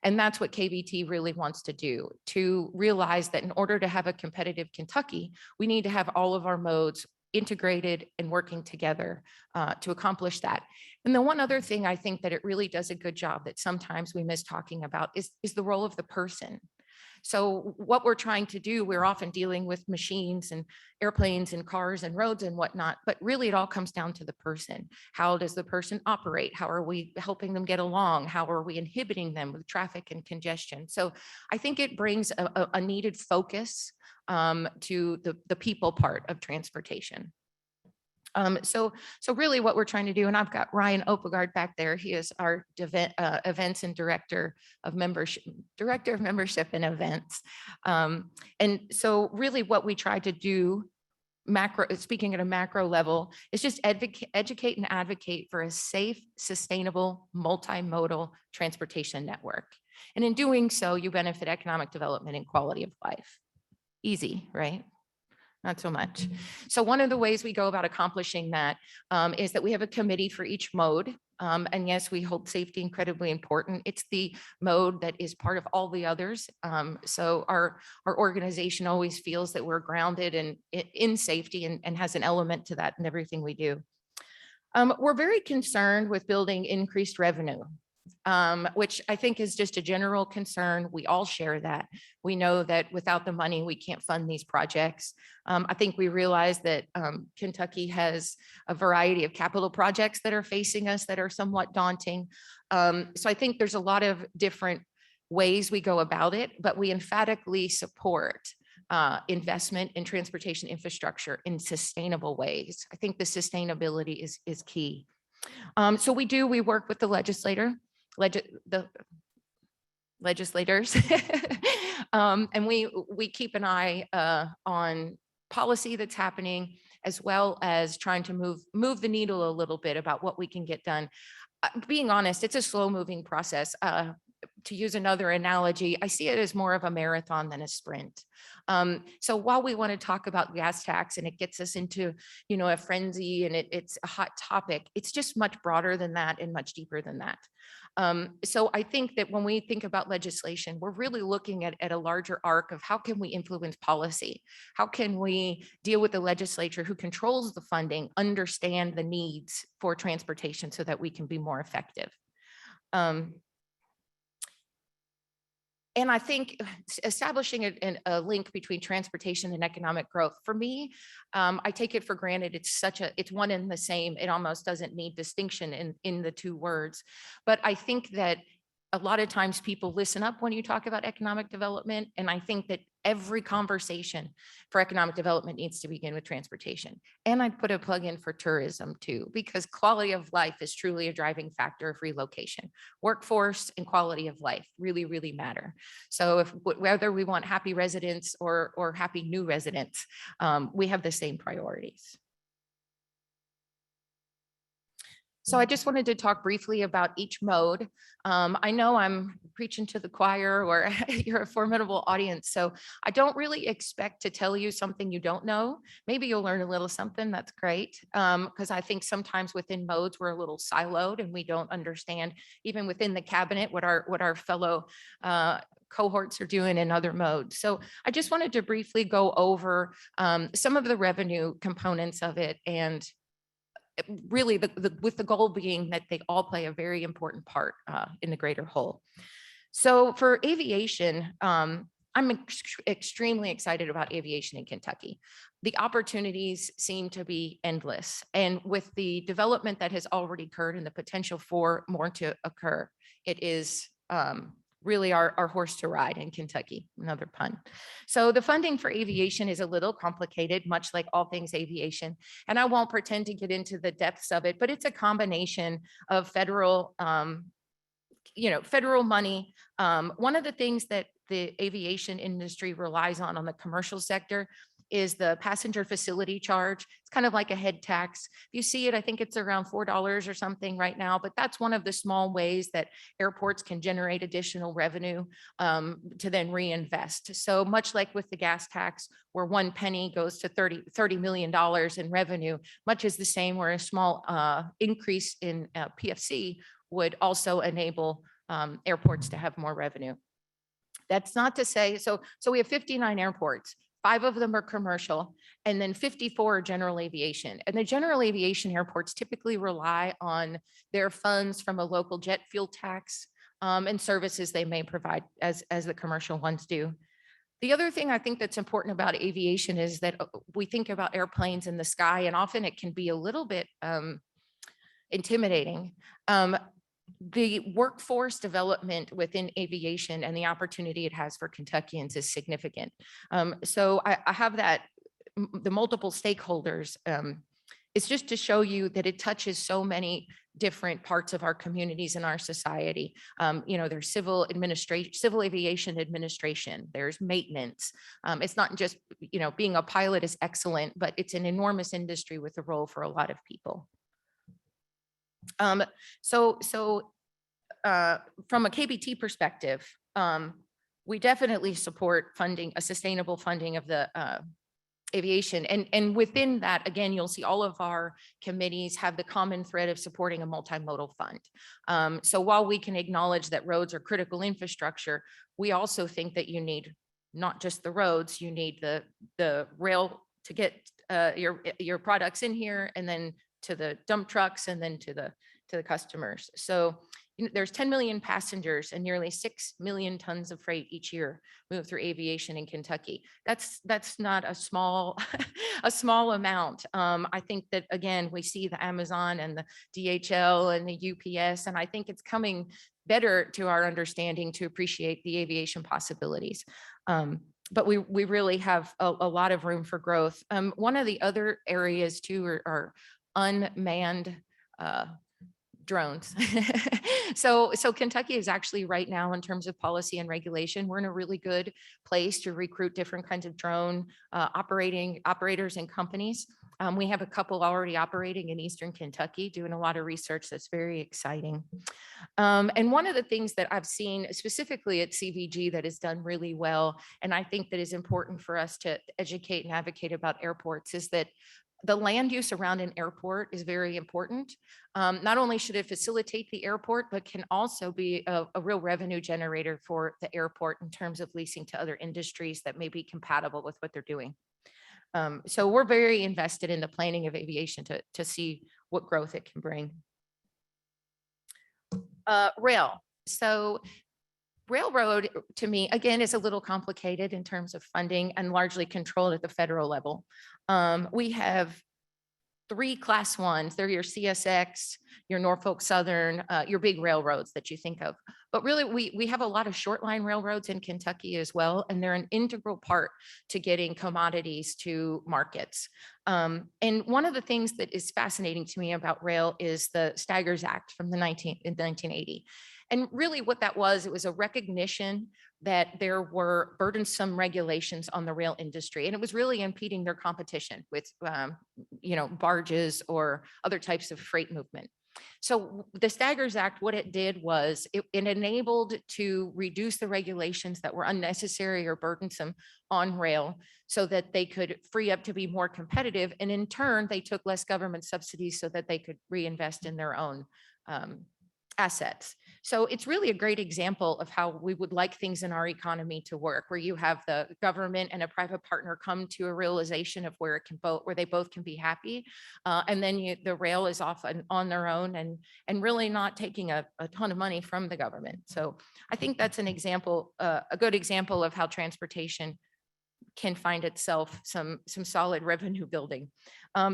And that's what KBT really wants to do, to realize that in order to have a competitive Kentucky, we need to have all of our modes integrated and working together to accomplish that. And the one other thing I think that it really does a good job that sometimes we miss talking about is the role of the person. So what we're trying to do, we're often dealing with machines and airplanes and cars and roads and whatnot, but really it all comes down to the person. How does the person operate? How are we helping them get along? How are we inhibiting them with traffic and congestion? So I think it brings a needed focus to the people part of transportation. So really what we're trying to do, and I've got Ryan Opegard back there. He is our events and director of membership and events. And so really what we try to do, speaking at a macro level, is just educate and advocate for a safe, sustainable, multimodal transportation network. And in doing so, you benefit economic development and quality of life. Easy, right? Not so much. So one of the ways we go about accomplishing that is that we have a committee for each mode. And yes, we hold safety incredibly important. It's the mode that is part of all the others. So our organization always feels that we're grounded in safety and has an element to that in everything we do. We're very concerned with building increased revenue, which I think is just a general concern. We all share that. We know that without the money, we can't fund these projects. I think we realize that Kentucky has a variety of capital projects that are facing us that are somewhat daunting. So I think there's a lot of different ways we go about it, but we emphatically support investment in transportation infrastructure in sustainable ways. I think the sustainability is key. So we work with the the legislators, and we keep an eye on policy that's happening, as well as trying to move the needle a little bit about what we can get done. Being honest, it's a slow moving process. To use another analogy, I see it as more of a marathon than a sprint. So while we want to talk about gas tax and it gets us into, a frenzy and it's a hot topic, it's just much broader than that and much deeper than that. So I think that when we think about legislation, we're really looking at a larger arc of how can we influence policy? How can we deal with the legislature who controls the funding, understand the needs for transportation so that we can be more effective? And I think establishing a link between transportation and economic growth, for me, I take it for granted. It's one and the same. It almost doesn't need distinction in the two words. But I think that a lot of times people listen up when you talk about economic development. And I think that every conversation for economic development needs to begin with transportation. And I'd put a plug in for tourism too, because quality of life is truly a driving factor of relocation. Workforce and quality of life really, really matter. So whether we want happy residents or happy new residents, we have the same priorities. So I just wanted to talk briefly about each mode. I know I'm preaching to the choir, or you're a formidable audience, so I don't really expect to tell you something you don't know. Maybe you'll learn a little something, that's great. Because I think sometimes within modes, we're a little siloed and we don't understand, even within the cabinet, what our fellow cohorts are doing in other modes. So I just wanted to briefly go over some of the revenue components of it, and really with the goal being that they all play a very important part in the greater whole. So for aviation, I'm extremely excited about aviation in Kentucky. The opportunities seem to be endless. And with the development that has already occurred and the potential for more to occur, it is really our horse to ride in Kentucky, another pun. So the funding for aviation is a little complicated, much like all things aviation. And I won't pretend to get into the depths of it, but it's a combination of federal, federal money. One of the things that the aviation industry relies on the commercial sector is the passenger facility charge. It's kind of like a head tax. If you see it, I think it's around $4 or something right now, but that's one of the small ways that airports can generate additional revenue to then reinvest. So much like with the gas tax, where 1 penny goes to $30 million in revenue, much is the same, where a small increase in PFC would also enable airports to have more revenue. That's not to say, so we have 59 airports. 5 of them are commercial, and then 54 are general aviation. And the general aviation airports typically rely on their funds from a local jet fuel tax and services they may provide as the commercial ones do. The other thing I think that's important about aviation is that we think about airplanes in the sky, and often it can be a little bit intimidating. The workforce development within aviation and the opportunity it has for Kentuckians is significant. So I have the multiple stakeholders. It's just to show you that it touches so many different parts of our communities and our society. There's civil aviation administration, there's maintenance. It's not just, being a pilot is excellent, but it's an enormous industry with a role for a lot of people. So from a KBT perspective, we definitely support a sustainable funding of the aviation. And within that, again, you'll see all of our committees have the common thread of supporting a multimodal fund. So while we can acknowledge that roads are critical infrastructure, we also think that you need not just the roads, you need the rail to get your products in here, and then to the dump trucks, and then to the customers. So there's 10 million passengers and nearly 6 million tons of freight each year move through aviation in Kentucky. That's not a small a small amount. I think that, again, we see the Amazon and the DHL and the UPS, and I think it's coming better to our understanding to appreciate the aviation possibilities. But we really have a lot of room for growth. One of the other areas too are unmanned drones. So Kentucky is actually right now, in terms of policy and regulation, we're in a really good place to recruit different kinds of drone operators and companies. We have a couple already operating in Eastern Kentucky, doing a lot of research that's very exciting. And one of the things that I've seen specifically at CVG that is done really well, and I think that is important for us to educate and advocate about airports, is that the land use around an airport is very important. Not only should it facilitate the airport, but can also be a real revenue generator for the airport in terms of leasing to other industries that may be compatible with what they're doing. So we're very invested in the planning of aviation to see what growth it can bring. Rail. So railroad, to me, again, is a little complicated in terms of funding and largely controlled at the federal level. We have 3 class 1s. They're your CSX, your Norfolk Southern, your big railroads that you think of. But really, we have a lot of short line railroads in Kentucky as well, and they're an integral part to getting commodities to markets. And one of the things that is fascinating to me about rail is the Staggers Act from in 1980. And really what that was, it was a recognition that there were burdensome regulations on the rail industry, and it was really impeding their competition with, barges or other types of freight movement. So the Staggers Act, what it did was it enabled to reduce the regulations that were unnecessary or burdensome on rail so that they could free up to be more competitive. And in turn, they took less government subsidies so that they could reinvest in their own assets. So it's really a great example of how we would like things in our economy to work, where you have the government and a private partner come to a realization of where they both can be happy. And then the rail is off on their own and really not taking a ton of money from the government. So I think that's an example, a good example of how transportation can find itself some solid revenue building.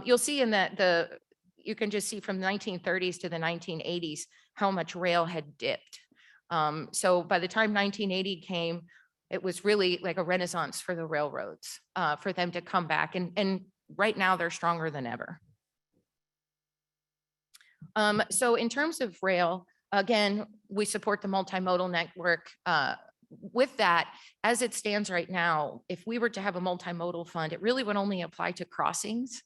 You'll see in that you can just see from the 1930s to the 1980s how much rail had dipped. So by the time 1980 came, it was really like a renaissance for the railroads, for them to come back. And right now they're stronger than ever. So in terms of rail, again, we support the multimodal network. With that, as it stands right now, if we were to have a multimodal fund, it really would only apply to crossings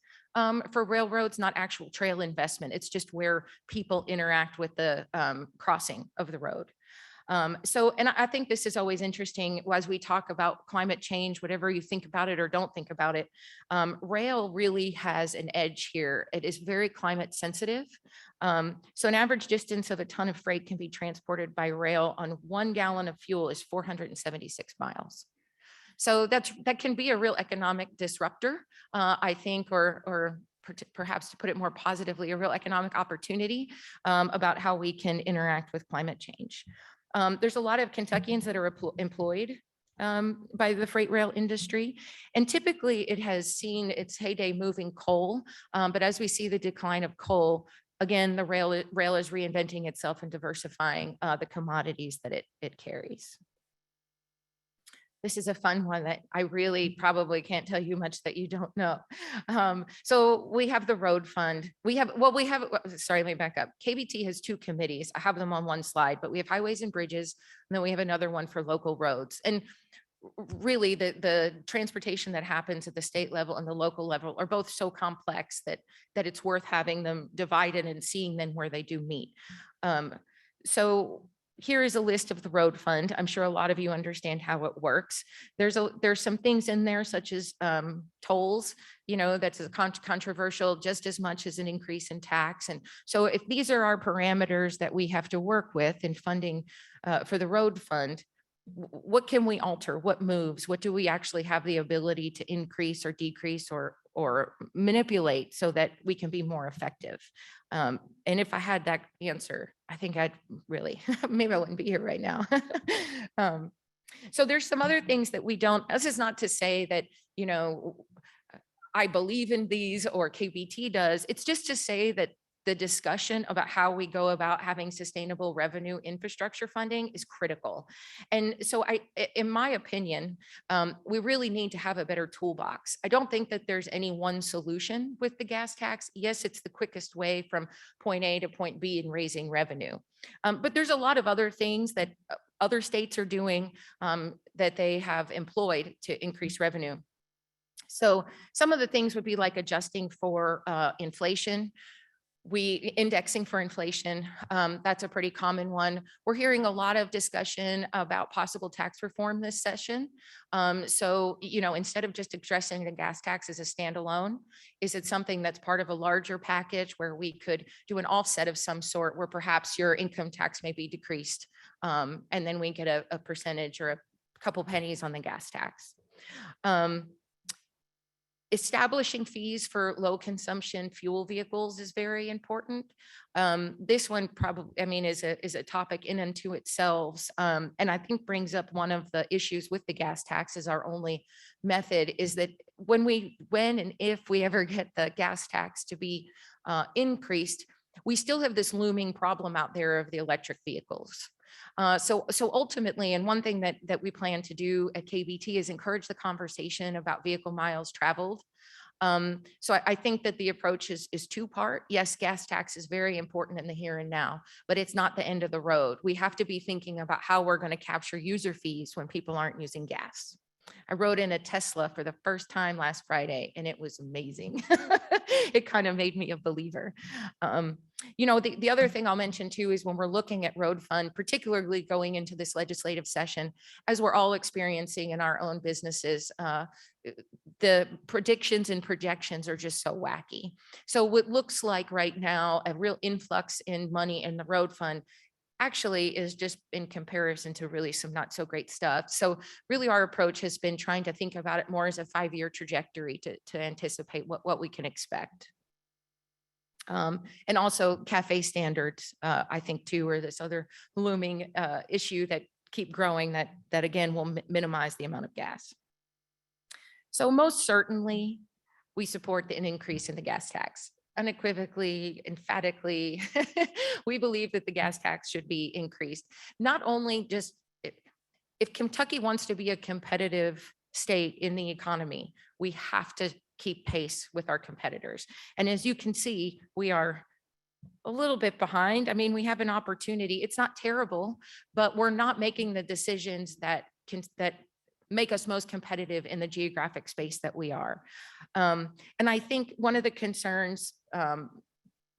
for railroads, not actual trail investment. It's just where people interact with the crossing of the road. And I think this is always interesting as we talk about climate change, whatever you think about it or don't think about it, rail really has an edge here. It is very climate sensitive. So an average distance of a ton of freight can be transported by rail on 1 gallon of fuel is 476 miles. So that can be a real economic disruptor, I think, or perhaps to put it more positively, a real economic opportunity about how we can interact with climate change. There's a lot of Kentuckians that are employed by the freight rail industry. And typically it has seen its heyday moving coal. But as we see the decline of coal, again, the rail is reinventing itself and diversifying the commodities that it carries. This is a fun one that I really probably can't tell you much that you don't know. So we have the road fund. Sorry, let me back up. KBT has 2 committees. I have them on one slide, but we have highways and bridges, and then we have another one for local roads. And really the transportation that happens at the state level and the local level are both so complex that it's worth having them divided and seeing then where they do meet. So here is a list of the road fund. I'm sure a lot of you understand how it works. There's some things in there such as tolls, that's a controversial just as much as an increase in tax. And so if these are our parameters that we have to work with in funding for the road fund, what can we alter? What moves? What do we actually have the ability to increase or decrease or manipulate so that we can be more effective? And if I had that answer, I think I'd really, maybe I wouldn't be here right now. So there's some other things that we don't, this is not to say that, I believe in these or KBT does. It's just to say that the discussion about how we go about having sustainable revenue infrastructure funding is critical. And so in my opinion, we really need to have a better toolbox. I don't think that there's any one solution with the gas tax. Yes, it's the quickest way from point A to point B in raising revenue. But there's a lot of other things that other states are doing that they have employed to increase revenue. So some of the things would be like adjusting for inflation. Indexing for inflation, that's a pretty common one. We're hearing a lot of discussion about possible tax reform this session. So, instead of just addressing the gas tax as a standalone, is it something that's part of a larger package where we could do an offset of some sort where perhaps your income tax may be decreased and then we get a percentage or a couple pennies on the gas tax. Establishing fees for low consumption fuel vehicles is very important. This one probably, is a topic in and to itself. And I think brings up one of the issues with the gas tax is our only method is that when and if we ever get the gas tax to be increased, we still have this looming problem out there of the electric vehicles. So ultimately, and one thing that we plan to do at KBT is encourage the conversation about vehicle miles traveled. So I think that the approach is two-part. Yes, gas tax is very important in the here and now, but it's not the end of the road. We have to be thinking about how we're going to capture user fees when people aren't using gas. I rode in a Tesla for the first time last Friday, and it was amazing. It kind of made me a believer. The other thing I'll mention too is when we're looking at road fund, particularly going into this legislative session, as we're all experiencing in our own businesses, the predictions and projections are just so wacky. So what looks like right now, a real influx in money in the road fund actually is just in comparison to really some not so great stuff. So really our approach has been trying to think about it more as a 5-year trajectory to anticipate what we can expect. And also CAFE standards, I think too, are this other looming issue that keep growing that again will minimize the amount of gas. So most certainly we support an increase in the gas tax. Unequivocally, emphatically, we believe that the gas tax should be increased. Not only just if Kentucky wants to be a competitive state in the economy, we have to keep pace with our competitors. And as you can see, we are a little bit behind. We have an opportunity. It's not terrible, but we're not making the decisions that make us most competitive in the geographic space that we are. And I think one of the concerns,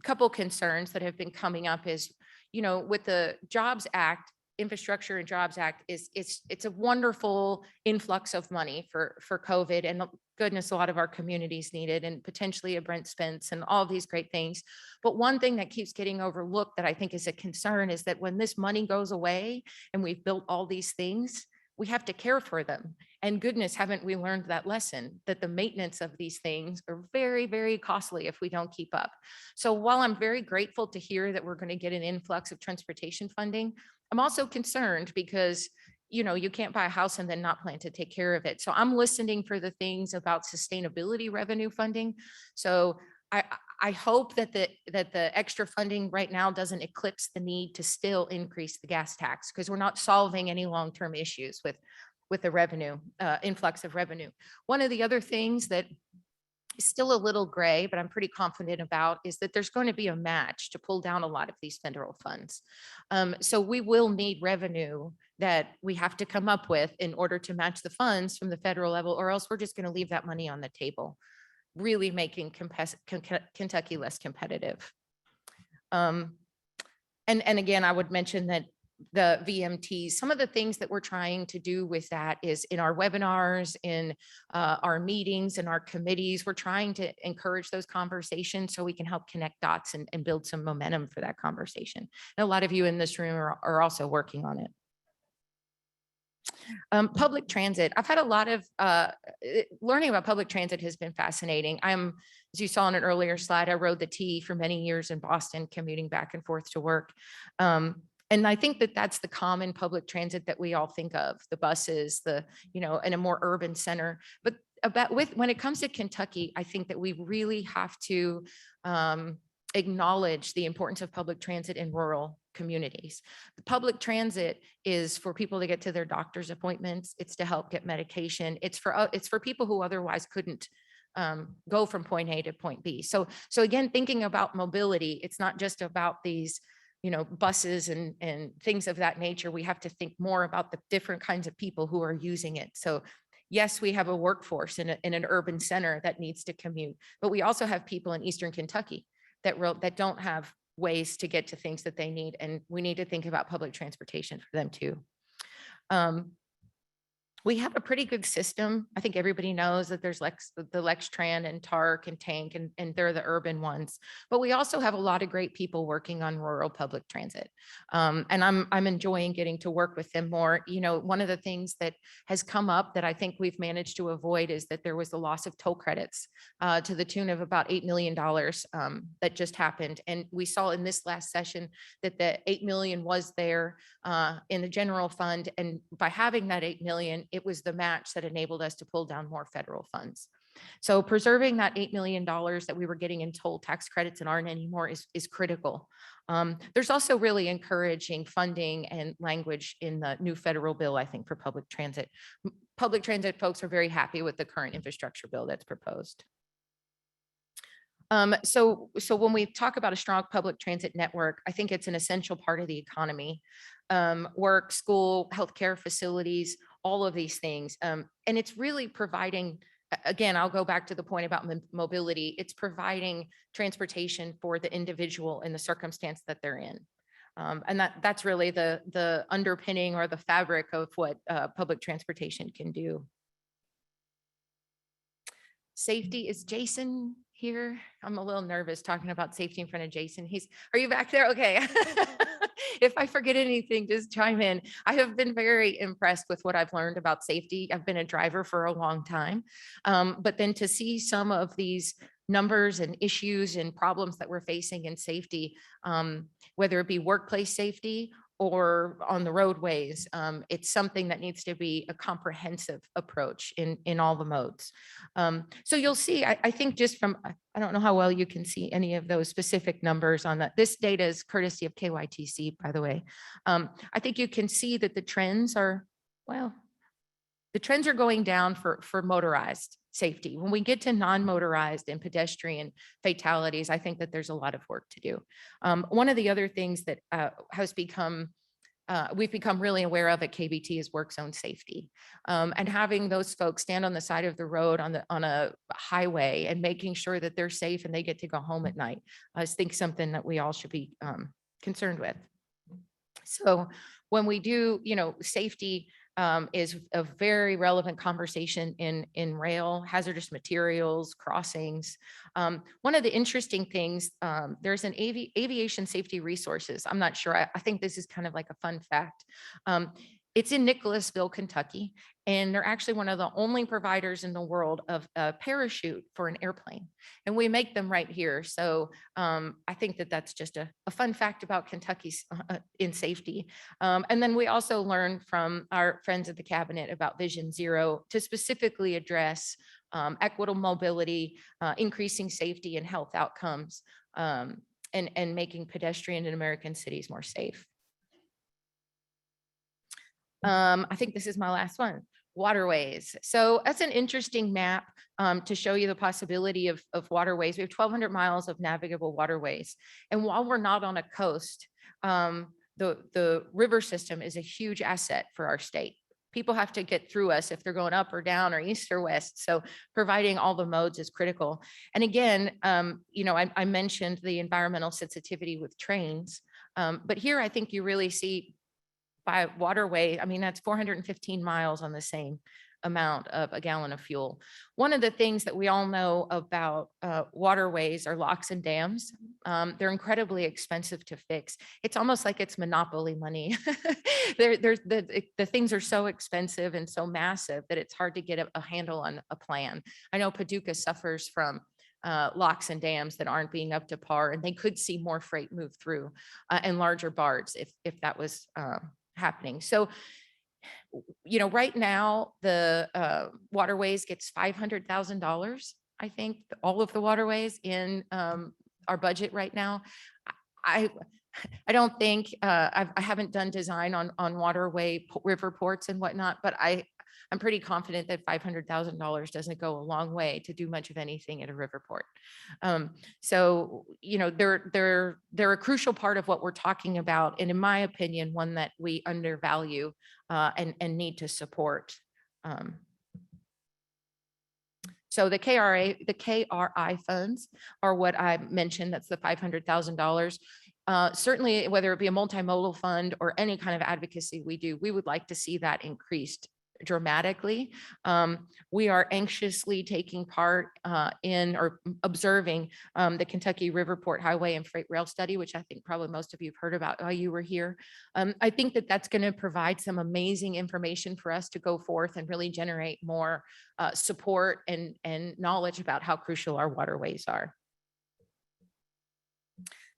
couple concerns that have been coming up is, with the Jobs Act, Infrastructure and Jobs Act it's a wonderful influx of money for COVID, and goodness, a lot of our communities need it, and potentially a Brent Spence and all these great things. But one thing that keeps getting overlooked that I think is a concern is that when this money goes away and we've built all these things, we have to care for them. And goodness, haven't we learned that lesson, that the maintenance of these things are very, very costly if we don't keep up. So while I'm very grateful to hear that we're going to get an influx of transportation funding, I'm also concerned because, you can't buy a house and then not plan to take care of it. So I'm listening for the things about sustainability revenue funding. So I hope that the extra funding right now doesn't eclipse the need to still increase the gas tax, because we're not solving any long-term issues with the revenue, influx of revenue. One of the other things that is still a little gray, but I'm pretty confident about, is that there's going to be a match to pull down a lot of these federal funds. So we will need revenue that we have to come up with in order to match the funds from the federal level, or else we're just going to leave that money on the table, really making Kentucky less competitive. And again, I would mention that the VMTs. Some of the things that we're trying to do with that is in our webinars, in our meetings, in our committees, we're trying to encourage those conversations so we can help connect dots and build some momentum for that conversation. And a lot of you in this room are also working on it. Public transit. I've had a lot of learning about public transit has been fascinating. As you saw in an earlier slide, I rode the T for many years in Boston, commuting back and forth to work. And I think that that's the common public transit that we all think of, the buses, in a more urban center. But when it comes to Kentucky, I think that we really have to acknowledge the importance of public transit in rural communities. The public transit is for people to get to their doctor's appointments. It's to help get medication. It's for people who otherwise couldn't go from point A to point B. So again, thinking about mobility, it's not just about these buses and things of that nature. We have to think more about the different kinds of people who are using it. So yes, we have a workforce in an urban center that needs to commute, but we also have people in Eastern Kentucky that don't have ways to get to things that they need. And we need to think about public transportation for them too. We have a pretty good system. I think everybody knows that there's the Lextran and TARC and Tank, and they're the urban ones. But we also have a lot of great people working on rural public transit. And I'm enjoying getting to work with them more. One of the things that has come up that I think we've managed to avoid is that there was the loss of toll credits to the tune of about $8 million that just happened. And we saw in this last session that the $8 million was there in the general fund. And by having that $8 million, it was the match that enabled us to pull down more federal funds. So preserving that $8 million that we were getting in toll tax credits and aren't anymore is critical. There's also really encouraging funding and language in the new federal bill, I think, for public transit. Public transit folks are very happy with the current infrastructure bill that's proposed. So when we talk about a strong public transit network, I think it's an essential part of the economy. Work, school, healthcare facilities, all of these things. And it's really providing, again, I'll go back to the point about mobility. It's providing transportation for the individual in the circumstance that they're in. And that's really the underpinning or the fabric of what public transportation can do. Safety. Is Jason here? I'm a little nervous talking about safety in front of Jason. Are you back there? Okay. If I forget anything, just chime in. I have been very impressed with what I've learned about safety. I've been a driver for a long time. But then to see some of these numbers and issues and problems that we're facing in safety, whether it be workplace safety or on the roadways, it's something that needs to be a comprehensive approach in all the modes. So you'll see, I think just from, I don't know how well you can see any of those specific numbers on that. This data is courtesy of KYTC, by the way. I think you can see that the trends are going down for motorized safety. When we get to non-motorized and pedestrian fatalities, I think that there's a lot of work to do. One of the other things that we've become really aware of at KBT is work zone safety, and having those folks stand on the side of the road on a highway and making sure that they're safe and they get to go home at night. I think something that we all should be concerned with. So when we do, safety is a very relevant conversation in rail, hazardous materials, crossings. One of the interesting things, there's an aviation safety resources. I'm not sure. I think this is kind of like a fun fact. It's in Nicholasville, Kentucky, and they're actually one of the only providers in the world of a parachute for an airplane. And we make them right here. So I think that that's just a fun fact about Kentucky's in safety. And then we also learned from our friends at the cabinet about Vision Zero to specifically address equitable mobility, increasing safety and health outcomes, and making pedestrian in American cities more safe. I think this is my last one, waterways. So that's an interesting map to show you the possibility of waterways. We have 1,200 miles of navigable waterways. And while we're not on a coast, the river system is a huge asset for our state. People have to get through us if they're going up or down or east or west. So providing all the modes is critical. And again, I mentioned the environmental sensitivity with trains, but here I think you really see by waterway, I mean, that's 415 miles on the same amount of a gallon of fuel. One of the things that we all know about waterways are locks and dams. They're incredibly expensive to fix. It's almost like it's monopoly money. The things are so expensive and so massive that it's hard to get a handle on a plan. I know Paducah suffers from locks and dams that aren't being up to par, and they could see more freight move through and larger barges if that was happening. So, you know, right now the waterways gets $500,000. I think all of the waterways in our budget right now. I don't think I haven't done design on waterway river ports and whatnot, but I'm pretty confident that $500,000 doesn't go a long way to do much of anything at a river port. So, you know, they're a crucial part of what we're talking about, and in my opinion, one that we undervalue and need to support. So the KRI funds are what I mentioned. That's the $500,000. Certainly, whether it be a multimodal fund or any kind of advocacy we do, we would like to see that increased dramatically. We are anxiously taking part in or observing the Kentucky Riverport Highway and Freight Rail Study, which I think probably most of you have heard about while you were here. I think that that's going to provide some amazing information for us to go forth and really generate more support and knowledge about how crucial our waterways are.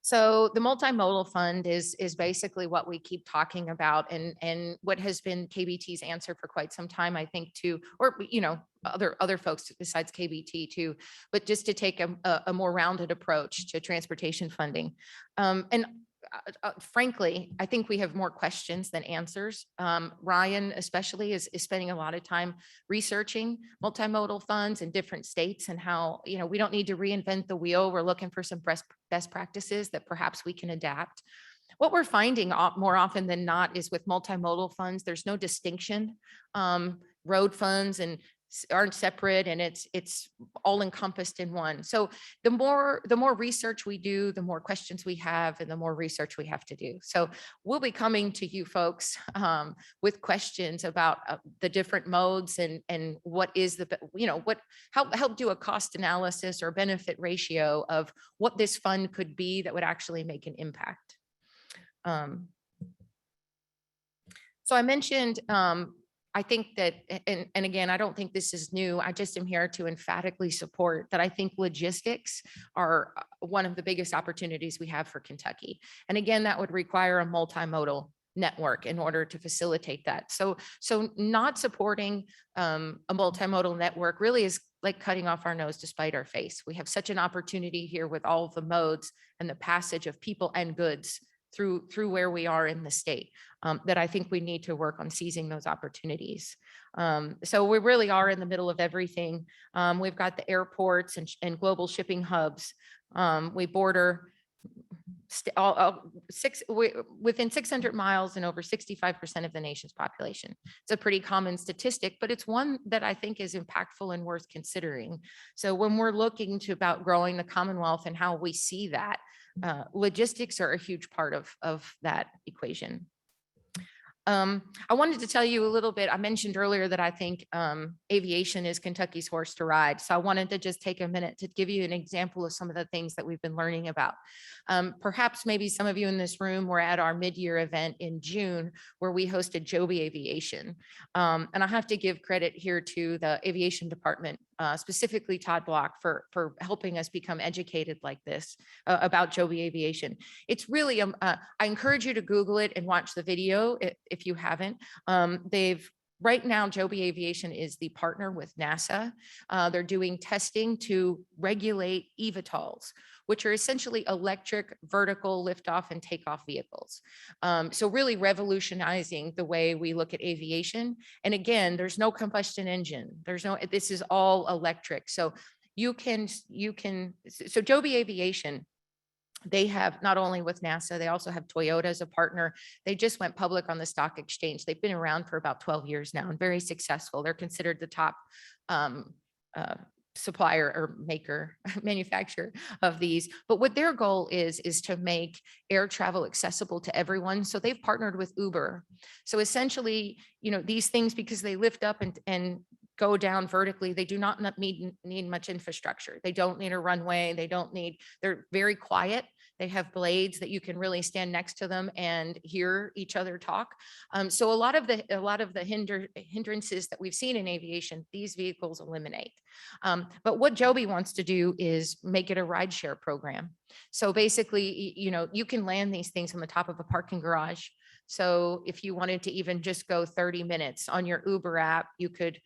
So the multimodal fund is basically what we keep talking about, and what has been KBT's answer for quite some time, I think, to, or, you know, other folks besides KBT too, but just to take a more rounded approach to transportation funding. Frankly, I think we have more questions than answers. Ryan especially is spending a lot of time researching multimodal funds in different states and how, you know, we don't need to reinvent the wheel. We're looking for some best practices that perhaps we can adapt. What we're finding more often than not is with multimodal funds, there's no distinction. Road funds and aren't separate, and it's all encompassed in one. So the more research we do, the more questions we have, and the more research we have to do. So we'll be coming to you folks with questions about the different modes and what is the, you know, how do a cost analysis or benefit ratio of what this fund could be that would actually make an impact. So I mentioned, I think that, and again, I don't think this is new. I just am here to emphatically support that. I think logistics are one of the biggest opportunities we have for Kentucky. And again, that would require a multimodal network in order to facilitate that. So not supporting a multimodal network really is like cutting off our nose to spite our face. We have such an opportunity here with all of the modes and the passage of people and goods through where we are in the state, that I think we need to work on seizing those opportunities. So we really are in the middle of everything. We've got the airports and global shipping hubs. We border within 600 miles and over 65% of the nation's population. It's a pretty common statistic, but it's one that I think is impactful and worth considering. So when we're looking to about growing the Commonwealth and how we see that, logistics are a huge part of that equation. I wanted to tell you a little bit. I mentioned earlier that I think aviation is Kentucky's horse to ride. So I wanted to just take a minute to give you an example of some of the things that we've been learning about. Perhaps maybe some of you in this room were at our mid-year event in June where we hosted Joby Aviation. And I have to give credit here to the aviation department, specifically Todd Block, for helping us become educated like this about Joby Aviation. It's really, I encourage you to Google it and watch the video if you haven't. Right now, Joby Aviation is the partner with NASA. They're doing testing to regulate eVTOLs, which are essentially electric vertical liftoff and takeoff vehicles. So really revolutionizing the way we look at aviation. And again, there's no combustion engine. This is all electric. So so Joby Aviation, they have not only with NASA, they also have Toyota as a partner. They just went public on the stock exchange. They've been around for about 12 years now and very successful. They're considered the top supplier or maker, manufacturer of these. But what their goal is to make air travel accessible to everyone. So they've partnered with Uber. So essentially, these things, because they lift up and go down vertically, they do not need much infrastructure. They don't need a runway. They're very quiet. They have blades that you can really stand next to them and hear each other talk. So a lot of the hindrances that we've seen in aviation, these vehicles eliminate. But what Joby wants to do is make it a rideshare program. So basically, you can land these things on the top of a parking garage. So if you wanted to even just go 30 minutes on your Uber app, you could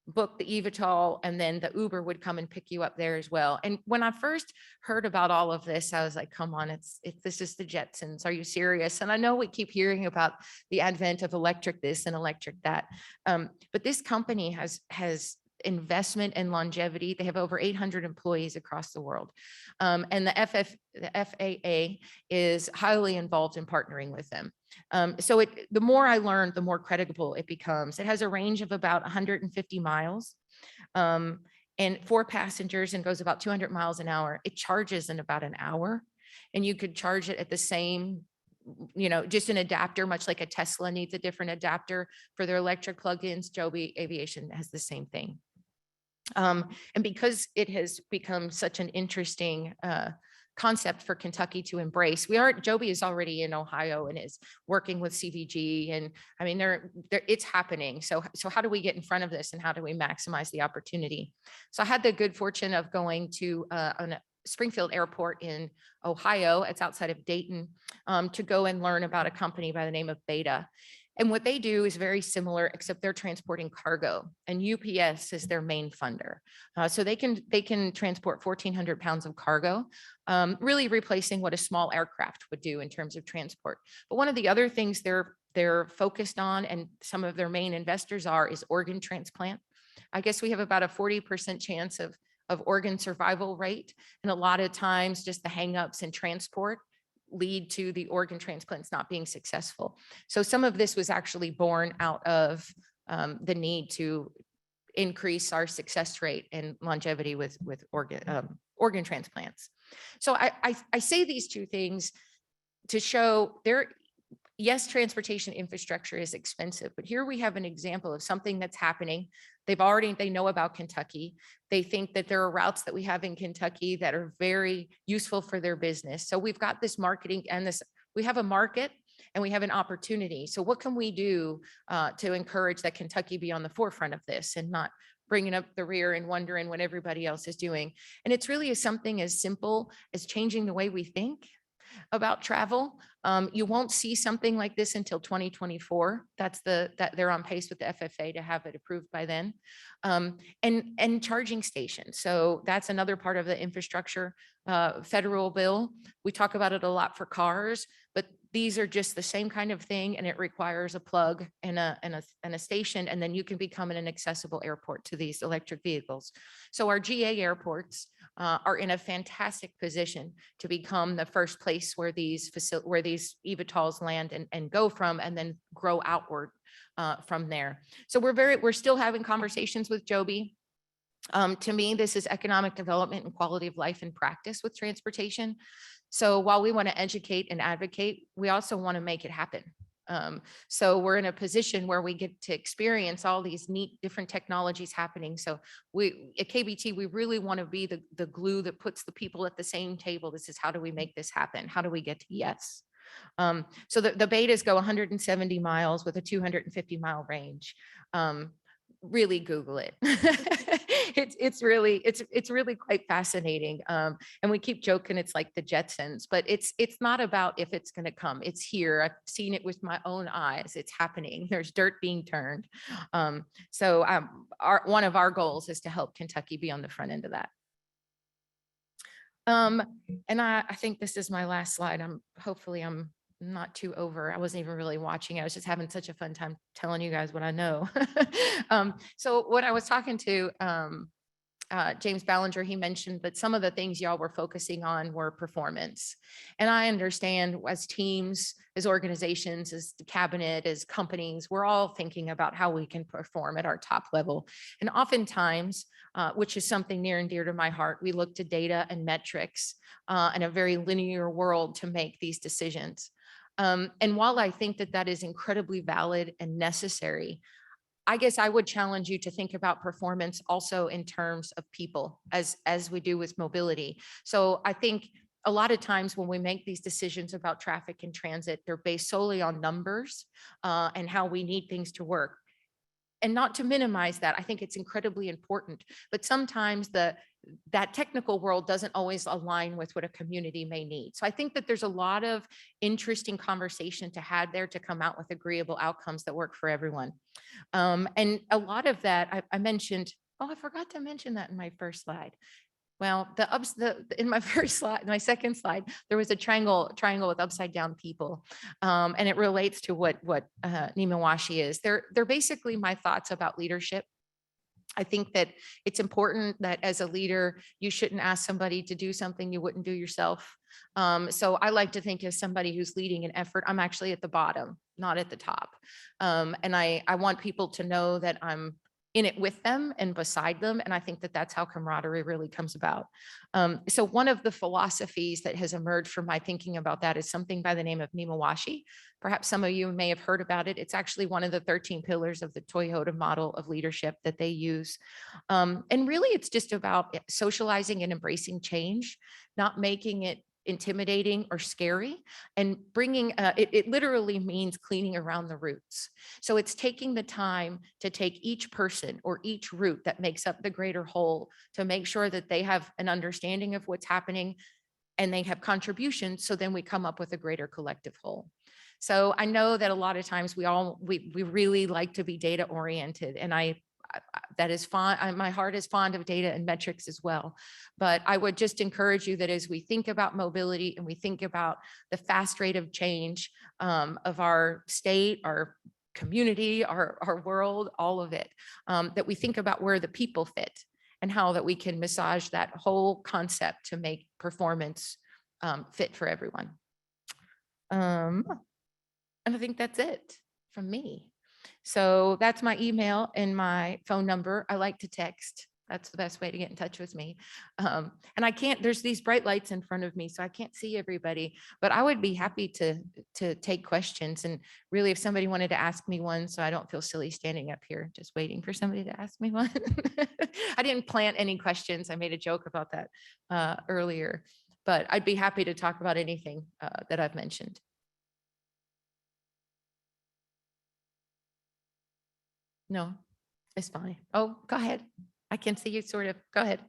book the eVTOL and then the Uber would come and pick you up there as well. And when I first heard about all of this, I was like, come on, this is the Jetsons. Are you serious? And I know we keep hearing about the advent of electric this and electric that. But this company has investment and longevity. They have over 800 employees across the world. And the FAA is highly involved in partnering with them. So the more I learned, the more credible it becomes. It has a range of about 150 miles and 4 passengers and goes about 200 miles an hour. It charges in about an hour, and you could charge it at the same, just an adapter, much like a Tesla needs a different adapter for their electric plugins. Joby Aviation has the same thing. And because it has become such an interesting concept for Kentucky to embrace, Joby is already in Ohio and is working with CVG, and I mean, it's happening. So how do we get in front of this, and how do we maximize the opportunity? So I had the good fortune of going to Springfield Airport in Ohio. It's outside of Dayton, to go and learn about a company by the name of Beta. And what they do is very similar, except they're transporting cargo, and UPS is their main funder. So they can transport 1,400 pounds of cargo, really replacing what a small aircraft would do in terms of transport. But one of the other things they're focused on, and some of their main investors is organ transplant. I guess we have about a 40% chance of organ survival rate. And a lot of times just the hangups in transport lead to the organ transplants not being successful. So some of this was actually born out of the need to increase our success rate and longevity with organ transplants. So I say these two things to show yes, transportation infrastructure is expensive, but here we have an example of something that's happening. They know about Kentucky. They think that there are routes that we have in Kentucky that are very useful for their business. So we've got this marketing and we have a market and we have an opportunity. So what can we do to encourage that Kentucky be on the forefront of this and not bringing up the rear and wondering what everybody else is doing? And it's really something as simple as changing the way we think about travel. You won't see something like this until 2024. That they're on pace with the FFA to have it approved by then. And charging stations. So that's another part of the infrastructure federal bill. We talk about it a lot for cars, but these are just the same kind of thing, and it requires a plug and a station, and then you can become an accessible airport to these electric vehicles. So our GA airports are in a fantastic position to become the first place where these eVTOLs land and go from, and then grow outward from there. So we're still having conversations with Joby. To me, this is economic development and quality of life in practice with transportation. So while we want to educate and advocate, we also want to make it happen. So we're in a position where we get to experience all these neat different technologies happening. So at KBT, we really want to be the glue that puts the people at the same table. This is how do we make this happen? How do we get to yes? So the betas go 170 miles with a 250-mile range. Really Google it. It's really quite fascinating. And we keep joking it's like the Jetsons, but it's not about if it's going to come. It's here. I've seen it with my own eyes. It's happening. There's dirt being turned. So one of our goals is to help Kentucky be on the front end of that. And I think this is my last slide. Hopefully I'm not too over. I wasn't even really watching. I was just having such a fun time telling you guys what I know. So what I was talking to James Ballinger, he mentioned that some of the things y'all were focusing on were performance. And I understand as teams, as organizations, as the cabinet, as companies, we're all thinking about how we can perform at our top level. And oftentimes, which is something near and dear to my heart, we look to data and metrics in a very linear world to make these decisions. And while I think that that is incredibly valid and necessary, I guess I would challenge you to think about performance also in terms of people as we do with mobility. So I think a lot of times when we make these decisions about traffic and transit, they're based solely on numbers and how we need things to work. And not to minimize that, I think it's incredibly important, but sometimes that technical world doesn't always align with what a community may need. So I think that there's a lot of interesting conversation to have there to come out with agreeable outcomes that work for everyone. And a lot of that I mentioned, I forgot to mention that in my first slide. Well, in my first slide, my second slide, there was a triangle with upside down people. And it relates to what Nimawashi is. They're basically my thoughts about leadership. I think that it's important that as a leader, you shouldn't ask somebody to do something you wouldn't do yourself. So I like to think as somebody who's leading an effort, I'm actually at the bottom, not at the top. And I want people to know that I'm in it with them and beside them. And I think that that's how camaraderie really comes about. So one of the philosophies that has emerged from my thinking about that is something by the name of Nimawashi. Perhaps some of you may have heard about it. It's actually one of the 13 pillars of the Toyota model of leadership that they use. And really it's just about socializing and embracing change, not making it intimidating or scary, and bringing it literally means cleaning around the roots. So it's taking the time to take each person or each root that makes up the greater whole to make sure that they have an understanding of what's happening and they have contributions. So then we come up with a greater collective whole. So I know that a lot of times we really like to be data oriented, and that is fine. My heart is fond of data and metrics as well. But I would just encourage you that as we think about mobility and we think about the fast rate of change of our state, our community, our world, all of it, that we think about where the people fit and how that we can massage that whole concept to make performance fit for everyone. And I think that's it from me. So that's my email and my phone number. I like to text. That's the best way to get in touch with me. And there's these bright lights in front of me, so I can't see everybody, but I would be happy to take questions. And really, if somebody wanted to ask me one, so I don't feel silly standing up here, just waiting for somebody to ask me one. I didn't plant any questions. I made a joke about that earlier, but I'd be happy to talk about anything that I've mentioned. No, it's fine. Oh, go ahead. I can see you sort of. Go ahead.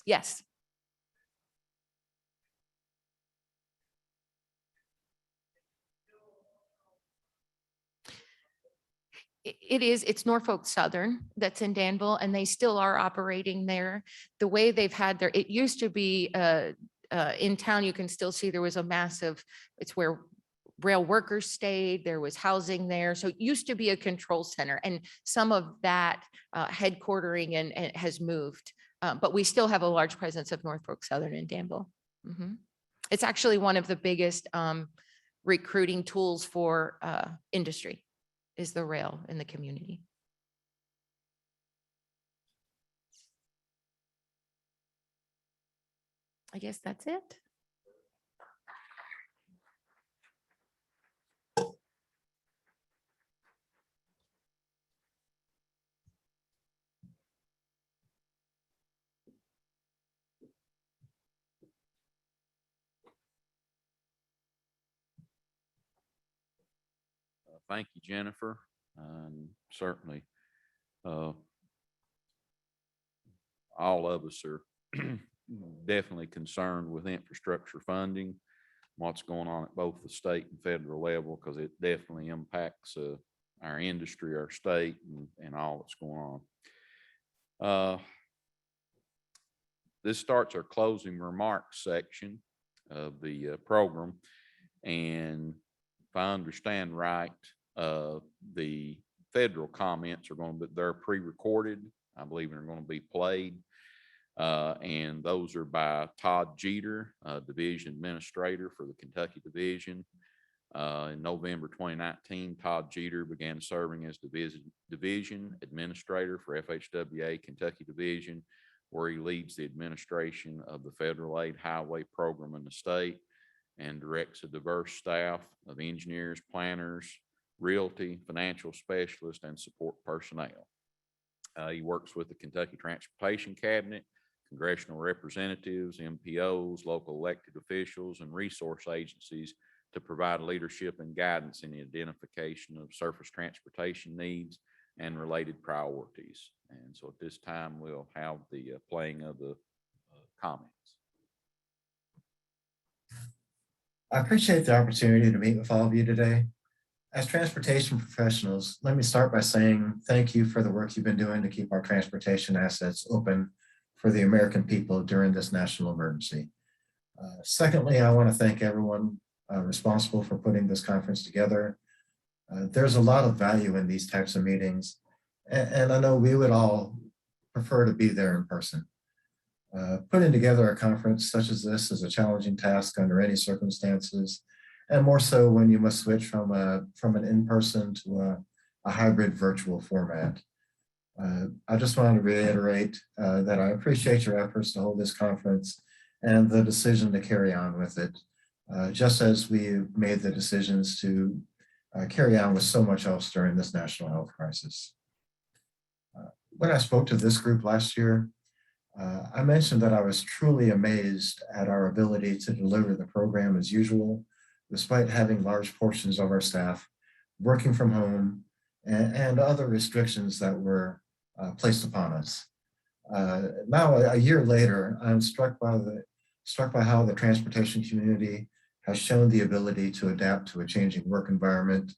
Yes. It's Norfolk Southern that's in Danville, and they still are operating there. The way they've had it used to be in town, you can still see there was a massive, it's where rail workers stayed, there was housing there. So it used to be a control center, and some of that headquartering and has moved. But we still have a large presence of Norfolk Southern in Danville. It's actually one of the biggest recruiting tools for industry is the rail in the community. I guess that's it. Thank you, Jennifer. And certainly, all of us are definitely concerned with infrastructure funding, what's going on at both the state and federal level, because it definitely impacts our industry, our state, and all that's going on. This starts our closing remarks section of the program. And if I understand right, the federal comments are going to be, they're pre-recorded. I believe they're going to be played. And those are by Todd Jeter, Division Administrator for the Kentucky Division. In November 2019, Todd Jeter began serving as Division Administrator for FHWA Kentucky Division, where he leads the administration of the Federal Aid Highway Program in the state and directs a diverse staff of engineers, planners, realty, financial specialists, and support personnel. He works with the Kentucky Transportation Cabinet, congressional representatives, MPOs, local elected officials, and resource agencies to provide leadership and guidance in the identification of surface transportation needs and related priorities. And so at this time, we'll have the playing of the comments. I appreciate the opportunity to meet with all of you today. As transportation professionals, let me start by saying thank you for the work you've been doing to keep our transportation assets open for the American people during this national emergency. Secondly, I want to thank everyone responsible for putting this conference together. There's a lot of value in these types of meetings, and I know we would all prefer to be there in person. Putting together a conference such as this is a challenging task under any circumstances, and more so when you must switch from an in-person to a hybrid virtual format. I just want to reiterate that I appreciate your efforts to hold this conference and the decision to carry on with it, just as we made the decisions to carry on with so much else during this national health crisis. When I spoke to this group last year, I mentioned that I was truly amazed at our ability to deliver the program as usual, despite having large portions of our staff working from home and other restrictions that were placed upon us. Now, a year later, I'm struck by how the transportation community has shown the ability to adapt to a changing work environment.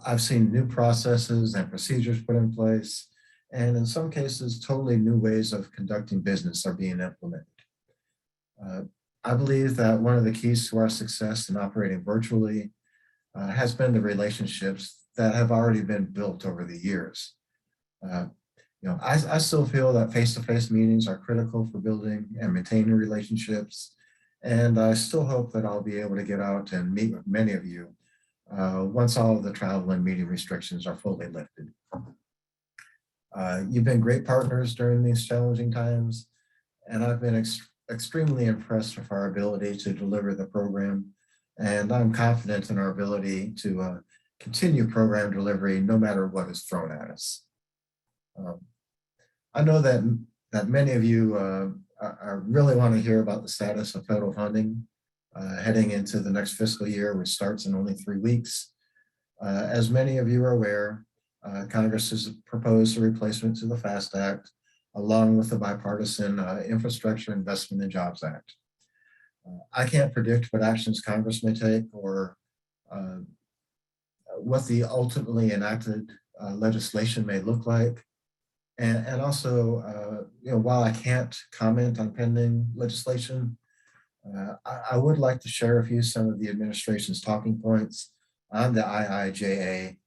I've seen new processes and procedures put in place, and in some cases, totally new ways of conducting business are being implemented. I believe that one of the keys to our success in operating virtually has been the relationships that have already been built over the years. I still feel that face-to-face meetings are critical for building and maintaining relationships, and I still hope that I'll be able to get out and meet with many of you once all of the travel and meeting restrictions are fully lifted. You've been great partners during these challenging times, and I've been extremely impressed with our ability to deliver the program, and I'm confident in our ability to continue program delivery no matter what is thrown at us. I know that many of you really want to hear about the status of federal funding heading into the next fiscal year, which starts in only 3 weeks. As many of you are aware, Congress has proposed a replacement to the FAST Act, along with the bipartisan Infrastructure Investment and Jobs Act. I can't predict what actions Congress may take or what the ultimately enacted legislation may look like. And also, while I can't comment on pending legislation, I would like to share with you some of the administration's talking points on the IIJA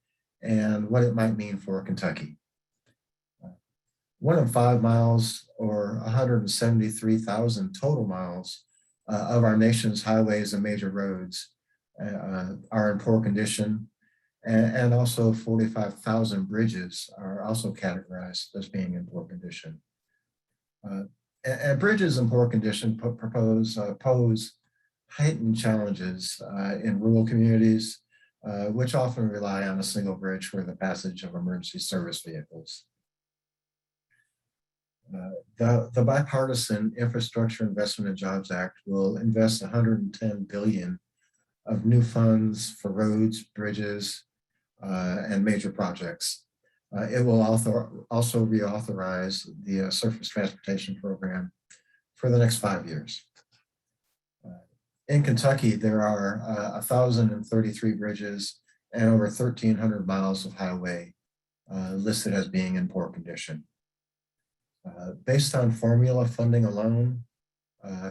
and what it might mean for Kentucky. 1 in 5 miles, or 173,000 total miles of our nation's highways and major roads are in poor condition. And also 45,000 bridges are also categorized as being in poor condition. And bridges in poor condition pose heightened challenges in rural communities, which often rely on a single bridge for the passage of emergency service vehicles. The bipartisan Infrastructure Investment and Jobs Act will invest $110 billion of new funds for roads, bridges, and major projects. It will also reauthorize the surface transportation program for the next 5 years. In Kentucky, there are 1,033 bridges and over 1,300 miles of highway listed as being in poor condition. Based on formula funding alone,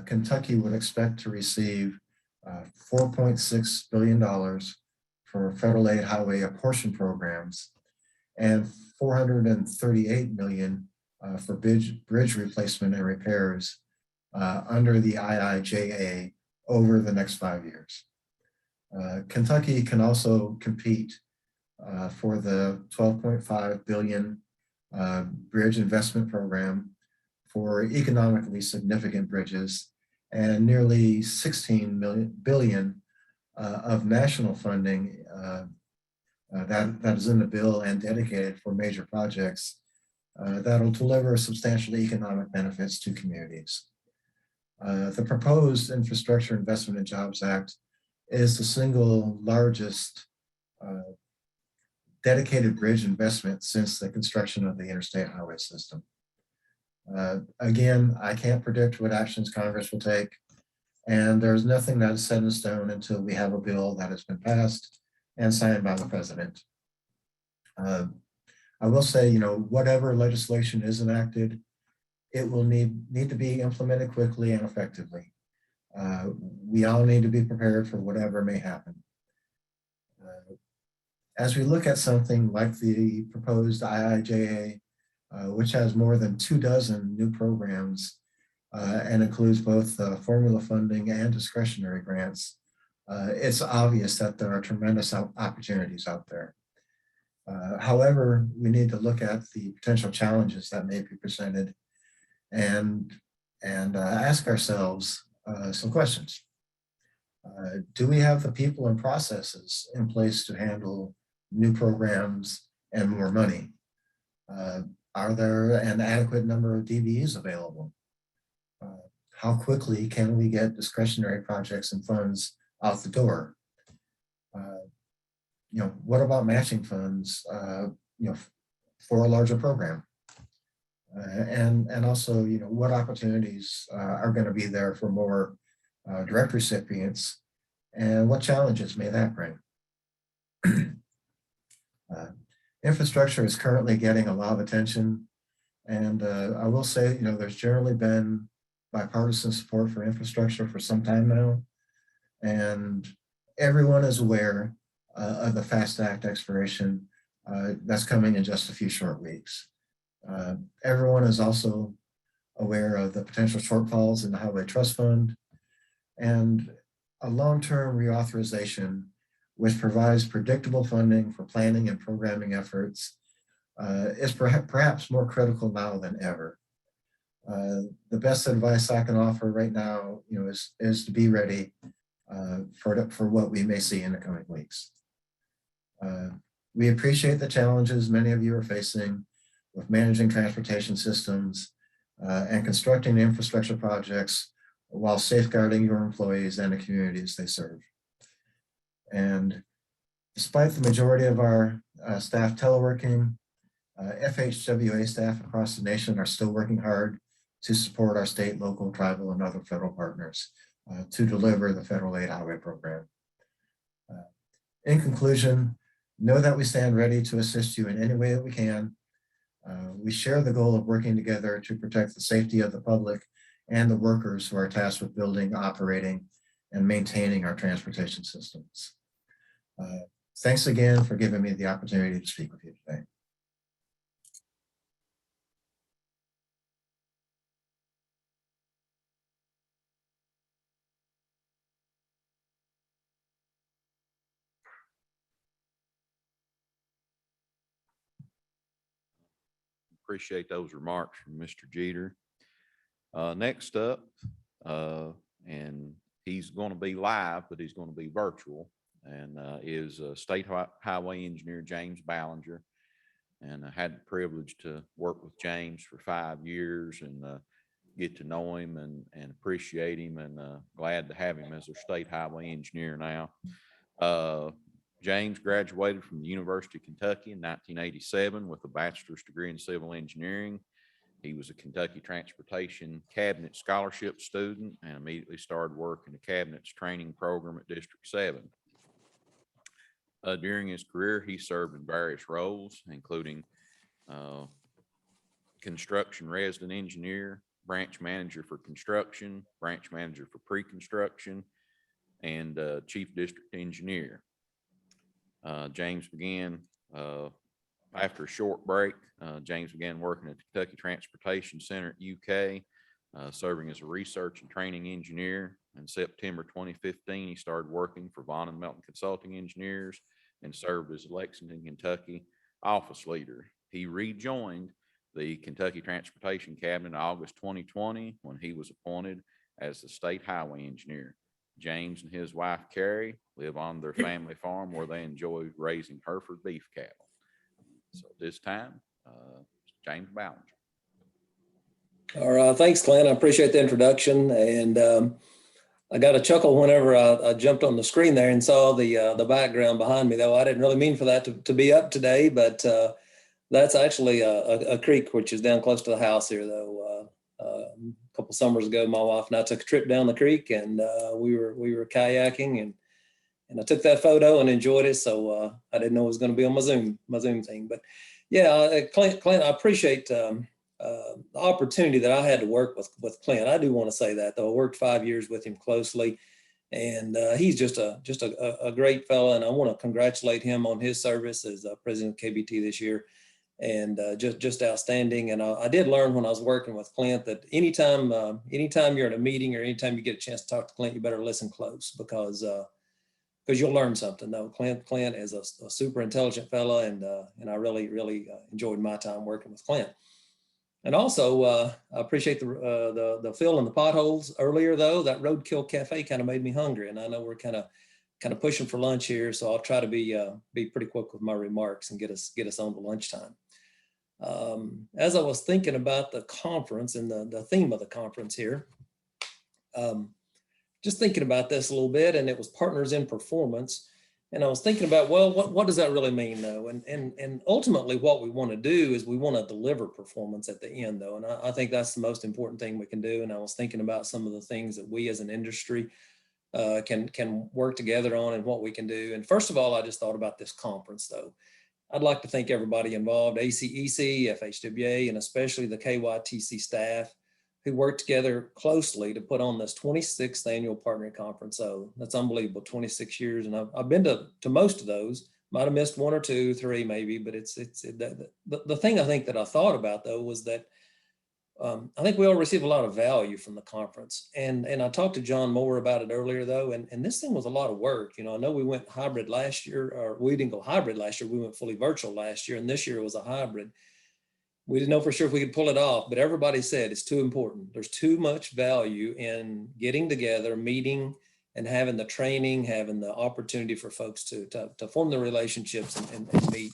Kentucky would expect to receive $4.6 billion for federal aid highway apportion programs and 438 million for bridge replacement and repairs under the IIJA over the next 5 years. Kentucky can also compete for the 12.5 billion bridge investment program for economically significant bridges and nearly 16 billion of national funding that is in the bill and dedicated for major projects that'll deliver substantial economic benefits to communities. The proposed Infrastructure Investment and Jobs Act is the single largest dedicated bridge investment since the construction of the interstate highway system. Again, I can't predict what actions Congress will take, and there's nothing that is set in stone until we have a bill that has been passed and signed by the president. I will say, whatever legislation is enacted, it will need to be implemented quickly and effectively. We all need to be prepared for whatever may happen. As we look at something like the proposed IIJA, which has more than 24 new programs and includes both formula funding and discretionary grants, it's obvious that there are tremendous opportunities out there. However, we need to look at the potential challenges that may be presented and ask ourselves some questions. Do we have the people and processes in place to handle new programs and more money? Are there an adequate number of DBEs available? How quickly can we get discretionary projects and funds out the door? What about matching funds, for a larger program? And also, what opportunities are going to be there for more direct recipients, and what challenges may that bring? Infrastructure is currently getting a lot of attention, and I will say, there's generally been bipartisan support for infrastructure for some time now, and everyone is aware of the FAST Act expiration that's coming in just a few short weeks. Everyone is also aware of the potential shortfalls in the Highway Trust Fund, and a long-term reauthorization which provides predictable funding for planning and programming efforts is perhaps more critical now than ever. The best advice I can offer right now, is to be ready for what we may see in the coming weeks. We appreciate the challenges many of you are facing with managing transportation systems and constructing infrastructure projects while safeguarding your employees and the communities they serve. And despite the majority of our staff teleworking, FHWA staff across the nation are still working hard to support our state, local, tribal, and other federal partners to deliver the federal aid highway program. In conclusion, know that we stand ready to assist you in any way that we can. We share the goal of working together to protect the safety of the public and the workers who are tasked with building, operating, and maintaining our transportation systems. Thanks again for giving me the opportunity to speak with you today. Appreciate those remarks from Mr. Jeter. Next up, and he's going to be live, but he's going to be virtual, and is State Highway Engineer James Ballinger. And I had the privilege to work with James for 5 years and get to know him and appreciate him, and glad to have him as our State Highway Engineer now. James graduated from the University of Kentucky in 1987 with a bachelor's degree in civil engineering. He was a Kentucky Transportation Cabinet Scholarship student and immediately started work in the Cabinet's training program at District 7. During his career, he served in various roles, including construction resident engineer, branch manager for construction, branch manager for pre-construction, and chief district engineer. James began After a short break, James began working at the Kentucky Transportation Center, UK, serving as a research and training engineer. In September 2015, he started working for Vaughn and Melton Consulting Engineers and served as Lexington, Kentucky office leader. He rejoined the Kentucky Transportation Cabinet in August 2020 when he was appointed as the state highway engineer. James and his wife Carrie live on their family farm where they enjoy raising Hereford beef cattle. So at this time, James Ballinger. All right, thanks, Clint. I appreciate the introduction, and I got a chuckle whenever I jumped on the screen there and saw the background behind me. Though I didn't really mean for that to be up today, but that's actually a creek which is down close to the house here. Though a couple summers ago, my wife and I took a trip down the creek, and we were kayaking, and I took that photo and enjoyed it. So I didn't know it was going to be on my Zoom thing, but yeah, Clint, I appreciate the opportunity that I had to work with Clint. I do want to say that, though. I worked 5 years with him closely, and he's just a great fellow. And I want to congratulate him on his service as president of KBT this year, and just outstanding. And I did learn when I was working with Clint that anytime you're in a meeting or anytime you get a chance to talk to Clint, you better listen close, because you'll learn something. No, Clint is a super intelligent fellow, and I really enjoyed my time working with Clint. And also, I appreciate the fill in the potholes earlier, though. That Roadkill Cafe kind of made me hungry, and I know we're kind of pushing for lunch here, so I'll try to be pretty quick with my remarks and get us on to lunchtime. As I was thinking about the conference and the theme of the conference here, just thinking about this a little bit, and it was Partners in Performance. And I was thinking about, well, what does that really mean, though? And ultimately what we want to do is we want to deliver performance at the end, though. And I think that's the most important thing we can do. And I was thinking about some of the things that we as an industry can work together on and what we can do. And first of all, I just thought about this conference, though. I'd like to thank everybody involved, ACEC, FHWA, and especially the KYTC staff, who worked together closely to put on this 26th annual partner conference. So that's unbelievable, 26 years. And I've been to most of those, might have missed 1 or 2, 3 maybe, but the thing I think that I thought about, though, was that I think we all receive a lot of value from the conference. And I talked to John Moore about it earlier, though, and this thing was a lot of work. You know, I know we went hybrid last year, or we didn't go hybrid last year, we went fully virtual last year, and this year it was a hybrid. We didn't know for sure if we could pull it off, but everybody said it's too important. There's too much value in getting together, meeting, and having the training, having the opportunity for folks to form the relationships and meet.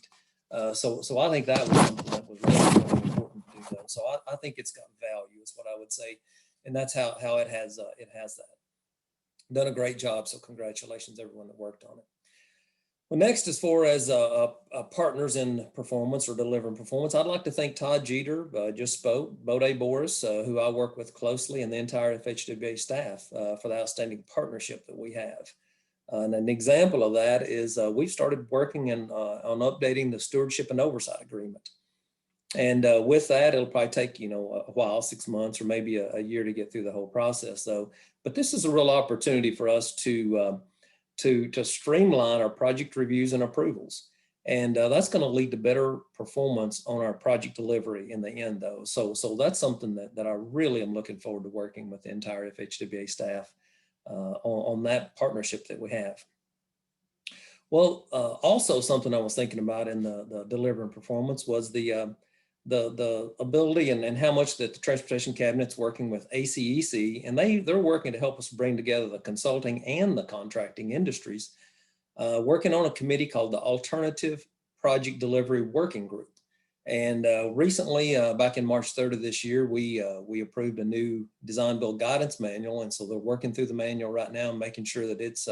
So I think that was something that was really important to do. Though. So I think it's got value, is what I would say, and that's how it has that. Done a great job. So congratulations, everyone that worked on it. Well, next, as far as partners in performance or delivering performance, I'd like to thank Todd Jeter, just spoke, Bode Boris, who I work with closely, and the entire FHWA staff for the outstanding partnership that we have. And an example of that is we've started working on updating the stewardship and oversight agreement. And with that, it'll probably take, a while, 6 months or maybe a year to get through the whole process, though. But this is a real opportunity for us to streamline our project reviews and approvals. And that's going to lead to better performance on our project delivery in the end, though. So that's something that I really am looking forward to working with the entire FHWA staff on that partnership that we have. Well, also something I was thinking about in the delivering performance was the ability and how much that the Transportation Cabinet's working with ACEC, and they're working to help us bring together the consulting and the contracting industries, working on a committee called the Alternative Project Delivery Working Group. And recently, back in March 3rd of this year, we approved a new design build guidance manual. And so they're working through the manual right now, making sure that it's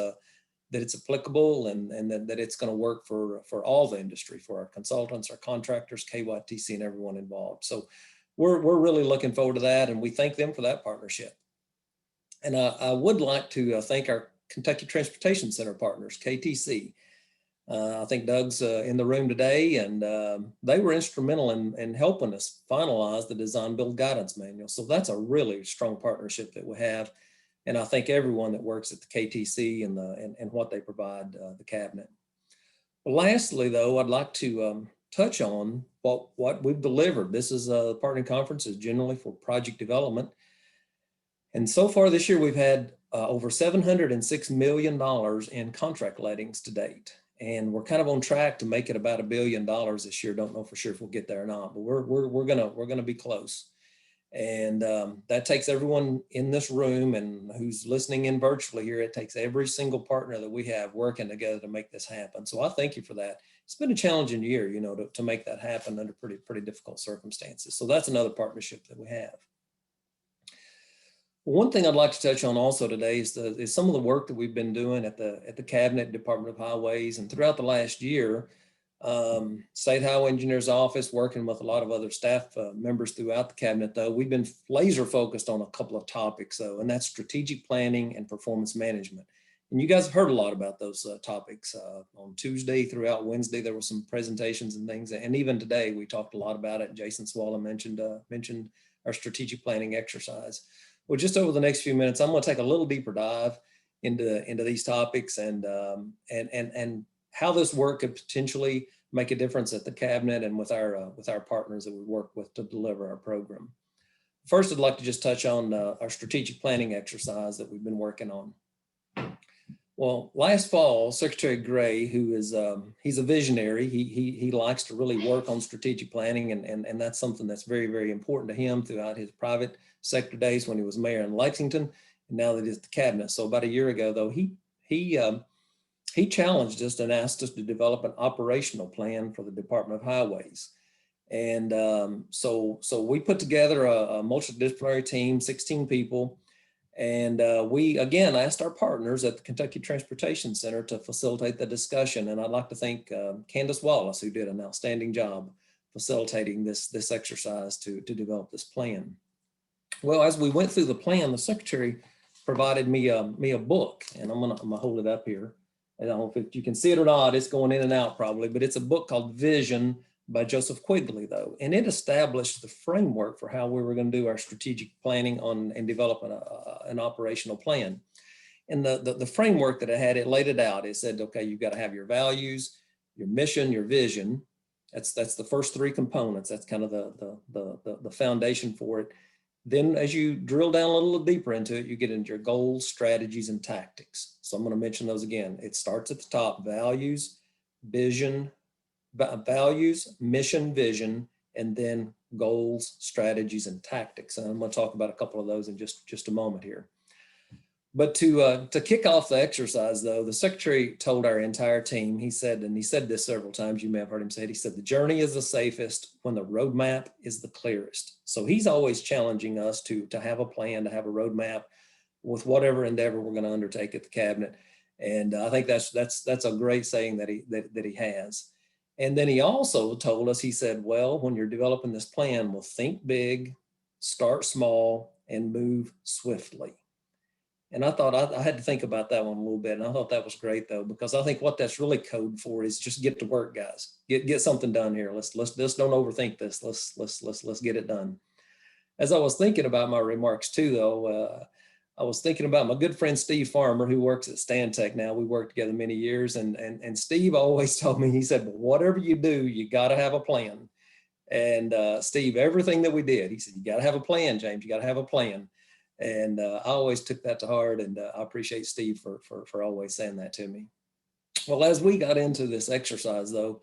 applicable and that it's going to work for all the industry, for our consultants, our contractors, KYTC, and everyone involved. So we're really looking forward to that, and we thank them for that partnership. And I would like to thank our Kentucky Transportation Center partners, KTC. I think Doug's in the room today, and they were instrumental in helping us finalize the design build guidance manual. So that's a really strong partnership that we have. And I thank everyone that works at the KTC and what they provide the cabinet. Well, lastly, though, I'd like to touch on what we've delivered. This is a partnering conference is generally for project development. And so far this year, we've had over $706 million in contract lettings to date. And we're kind of on track to make it about $1 billion this year. Don't know for sure if we'll get there or not, but we're gonna be close. And that takes everyone in this room and who's listening in virtually here. It takes every single partner that we have working together to make this happen. So I thank you for that. It's been a challenging year, you know, to make that happen under pretty difficult circumstances. So that's another partnership that we have. One thing I'd like to touch on also today is some of the work that we've been doing at the Cabinet Department of Highways and throughout the last year. State Highway Engineer's Office, working with a lot of other staff members throughout the cabinet, though, we've been laser focused on a couple of topics, though, and that's strategic planning and performance management. And you guys have heard a lot about those topics on Tuesday throughout Wednesday. There were some presentations and things, and even today we talked a lot about it. Jason Siwula mentioned our strategic planning exercise. Well, just over the next few minutes, I'm going to take a little deeper dive into these topics and how this work could potentially make a difference at the cabinet and with our partners that we work with to deliver our program. First, I'd like to just touch on our strategic planning exercise that we've been working on. Well, last fall, Secretary Gray, who is he's a visionary, he likes to really work on strategic planning, and that's something that's very, very important to him throughout his private sector days when he was mayor in Lexington, and now that he's at the cabinet. So about a year ago, though, he challenged us and asked us to develop an operational plan for the Department of Highways. And so we put together a multidisciplinary team, 16 people. And we, again, asked our partners at the Kentucky Transportation Center to facilitate the discussion. And I'd like to thank Candace Wallace, who did an outstanding job facilitating this exercise to develop this plan. Well, as we went through the plan, the secretary provided me a book, and I'm gonna hold it up here. I don't know if you can see it or not, it's going in and out probably, but it's a book called Vision by Joseph Quigley, though. And it established the framework for how we were going to do our strategic planning on and develop an operational plan. And the framework that it laid it out. It said, okay, you've got to have your values, your mission, your vision. That's the first three components. That's kind of the foundation for it. Then as you drill down a little deeper into it, you get into your goals, strategies, and tactics. So I'm going to mention those again. It starts at the top: values, mission, vision, and then goals, strategies, and tactics. And I'm going to talk about a couple of those in just a moment here. But to kick off the exercise, though, the secretary told our entire team, he said this several times, you may have heard him say it, he said, the journey is the safest when the roadmap is the clearest. So he's always challenging us to have a plan, to have a roadmap with whatever endeavor we're going to undertake at the cabinet. And I think that's a great saying that he has. And then he also told us, he said, well, when you're developing this plan, well, think big, start small, and move swiftly. And I thought I had to think about that one a little bit. And I thought that was great, though, because I think what that's really code for is just get to work, guys. Get something done here. Let's don't overthink this. Let's get it done. As I was thinking about my remarks too, though, I was thinking about my good friend Steve Farmer, who works at Stantec now. We worked together many years, and Steve always told me, he said, but whatever you do, you got to have a plan. And Steve, everything that we did, he said, you got to have a plan, James. You got to have a plan. And I always took that to heart, and I appreciate Steve for always saying that to me. Well, as we got into this exercise, though,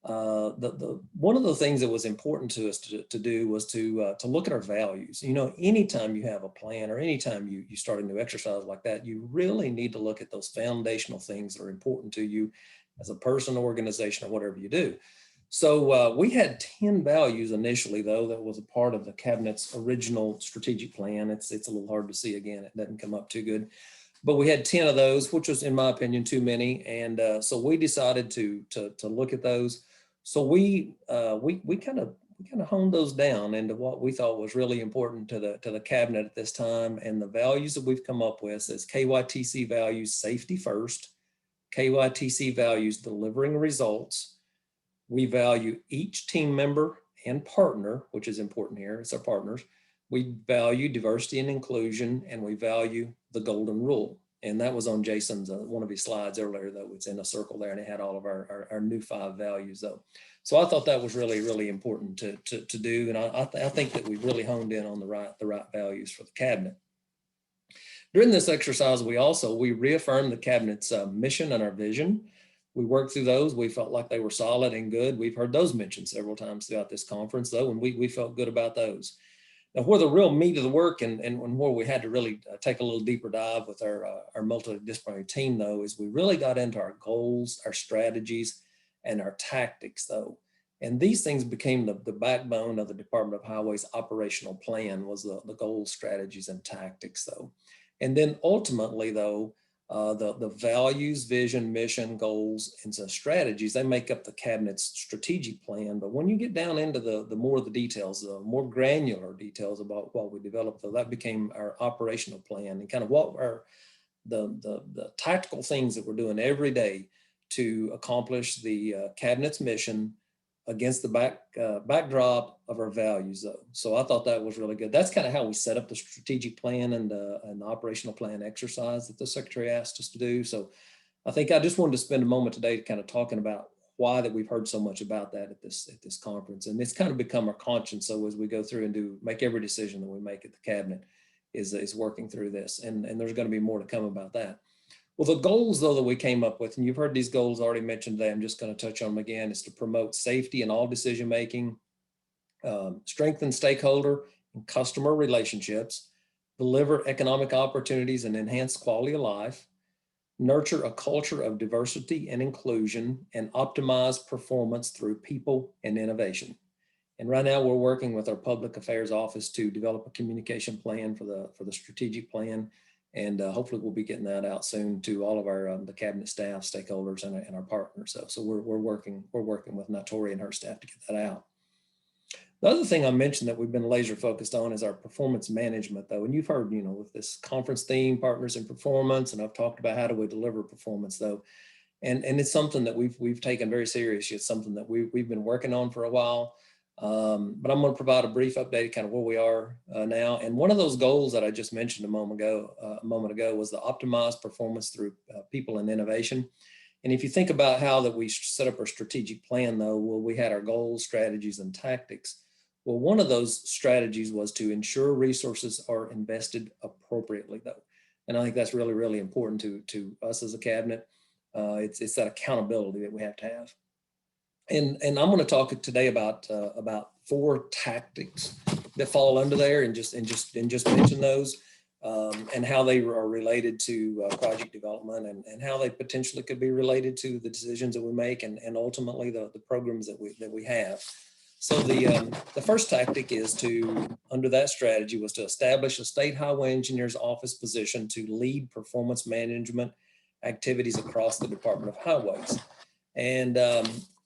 one of the things that was important to us to do was to look at our values. You know, anytime you have a plan or anytime you start a new exercise like that, you really need to look at those foundational things that are important to you as a person, organization, or whatever you do. So we had 10 values initially, though, that was a part of the cabinet's original strategic plan. It's a little hard to see again. It doesn't come up too good. But we had 10 of those, which was, in my opinion, too many. And so we decided to look at those. So we kind of honed those down into what we thought was really important to the cabinet at this time. And the values that we've come up with is KYTC values safety first, KYTC values delivering results. We value each team member and partner, which is important here. It's our partners. We value diversity and inclusion, and we value the golden rule. And that was on Jason's, one of his slides earlier, though. It's in a circle there, and it had all of our new 5 values, though. So I thought that was really, really important to do. And I think that we've really honed in on the right values for the cabinet. During this exercise, we reaffirmed the cabinet's mission and our vision. We worked through those. We felt like they were solid and good. We've heard those mentioned several times throughout this conference, though, and we felt good about those. Now, where the real meat of the work and where we had to really take a little deeper dive with our multidisciplinary team, though, is we really got into our goals, our strategies, and our tactics, though. And these things became the backbone of the Department of Highways operational plan, was the goals, strategies, and tactics, though. And then ultimately, though, the values, vision, mission, goals, and so strategies, they make up the cabinet's strategic plan. But when you get down into the more of the details, the more granular details about what we developed, though, that became our operational plan and kind of what are the tactical things that we're doing every day to accomplish the cabinet's mission against the backdrop of our values, though. So I thought that was really good. That's kind of how we set up the strategic plan and the operational plan exercise that the secretary asked us to do. So I think I just wanted to spend a moment today to kind of talking about why that we've heard so much about that at this conference. And it's kind of become our conscience. So as we go through and make every decision that we make at the cabinet is working through this. And there's going to be more to come about that. Well, the goals, though, that we came up with, and you've heard these goals already mentioned today, I'm just going to touch on them again, is to promote safety in all decision-making, strengthen stakeholder and customer relationships, deliver economic opportunities and enhance quality of life, nurture a culture of diversity and inclusion, and optimize performance through people and innovation. And right now we're working with our public affairs office to develop a communication plan for the strategic plan. And hopefully we'll be getting that out soon to all of our the cabinet staff, stakeholders, and our partners. So we're working with Natori and her staff to get that out. The other thing I mentioned that we've been laser focused on is our performance management, though. And you've heard, with this conference theme, partners in performance, and I've talked about how do we deliver performance, though. And it's something that we've taken very seriously. It's something that we've been working on for a while. But I'm going to provide a brief update kind of where we are now. And one of those goals that I just mentioned a moment ago was the optimized performance through people and innovation. And if you think about how that we set up our strategic plan, though, well, we had our goals, strategies, and tactics. Well, one of those strategies was to ensure resources are invested appropriately, though. And I think that's really, really important to us as a cabinet. It's that accountability that we have to have. And I'm going to talk today about 4 tactics that fall under there, and just mention those, and how they are related to project development, and how they potentially could be related to the decisions that we make, and ultimately the programs that we have. So the first tactic is under that strategy was to establish a state highway engineer's office position to lead performance management activities across the Department of Highways. And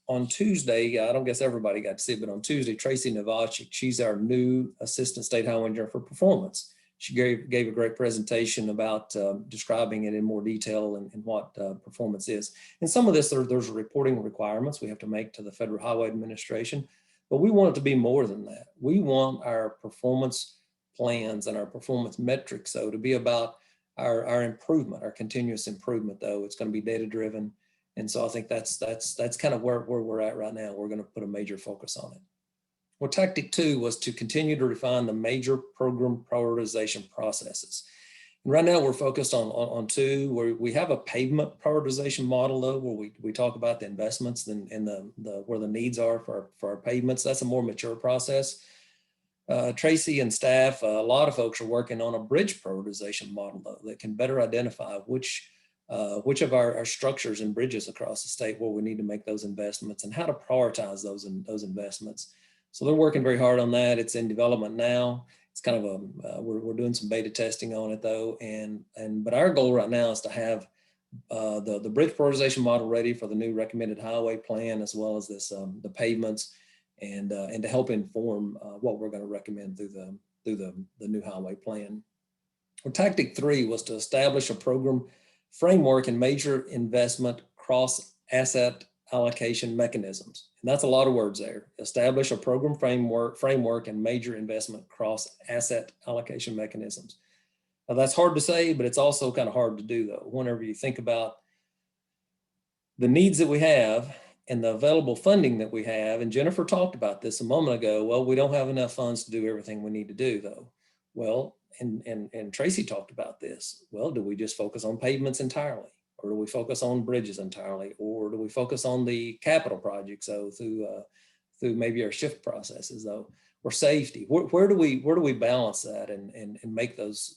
on Tuesday, I don't guess everybody got to see it, but on Tuesday, Tracy Novacek, she's our new Assistant State Highway Engineer for Performance. She gave a great presentation about describing it in more detail and what performance is. And some of this, there's reporting requirements we have to make to the Federal Highway Administration, but we want it to be more than that. We want our performance plans and our performance metrics, though, to be about our improvement, our continuous improvement, though. It's going to be data-driven. And so I think that's kind of where we're at right now. We're going to put a major focus on it. Well, tactic 2 was to continue to refine the major program prioritization processes. And right now we're focused on 2, where we have a pavement prioritization model, though, where we talk about the investments and where the needs are for our pavements. That's a more mature process. Tracy and staff, a lot of folks are working on a bridge prioritization model, though, that can better identify which of our structures and bridges across the state where we need to make those investments, and how to prioritize those investments. So they're working very hard on that. It's in development now. It's kind of we're doing some beta testing on it, though. But our goal right now is to have the bridge prioritization model ready for the new recommended highway plan, as well as the pavements, and to help inform what we're going to recommend through the new highway plan. Well, tactic 3 was to establish a program framework and major investment cross asset allocation mechanisms. And that's a lot of words there. Establish a program framework and major investment cross asset allocation mechanisms. Now, that's hard to say, but it's also kind of hard to do though. Whenever you think about the needs that we have and the available funding that we have, and Jennifer talked about this a moment ago, well, we don't have enough funds to do everything we need to do though. Well, and Tracy talked about this. Well, do we just focus on pavements entirely? Or do we focus on bridges entirely? Or do we focus on the capital projects though through maybe our shift processes though, or safety? Where do we balance that and make those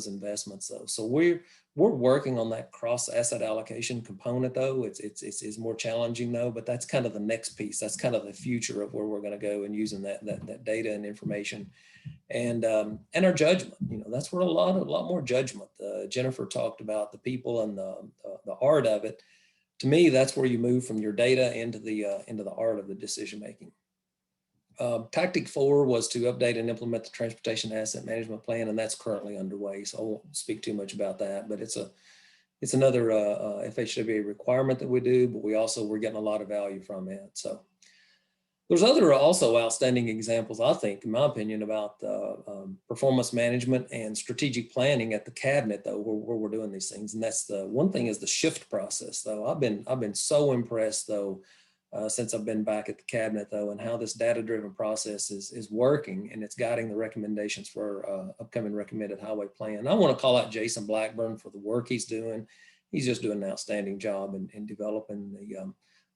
investments though? So we're working on that cross asset allocation component though. It's more challenging though, but that's kind of the next piece. That's kind of the future of where we're going to go and using that data and information and our judgment. You know, that's where a lot more judgment. Jennifer talked about the people and the art of it. To me, that's where you move from your data into the art of the decision making. Tactic 4 was to update and implement the transportation asset management plan, and that's currently underway. So I won't speak too much about that, but it's another FHWA requirement that we do, but we're getting a lot of value from it. So there's other also outstanding examples, I think, in my opinion, about performance management and strategic planning at the cabinet, though, where we're doing these things. And that's the one thing is the shift process, though. I've been so impressed, though, since I've been back at the cabinet, though, and how this data-driven process is working, and it's guiding the recommendations for upcoming recommended highway plan. I want to call out Jason Blackburn for the work he's doing. He's just doing an outstanding job in developing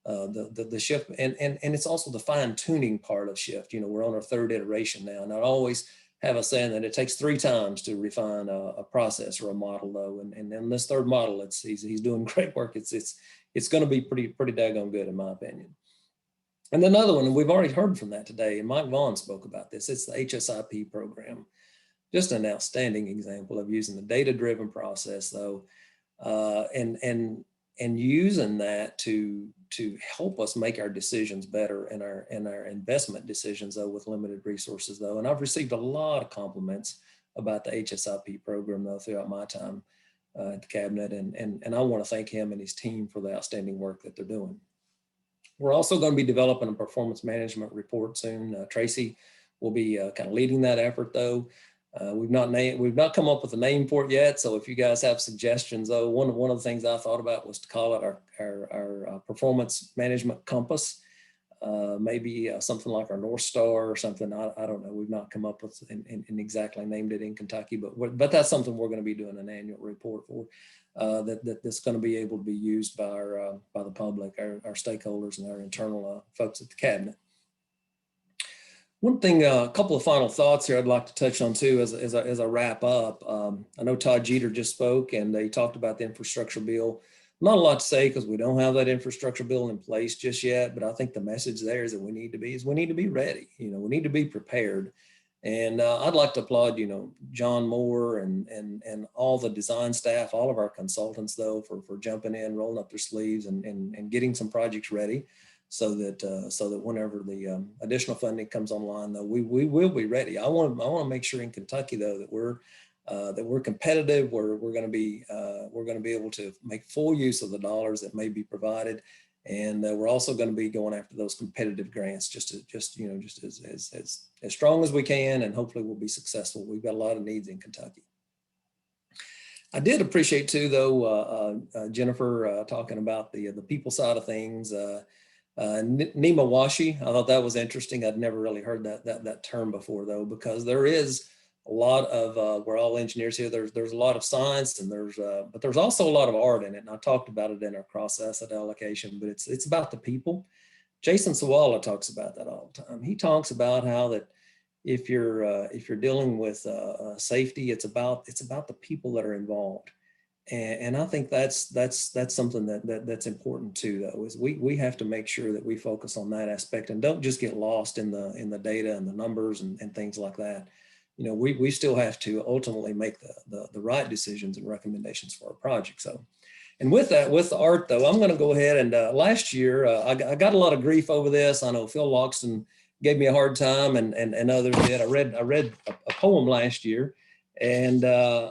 the shift, and it's also the fine-tuning part of shift. You know, we're on our third iteration now, and I always have a saying that it takes 3 times to refine a process or a model, though, and then this third model, he's doing great work. It's going to be pretty daggone good, in my opinion. And another one, and we've already heard from that today, and Mike Vaughn spoke about this. It's the HSIP program, just an outstanding example of using the data-driven process, though, and using that to help us make our decisions better and our investment decisions, though, with limited resources, though. And I've received a lot of compliments about the HSIP program, though, throughout my time at the cabinet, and I want to thank him and his team for the outstanding work that they're doing. We're also going to be developing a performance management report soon. Tracy will be kind of leading that effort, though. We've not come up with a name for it yet. So if you guys have suggestions, though, one of the things I thought about was to call it our performance management compass. Maybe something like our North Star or something. I don't know. We've not come up with and exactly named it in Kentucky, but that's something we're going to be doing an annual report for. That's going to be able to be used by the public, our stakeholders, and our internal folks at the cabinet. One thing, a couple of final thoughts here I'd like to touch on too as I wrap up. I know Todd Jeter just spoke and they talked about the infrastructure bill. Not a lot to say because we don't have that infrastructure bill in place just yet, but I think the message there is that we need to be ready. You know, we need to be prepared. And I'd like to applaud, you know, John Moore and all the design staff, all of our consultants, though, for jumping in, rolling up their sleeves and getting some projects ready so that whenever the additional funding comes online, though, we will be ready. I want to make sure in Kentucky, though, that we're competitive. We're going to be able to make full use of the dollars that may be provided. And we're also going to be going after those competitive grants just as strong as we can, and hopefully we'll be successful. We've got a lot of needs in Kentucky. I did appreciate too, though, Jennifer talking about the people side of things. Nima Washi, I thought that was interesting. I'd never really heard that term before, though, because there is a lot of we're all engineers here. There's a lot of science, and but there's also a lot of art in it. And I talked about it in our cross asset allocation, but it's about the people. Jason Siwula talks about that all the time. He talks about how that if you're dealing with safety, it's about the people that are involved. And I think that's something that's important too, though, is we have to make sure that we focus on that aspect and don't just get lost in the data and the numbers and things like that. You know, we still have to ultimately make the right decisions and recommendations for our project. So, and with that, with the art, though, I'm going to go ahead and last year I got a lot of grief over this. I know Phil Loxton gave me a hard time, and others did. I read a poem last year, and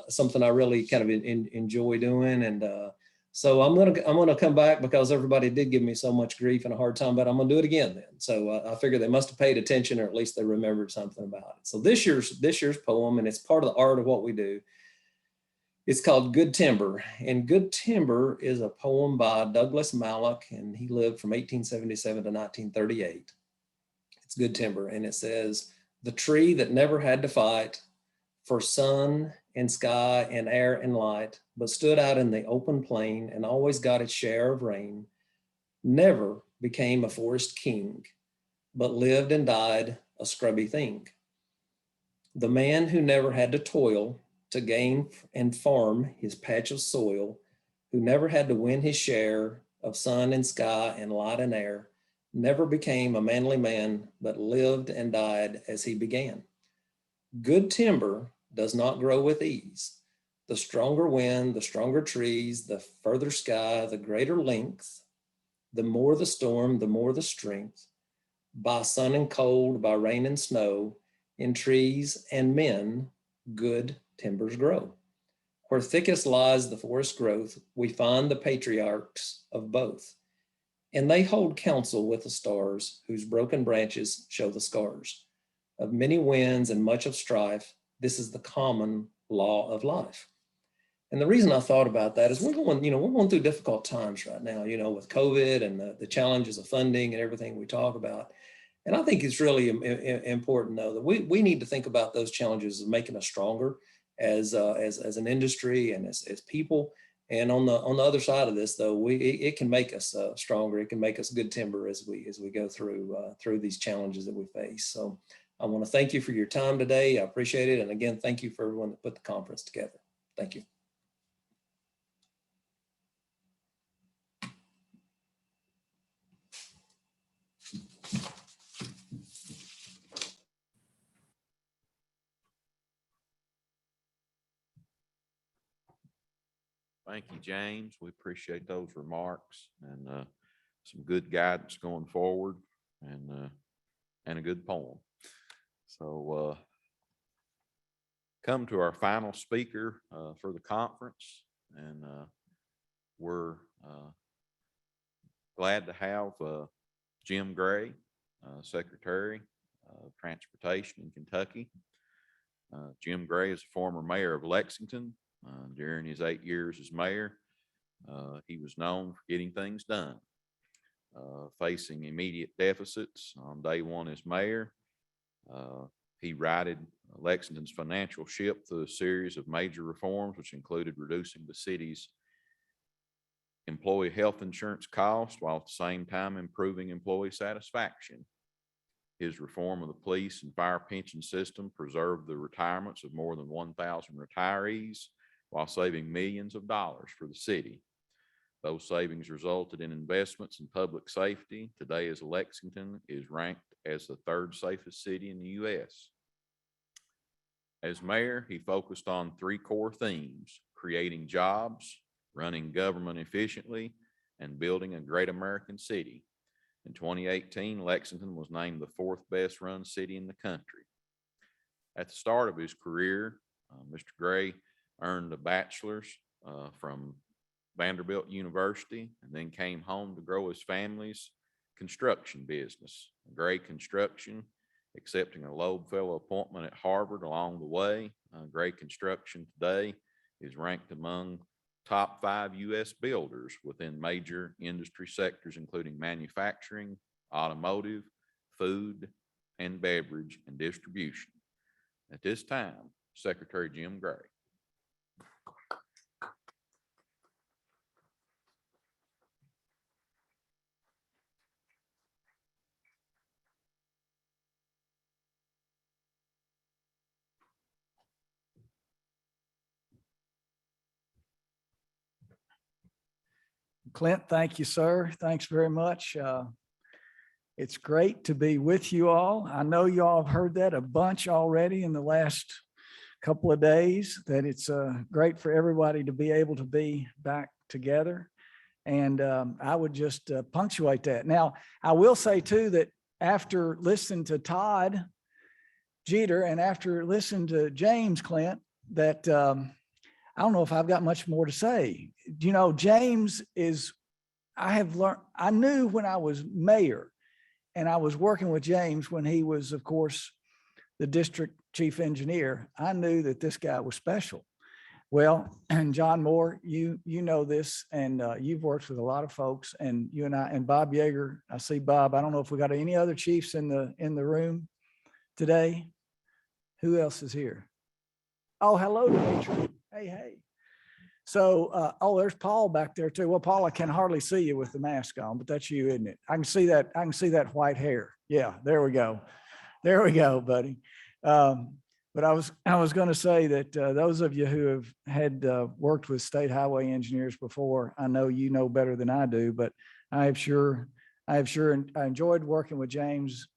something I really kind of enjoy doing, and so I'm gonna come back because everybody did give me so much grief and a hard time, but I'm gonna do it again then. So I figure they must have paid attention, or at least they remembered something about it. So this year's poem, and it's part of the art of what we do, It's called Good Timber, and Good Timber is a poem by Douglas Mallock, and he lived from 1877 to 1938. It's Good Timber, and it says, "The tree that never had to fight for sun and sky and air and light, but stood out in the open plain and always got its share of rain, never became a forest king, but lived and died a scrubby thing. The man who never had to toil to gain and farm his patch of soil, who never had to win his share of sun and sky and light and air, never became a manly man, but lived and died as he began. Good timber does not grow with ease. The stronger wind, the stronger trees, the further sky, the greater length, the more the storm, the more the strength. By sun and cold, by rain and snow, in trees and men, good timbers grow. Where thickest lies the forest growth, we find the patriarchs of both. And they hold counsel with the stars, whose broken branches show the scars of many winds and much of strife. This is the common law of life." And the reason I thought about that is we're going through difficult times right now, with COVID and the challenges of funding and everything we talk about. And I think it's really important, though, that we need to think about those challenges of making us stronger as an industry and as people. And on the other side of this, though, it can make us stronger. It can make us good timber as we go through these challenges that we face. So I want to thank you for your time today. I appreciate it. And again, thank you for everyone that put the conference together. Thank you. Thank you, James. We appreciate those remarks and some good guidance going forward and a good poem. So come to our final speaker for the conference, and we're glad to have Jim Gray, Secretary of Transportation in Kentucky. Jim Gray is a former mayor of Lexington. During his 8 years as mayor, he was known for getting things done, facing immediate deficits on day one as mayor. He righted Lexington's financial ship through a series of major reforms, which included reducing the city's employee health insurance costs while at the same time improving employee satisfaction. His reform of the police and fire pension system preserved the retirements of more than 1,000 retirees while saving millions of dollars for the city. Those savings resulted in investments in public safety. Today, as Lexington is ranked as the third safest city in the U.S. As mayor, he focused on three core themes: creating jobs, running government efficiently, and building a great American city. In 2018, Lexington was named the fourth best run city in the country. At the start of his career, Mr. Gray earned a bachelor's from Vanderbilt University and then came home to grow his family's construction business, Gray Construction, accepting a Loeb Fellow appointment at Harvard along the way. Gray Construction today is ranked among top 5 U.S. builders within major industry sectors, including manufacturing, automotive, food, and beverage and distribution. At this time, Secretary Jim Gray. Clint, thank you, sir. Thanks very much. It's great to be with you all. I know you all have heard that a bunch already in the last couple of days, that it's great for everybody to be able to be back together. And I would just punctuate that. Now, I will say too, that after listening to Todd Jeter and after listening to James Clint, that I don't know if I've got much more to say. You know, James is, I knew when I was mayor and I was working with James when he was, of course, the district chief engineer, I knew that this guy was special. Well, and John Moore, you know this, and you've worked with a lot of folks, and you and I and Bob Yeager. I see Bob. I don't know if we got any other chiefs in the room today. Who else is here? Oh, hello, Dimitri. Hey. So, there's Paul back there too. Well, Paul, I can hardly see you with the mask on, but that's you, isn't it? I can see that white hair. Yeah, there we go. There we go, buddy. But I was going to say that those of you who have had worked with state highway engineers before, I know you know better than I do, but I enjoyed working with James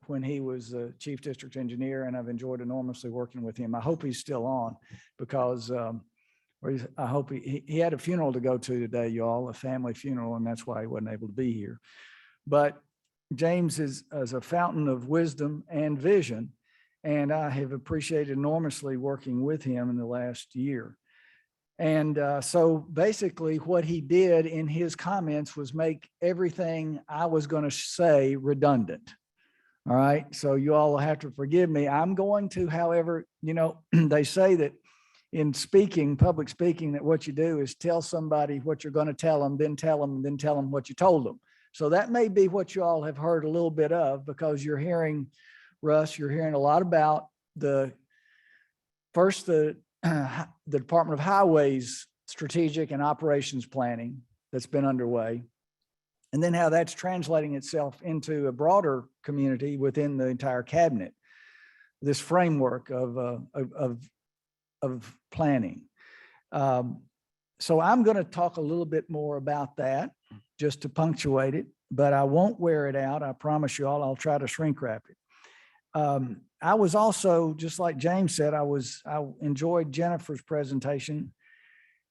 when he was chief district engineer, and I've enjoyed enormously working with him. I hope he's still on, because I hope he had a funeral to go to today, y'all, a family funeral, and that's why he wasn't able to be here. But James is a fountain of wisdom and vision, and I have appreciated enormously working with him in the last year. And so basically what he did in his comments was make everything I was going to say redundant. All right. So you all will have to forgive me. I'm going to, however, they say that in speaking, public speaking, that what you do is tell somebody what you're going to tell them, then tell them, then tell them what you told them. So that may be what you all have heard a little bit of, because you're hearing, Russ, you're hearing a lot about the Department of Highways strategic and operations planning that's been underway, and then how that's translating itself into a broader community within the entire cabinet, this framework of planning. So I'm going to talk a little bit more about that just to punctuate it, but I won't wear it out. I promise you all, I'll try to shrink wrap it. I was also, just like James said, I enjoyed Jennifer's presentation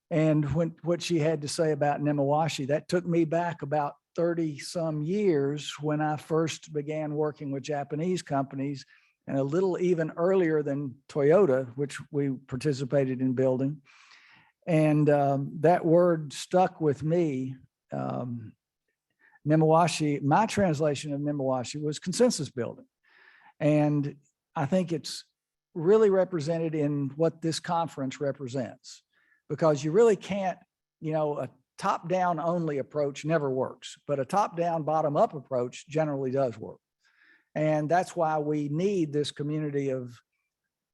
and what she had to say about Nemawashi. That took me back about 30 some years when I first began working with Japanese companies, and a little even earlier than Toyota, which we participated in building. And that word stuck with me. Nemawashi, my translation of Nemawashi was consensus building. And I think it's really represented in what this conference represents, because you really can't, a top-down only approach never works, but a top-down, bottom-up approach generally does work. And that's why we need this community of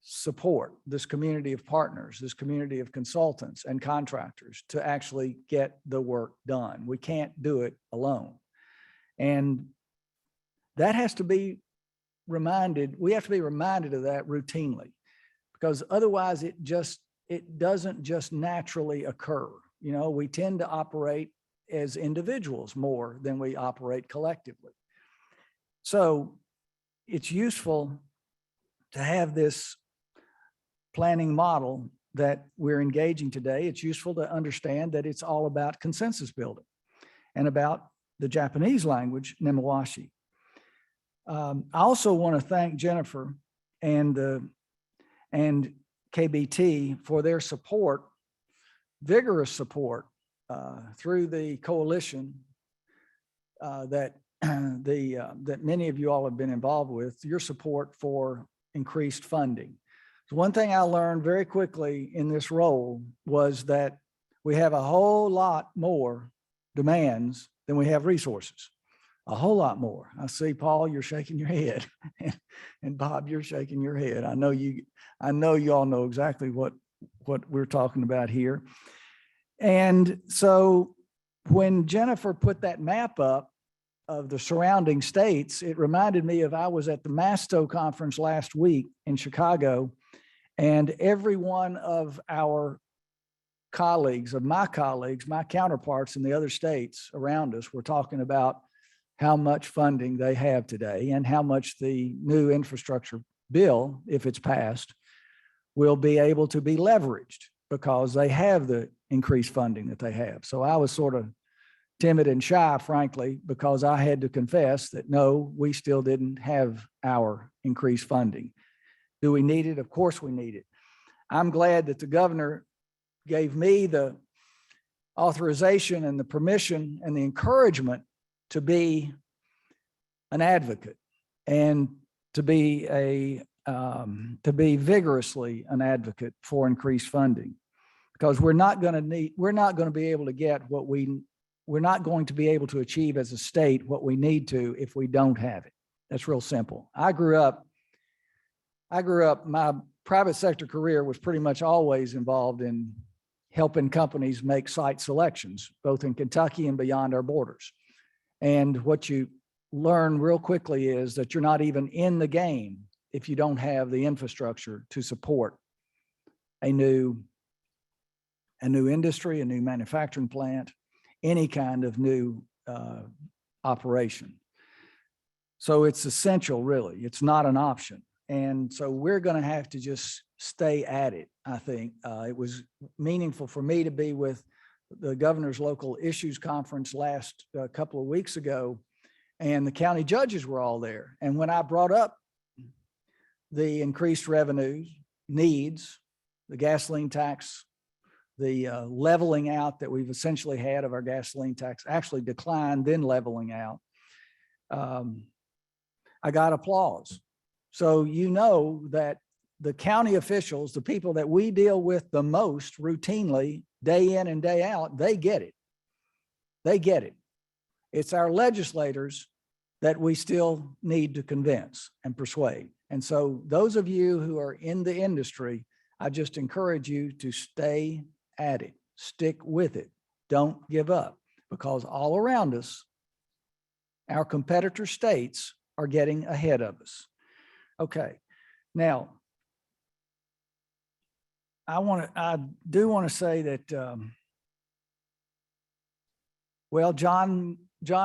support, this community of partners, this community of consultants and contractors to actually get the work done. We can't do it alone. And that has to be reminded, we have to be reminded of that routinely, because otherwise it doesn't just naturally occur. We tend to operate as individuals more than we operate collectively. So it's useful to have this planning model that we're engaging today. It's useful to understand that it's all about consensus building and about the Japanese language, Nemawashi. I also want to thank Jennifer and KBT for their support, vigorous support through the coalition that many of you all have been involved with, your support for increased funding. So one thing I learned very quickly in this role was that we have a whole lot more demands than we have resources. A whole lot more. I see, Paul, you're shaking your head, and Bob, you're shaking your head. I know you all know exactly what we're talking about here. And so when Jennifer put that map up of the surrounding states, it reminded me of, I was at the MASTO conference last week in Chicago, and every one of our colleagues, my counterparts in the other states around us, were talking about how much funding they have today and how much the new infrastructure bill, if it's passed, will be able to be leveraged because they have the increased funding that they have. So I was sort of timid and shy, frankly, because I had to confess that no, we still didn't have our increased funding. Do we need it? Of course we need it. I'm glad that the governor gave me the authorization and the permission and the encouragement to be an advocate and to be vigorously an advocate for increased funding, Because we're not going to be able to get we're not going to be able to achieve as a state what we need to if we don't have it. That's real simple. I grew up, my private sector career was pretty much always involved in helping companies make site selections, both in Kentucky and beyond our borders. And what you learn real quickly is that you're not even in the game if you don't have the infrastructure to support a new industry, a new manufacturing plant, any kind of new operation. So it's essential, really. It's not an option. And so we're going to have to just stay at it, I think. It was meaningful for me to be with the governor's local issues conference last couple of weeks ago, and the county judges were all there. And when I brought up the increased revenues, needs, the gasoline tax, the leveling out that we've essentially had of our gasoline tax, actually declined, then leveling out, I got applause. So you know that the county officials, the people that we deal with the most routinely, day in and day out, they get it. They get it. It's our legislators that we still need to convince and persuade. And so those of you who are in the industry, I just encourage you to stay at it, stick with it, don't give up, because all around us, our competitor states are getting ahead of us. Okay, now, I do want to say that, well, John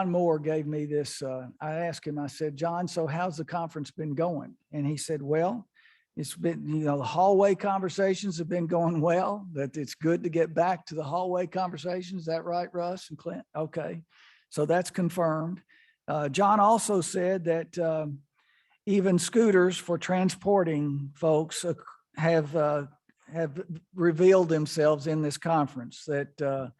Moore gave me this, I asked him, I said, John, so how's the conference been going? And he said, well, it's been, the hallway conversations have been going well, that it's good to get back to the hallway conversations. Is that right, Russ and Clint? Okay, so that's confirmed. John also said that even scooters for transporting folks have revealed themselves in this conference. That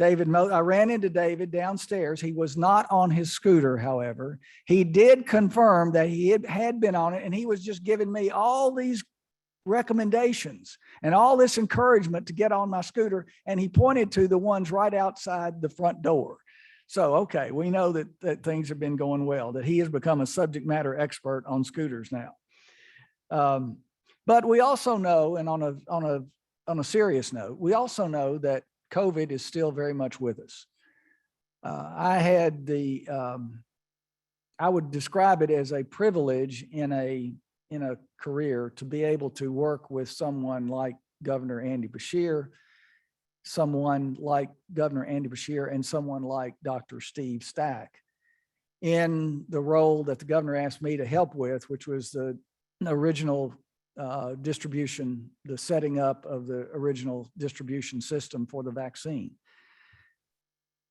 I ran into David downstairs. He was not on his scooter, however. He did confirm that he had been on it, and he was just giving me all these recommendations and all this encouragement to get on my scooter. And he pointed to the ones right outside the front door. So, okay, we know that things have been going well, that he has become a subject matter expert on scooters now. But we also know, and on a serious note, we also know that COVID is still very much with us. I had I would describe it as a privilege in a career to be able to work with someone like Governor Andy Beshear, someone like Governor Andy Beshear, and someone like Dr. Steve Stack in the role that the governor asked me to help with, which was the original distribution, the setting up of the original distribution system for the vaccine.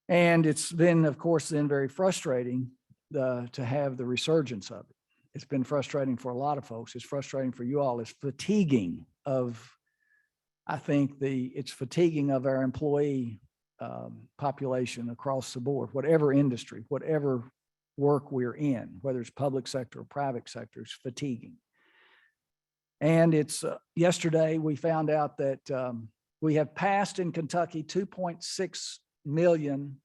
And it's been, of course, then very frustrating to have the resurgence of it. It's been frustrating for a lot of folks. It's frustrating for you all. It's fatiguing I think it's fatiguing of our employee population across the board, whatever industry, whatever work we're in, whether it's public sector or private sector, it's fatiguing. And it's yesterday we found out that we have passed in Kentucky 2.6 million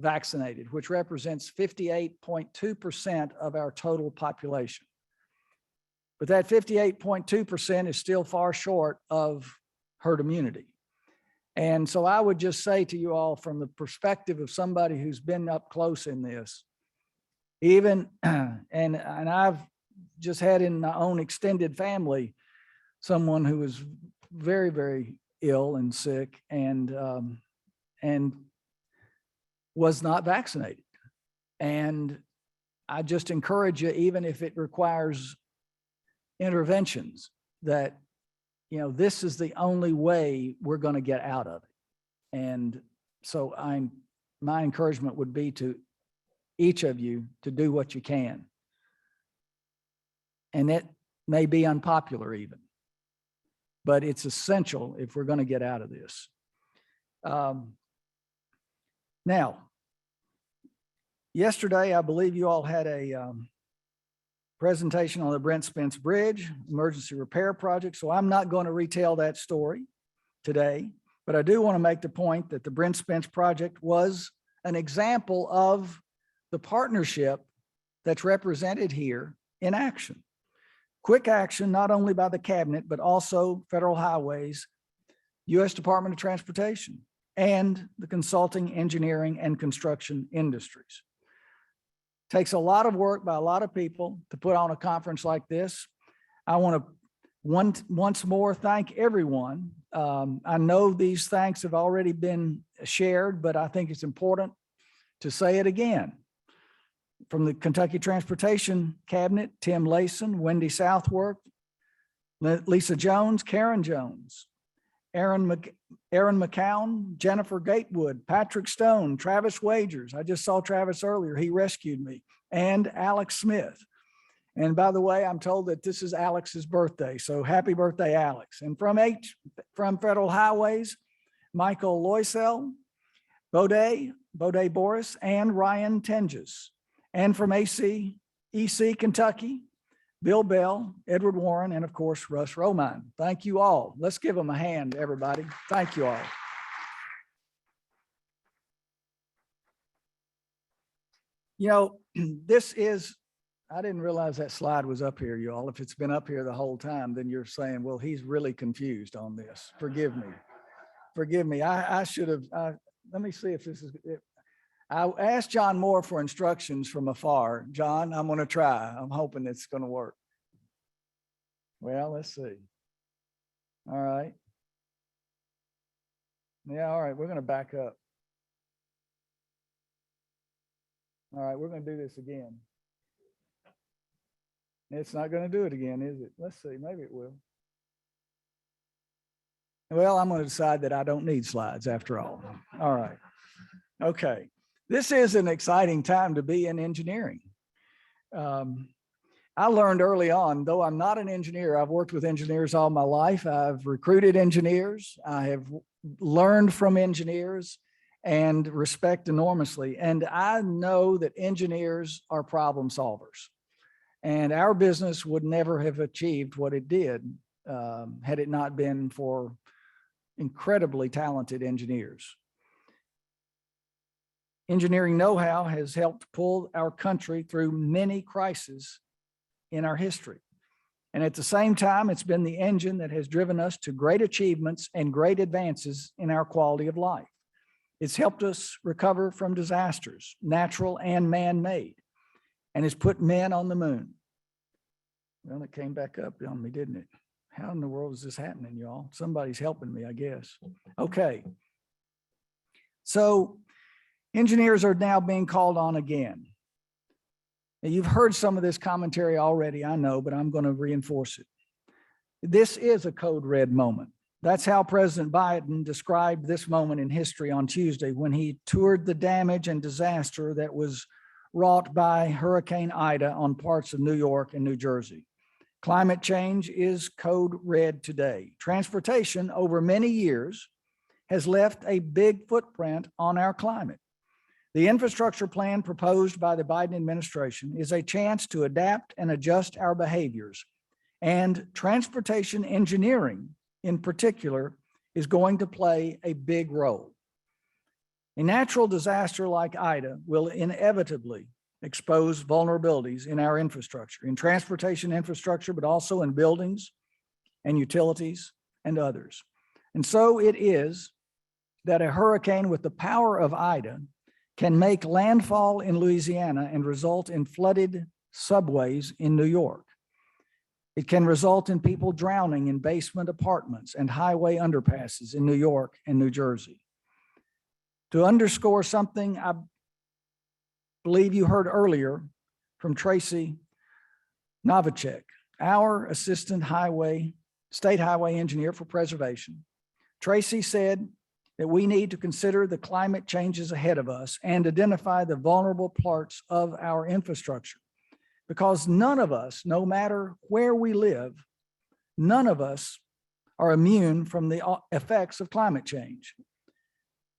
vaccinated, which represents 58.2% of our total population. But that 58.2% is still far short of herd immunity. And so I would just say to you all, from the perspective of somebody who's been up close in this, even, and I've just had in my own extended family, someone who was very, very ill and sick and was not vaccinated. And I just encourage you, even if it requires interventions, that this is the only way we're going to get out of it. And so my encouragement would be to each of you to do what you can. And it may be unpopular even, but it's essential if we're going to get out of this. Now, yesterday, I believe you all had a presentation on the Brent Spence Bridge emergency repair project. So I'm not going to retell that story. today, but I do want to make the point that the Brent Spence project was an example of the partnership that's represented here in action. Quick action, not only by the cabinet, but also Federal Highways, U.S. Department of Transportation, and the consulting, engineering, and construction industries. Takes a lot of work by a lot of people to put on a conference like this. I want to once more thank everyone. I know these thanks have already been shared, but I think it's important to say it again. From the Kentucky Transportation Cabinet, Tim Layson, Wendy Southworth, Lisa Jones, Karen Jones, Aaron McCown, Jennifer Gatewood, Patrick Stone, Travis Wagers. I just saw Travis earlier. He rescued me. And Alex Smith. And by the way, I'm told that this is Alex's birthday. So happy birthday, Alex. And from Federal Highways, Michael Loisel, Bode Boris, and Ryan Tenges. And from EC Kentucky, Bill Bell, Edward Warren, and of course, Russ Romine. Thank you all. Let's give them a hand, everybody. Thank you all. You know, this is, I didn't realize that slide was up here, y'all. If it's been up here the whole time, then you're saying, well, he's really confused on this. Forgive me. Forgive me. I should have, let me see if this is, I asked John Moore for instructions from afar. John, I'm going to try. I'm hoping it's going to work. Well, let's see. All right. Yeah, all right. We're going to back up. All right, we're going to do this again. It's not going to do it again, is it? Let's see. Maybe it will. Well, I'm going to decide that I don't need slides after all. All right. Okay. This is an exciting time to be in engineering. I learned early on, though I'm not an engineer, I've worked with engineers all my life. I've recruited engineers. I have learned from engineers and respect enormously. And I know that engineers are problem solvers. And our business would never have achieved what it did had it not been for incredibly talented engineers. Engineering know-how has helped pull our country through many crises in our history. And at the same time, it's been the engine that has driven us to great achievements and great advances in our quality of life. It's helped us recover from disasters, natural and man-made, and has put men on the moon. Well, it came back up on me, didn't it? How in the world is this happening, y'all? Somebody's helping me, I guess. Okay. So engineers are now being called on again. Now, you've heard some of this commentary already, I know, but I'm going to reinforce it. This is a code red moment. That's how President Biden described this moment in history on Tuesday when he toured the damage and disaster that was wrought by Hurricane Ida on parts of New York and New Jersey. Climate change is code red today. Transportation over many years has left a big footprint on our climate. The infrastructure plan proposed by the Biden administration is a chance to adapt and adjust our behaviors. And transportation engineering in particular is going to play a big role. A natural disaster like Ida will inevitably expose vulnerabilities in our infrastructure, in transportation infrastructure, but also in buildings and utilities and others. And so it is that a hurricane with the power of Ida can make landfall in Louisiana and result in flooded subways in New York. It can result in people drowning in basement apartments and highway underpasses in New York and New Jersey. To underscore something I believe you heard earlier from Tracy Novacek, our assistant state highway engineer for preservation. Tracy said that we need to consider the climate changes ahead of us and identify the vulnerable parts of our infrastructure. Because none of us, no matter where we live, none of us are immune from the effects of climate change.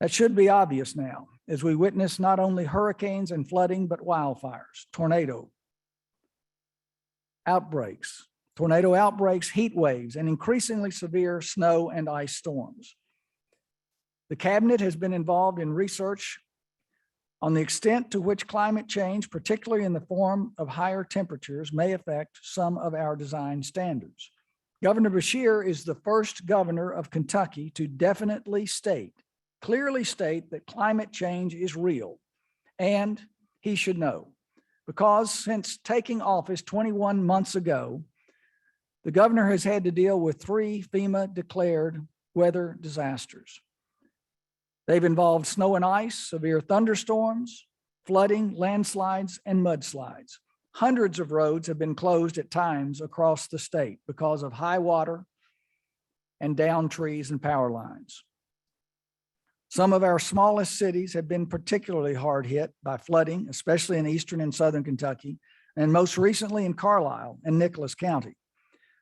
That should be obvious now as we witness not only hurricanes and flooding, but wildfires, tornado outbreaks, tornado outbreaks, heat waves, and increasingly severe snow and ice storms. The cabinet has been involved in research on the extent to which climate change, particularly in the form of higher temperatures, may affect some of our design standards. Governor Beshear is the first governor of Kentucky to definitely clearly state that climate change is real, and he should know, because since taking office 21 months ago, the governor has had to deal with 3 FEMA-declared weather disasters. They've involved snow and ice, severe thunderstorms, flooding, landslides, and mudslides. Hundreds of roads have been closed at times across the state because of high water and downed trees and power lines. Some of our smallest cities have been particularly hard hit by flooding, especially in eastern and southern Kentucky, and most recently in Carlisle and Nicholas County,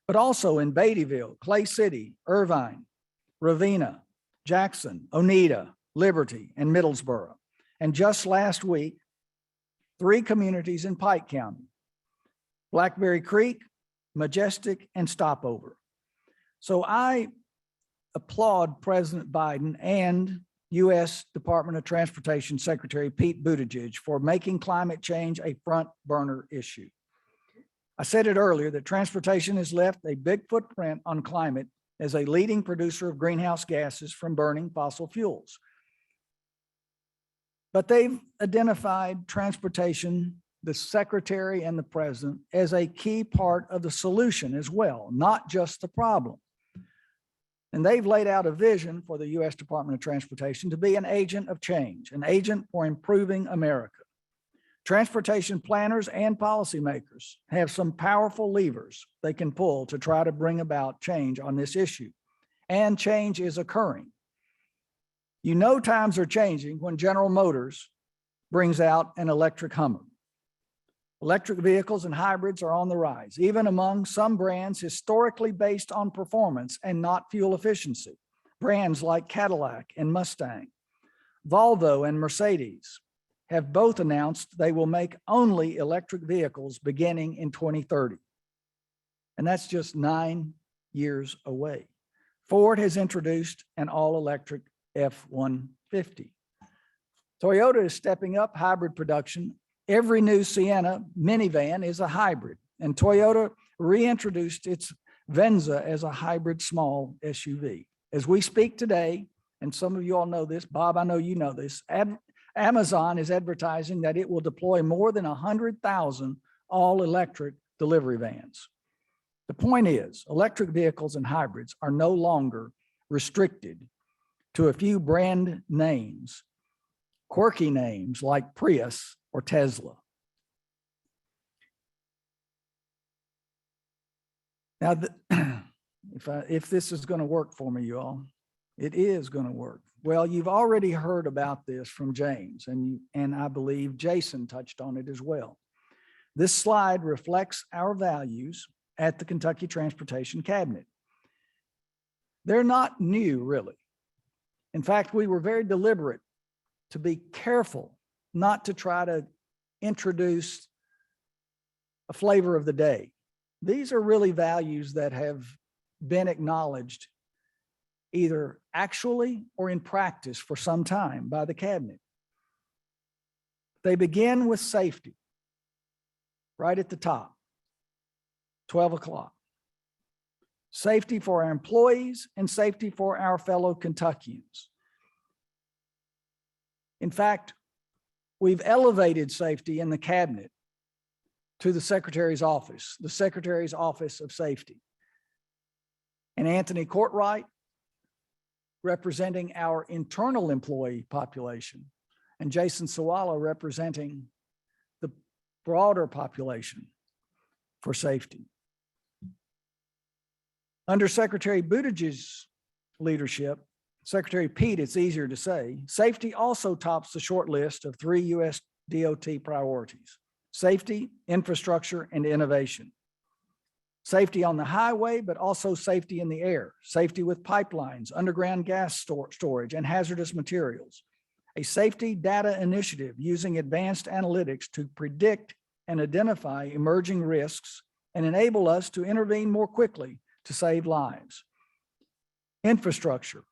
but also in Beattyville, Clay City, Irvine, Ravenna, Jackson, Oneida, Liberty, and Middlesboro. And just last week, 3 communities in Pike County, Blackberry Creek, Majestic, and Stopover. So I applaud President Biden and U.S. Department of Transportation Secretary Pete Buttigieg for making climate change a front burner issue. I said it earlier that transportation has left a big footprint on climate as a leading producer of greenhouse gases from burning fossil fuels. But they've identified transportation, the secretary and the president, as a key part of the solution as well, not just the problem. And they've laid out a vision for the U.S. Department of Transportation to be an agent of change, an agent for improving America. Transportation planners and policymakers have some powerful levers they can pull to try to bring about change on this issue. And change is occurring. You know times are changing when General Motors brings out an electric Hummer. Electric vehicles and hybrids are on the rise, even among some brands historically based on performance and not fuel efficiency. Brands like Cadillac and Mustang, Volvo and Mercedes have both announced they will make only electric vehicles beginning in 2030. And that's just 9 years away. Ford has introduced an all-electric F-150. Toyota is stepping up hybrid production. Every new Sienna minivan is a hybrid, and Toyota reintroduced its Venza as a hybrid small SUV. As we speak today, and some of you all know this, Bob, I know you know this, Amazon is advertising that it will deploy more than 100,000 all-electric delivery vans. The point is, electric vehicles and hybrids are no longer restricted to a few brand names, quirky names like Prius or Tesla. Now, if this is going to work for me, you all, it is going to work. Well, you've already heard about this from James, and I believe Jason touched on it as well. This slide reflects our values at the Kentucky Transportation Cabinet. They're not new, really. In fact, we were very deliberate to be careful not to try to introduce a flavor of the day. These are really values that have been acknowledged either actually or in practice for some time by the cabinet. They begin with safety, right at the top, 12 o'clock. Safety for our employees and safety for our fellow Kentuckians. In fact, we've elevated safety in the cabinet to the Secretary's office, the Secretary's Office of Safety. And Anthony Courtwright, representing our internal employee population, and Jason Siwula representing the broader population for safety. Under Secretary Buttigieg's leadership, Secretary Pete, it's easier to say, safety also tops the short list of 3 U.S. DOT priorities: safety, infrastructure, and innovation. Safety on the highway, but also safety in the air, safety with pipelines, underground gas storage, and hazardous materials. A safety data initiative using advanced analytics to predict and identify emerging risks and enable us to intervene more quickly to save lives. Infrastructure,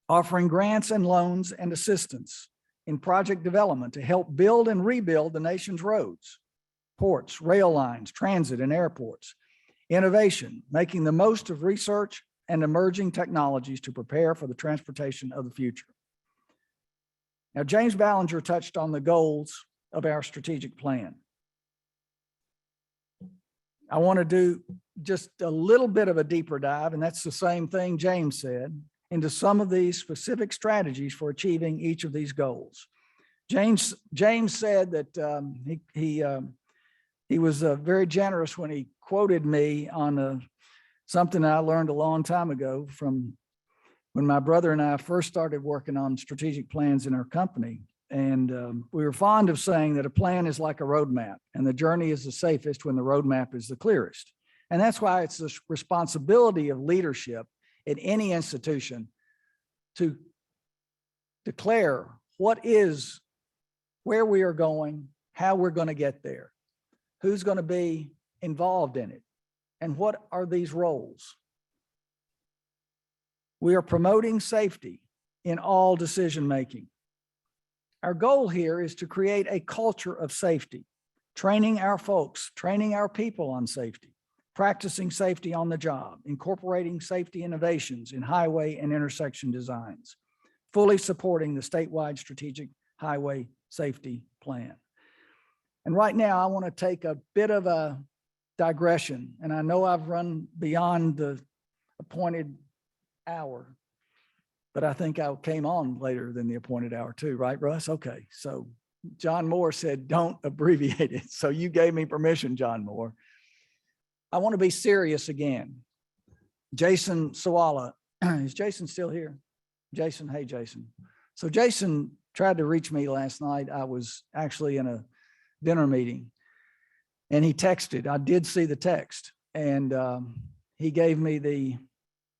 offering grants and loans and assistance in project development to help build and rebuild the nation's roads, ports, rail lines, transit, and airports. Innovation, making the most of research and emerging technologies to prepare for the transportation of the future. Now, James Ballinger touched on the goals of our strategic plan. I want to do just a little bit of a deeper dive, and that's the same thing James said, into some of these specific strategies for achieving each of these goals. James said that he was very generous when he quoted me on something I learned a long time ago from when my brother and I first started working on strategic plans in our company. And we were fond of saying that a plan is like a roadmap, and the journey is the safest when the roadmap is the clearest. And that's why it's the responsibility of leadership in any institution to declare where we are going, how we're going to get there, who's going to be involved in it, and what are these roles. We are promoting safety in all decision-making. Our goal here is to create a culture of safety, training our folks, training our people on safety, practicing safety on the job, incorporating safety innovations in highway and intersection designs, fully supporting the statewide strategic highway safety plan. And right now, I want to take a bit of a digression, and I know I've run beyond the appointed hour, but I think I came on later than the appointed hour too, right, Russ? Okay, so John Moore said, don't abbreviate it. So you gave me permission, John Moore. I want to be serious again. Jason Siwula, is Jason still here? Jason, hey, Jason. So Jason tried to reach me last night. I was actually in a dinner meeting and he texted. I did see the text, and he gave me the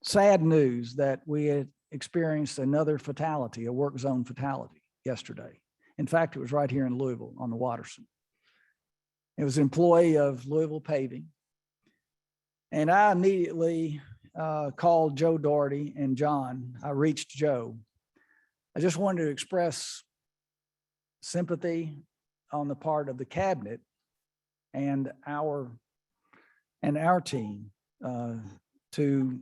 sad news that we had experienced another fatality, a work zone fatality yesterday. In fact, it was right here in Louisville on the Watterson. It was an employee of Louisville Paving. And I immediately called Joe Doherty and John. I reached Joe. I just wanted to express sympathy on the part of the cabinet and our team to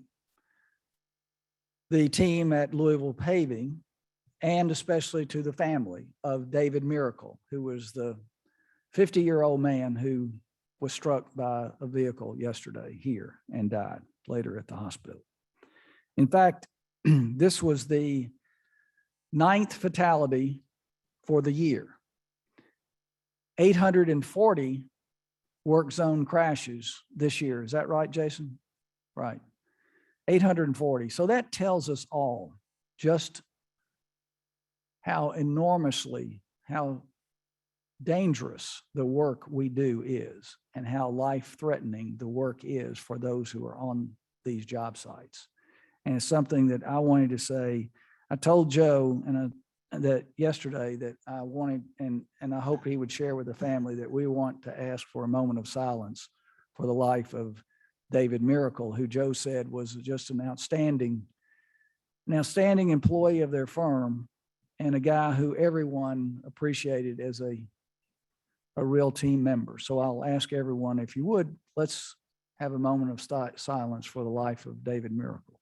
the team at Louisville Paving, and especially to the family of David Miracle, who was the 50-year-old man who was struck by a vehicle yesterday here and died later at the hospital. In fact, this was the 9th fatality for the year. 840 work zone crashes this year. Is that right, Jason? Right. 840. So that tells us all just how enormously, how dangerous the work we do is, and how life-threatening the work is for those who are on these job sites. And it's something that I wanted to say. I told Joe that yesterday that I wanted, and I hope he would share with the family, that we want to ask for a moment of silence for the life of David Miracle, who Joe said was just an outstanding employee of their firm, and a guy who everyone appreciated as a real team member. So I'll ask everyone, if you would, let's have a moment of silence for the life of David Miracle.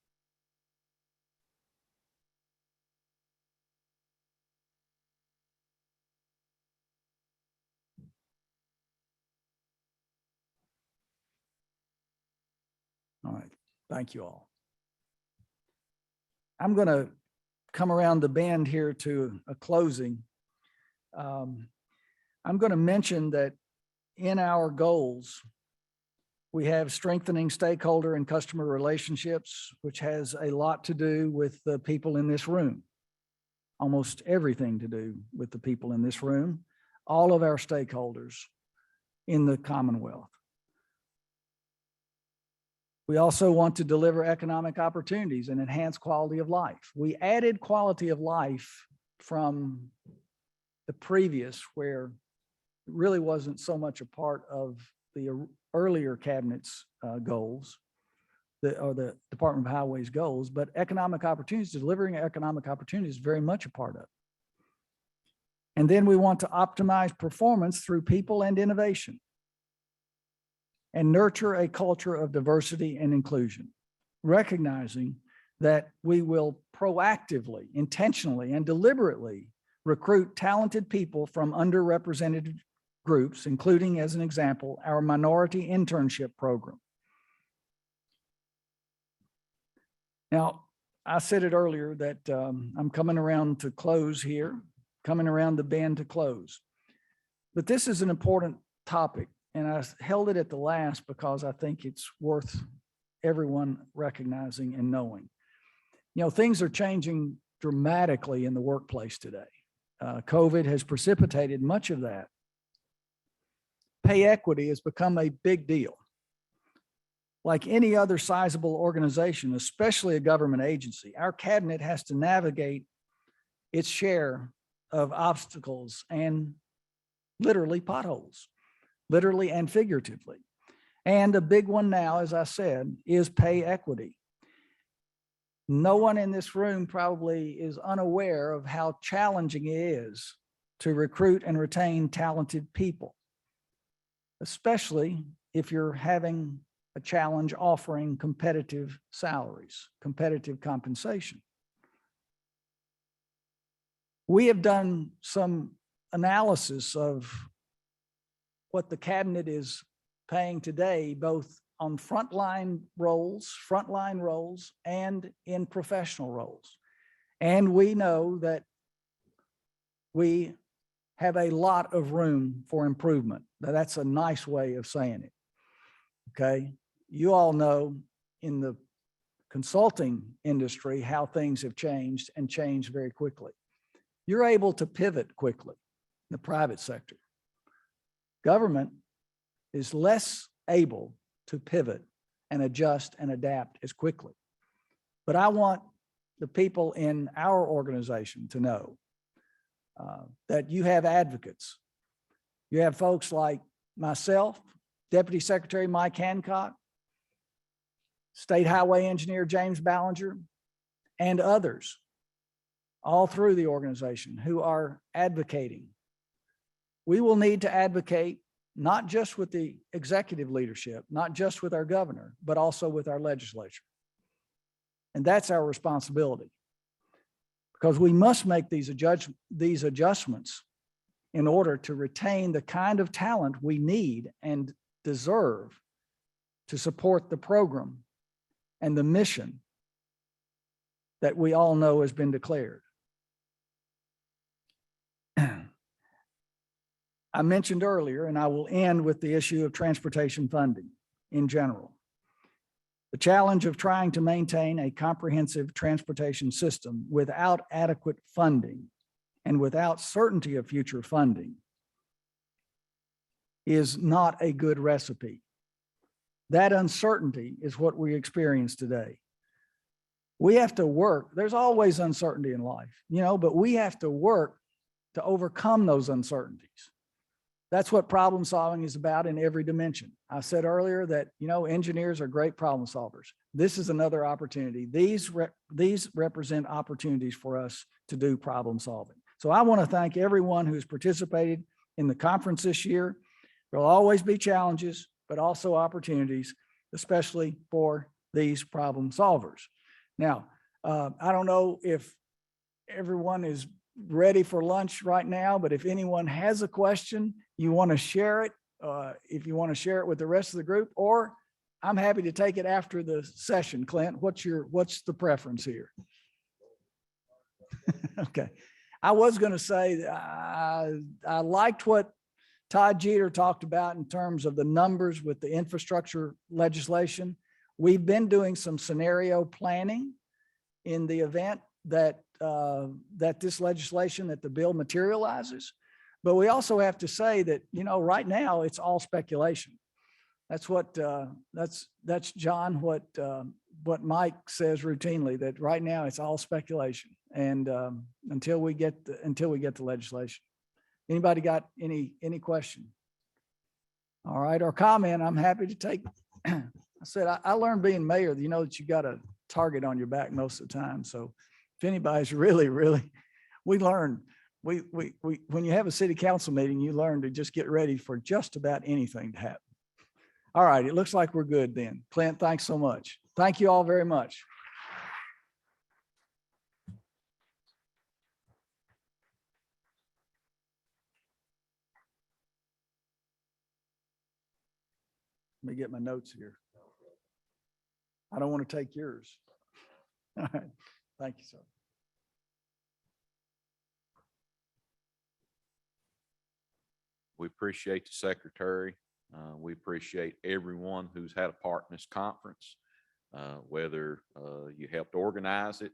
All right, thank you all. I'm going to come around the bend here to a closing. I'm going to mention that in our goals, we have strengthening stakeholder and customer relationships, which has a lot to do with the people in this room. Almost everything to do with the people in this room, all of our stakeholders in the Commonwealth. We also want to deliver economic opportunities and enhance quality of life. We added quality of life from the previous, where it really wasn't so much a part of the earlier cabinet's goals, or the Department of Highways goals, but economic opportunities, delivering economic opportunities is very much a part of it. And then we want to optimize performance through people and innovation and nurture a culture of diversity and inclusion, recognizing that we will proactively, intentionally, and deliberately recruit talented people from underrepresented groups, including, as an example, our minority internship program. Now, I said it earlier that I'm coming around to close here, coming around the bend to close. But this is an important topic, and I held it at the last because I think it's worth everyone recognizing and knowing. You know, things are changing dramatically in the workplace today. COVID has precipitated much of that. Pay equity has become a big deal. Like any other sizable organization, especially a government agency, our cabinet has to navigate its share of obstacles and literally potholes, literally and figuratively. And a big one now, as I said, is pay equity. No one in this room probably is unaware of how challenging it is to recruit and retain talented people, especially if you're having a challenge offering competitive salaries, competitive compensation. We have done some analysis of what the cabinet is paying today, both on frontline roles and in professional roles. And we know that we have a lot of room for improvement. Now, that's a nice way of saying it. Okay. You all know in the consulting industry how things have changed and changed very quickly. You're able to pivot quickly in the private sector. Government is less able to pivot and adjust and adapt as quickly. But I want the people in our organization to know that you have advocates. You have folks like myself, Deputy Secretary Mike Hancock, State Highway Engineer James Ballinger, and others all through the organization who are advocating. We will need to advocate not just with the executive leadership, not just with our governor, but also with our legislature. And that's our responsibility, because we must make these adjustments in order to retain the kind of talent we need and deserve to support the program and the mission that we all know has been declared. I mentioned earlier, and I will end with the issue of transportation funding in general. The challenge of trying to maintain a comprehensive transportation system without adequate funding and without certainty of future funding is not a good recipe. That uncertainty is what we experience today. We have to work. There's always uncertainty in life, you know, but we have to work to overcome those uncertainties. That's what problem solving is about in every dimension. I said earlier that, you know, engineers are great problem solvers. This is another opportunity. These represent opportunities for us to do problem solving. So I want to thank everyone who's participated in the conference this year. There'll always be challenges, but also opportunities, especially for these problem solvers. Now, I don't know if everyone is ready for lunch right now, but if anyone has a question, you want to share it, if you want to share it with the rest of the group, or I'm happy to take it after the session. Clint, what's the preference here? Okay. I was going to say, I liked what Todd Jeter talked about in terms of the numbers with the infrastructure legislation. We've been doing some scenario planning in the event that this legislation, that the bill materializes. But we also have to say that, you know, right now it's all speculation. That's what that's John, what Mike says routinely, that right now it's all speculation. And until we get the legislation. Anybody got any question? All right, or comment, I'm happy to take. I said, I learned being mayor, you know, that you got a target on your back most of the time. So if anybody's really, we learn, when you have a city council meeting, you learn to just get ready for just about anything to happen. All right, it looks like we're good then. Clint, thanks so much. Thank you all very much. Let me get my notes here. I don't want to take yours. All right, thank you, sir. We appreciate the secretary. We appreciate everyone who's had a part in this conference, whether you helped organize it,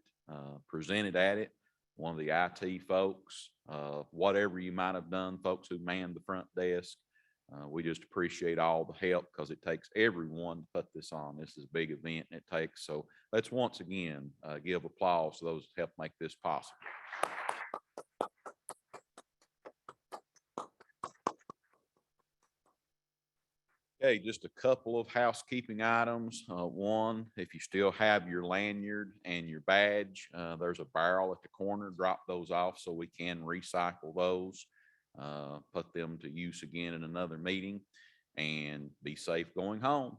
presented at it, one of the IT folks, whatever you might have done, folks who manned the front desk. We just appreciate all the help because it takes everyone to put this on. This is a big event and it takes. So let's once again give applause to those who helped make this possible. Okay, just a couple of housekeeping items. One, if you still have your lanyard and your badge, there's a barrel at the corner. Drop those off so we can recycle those, put them to use again in another meeting, and be safe going home.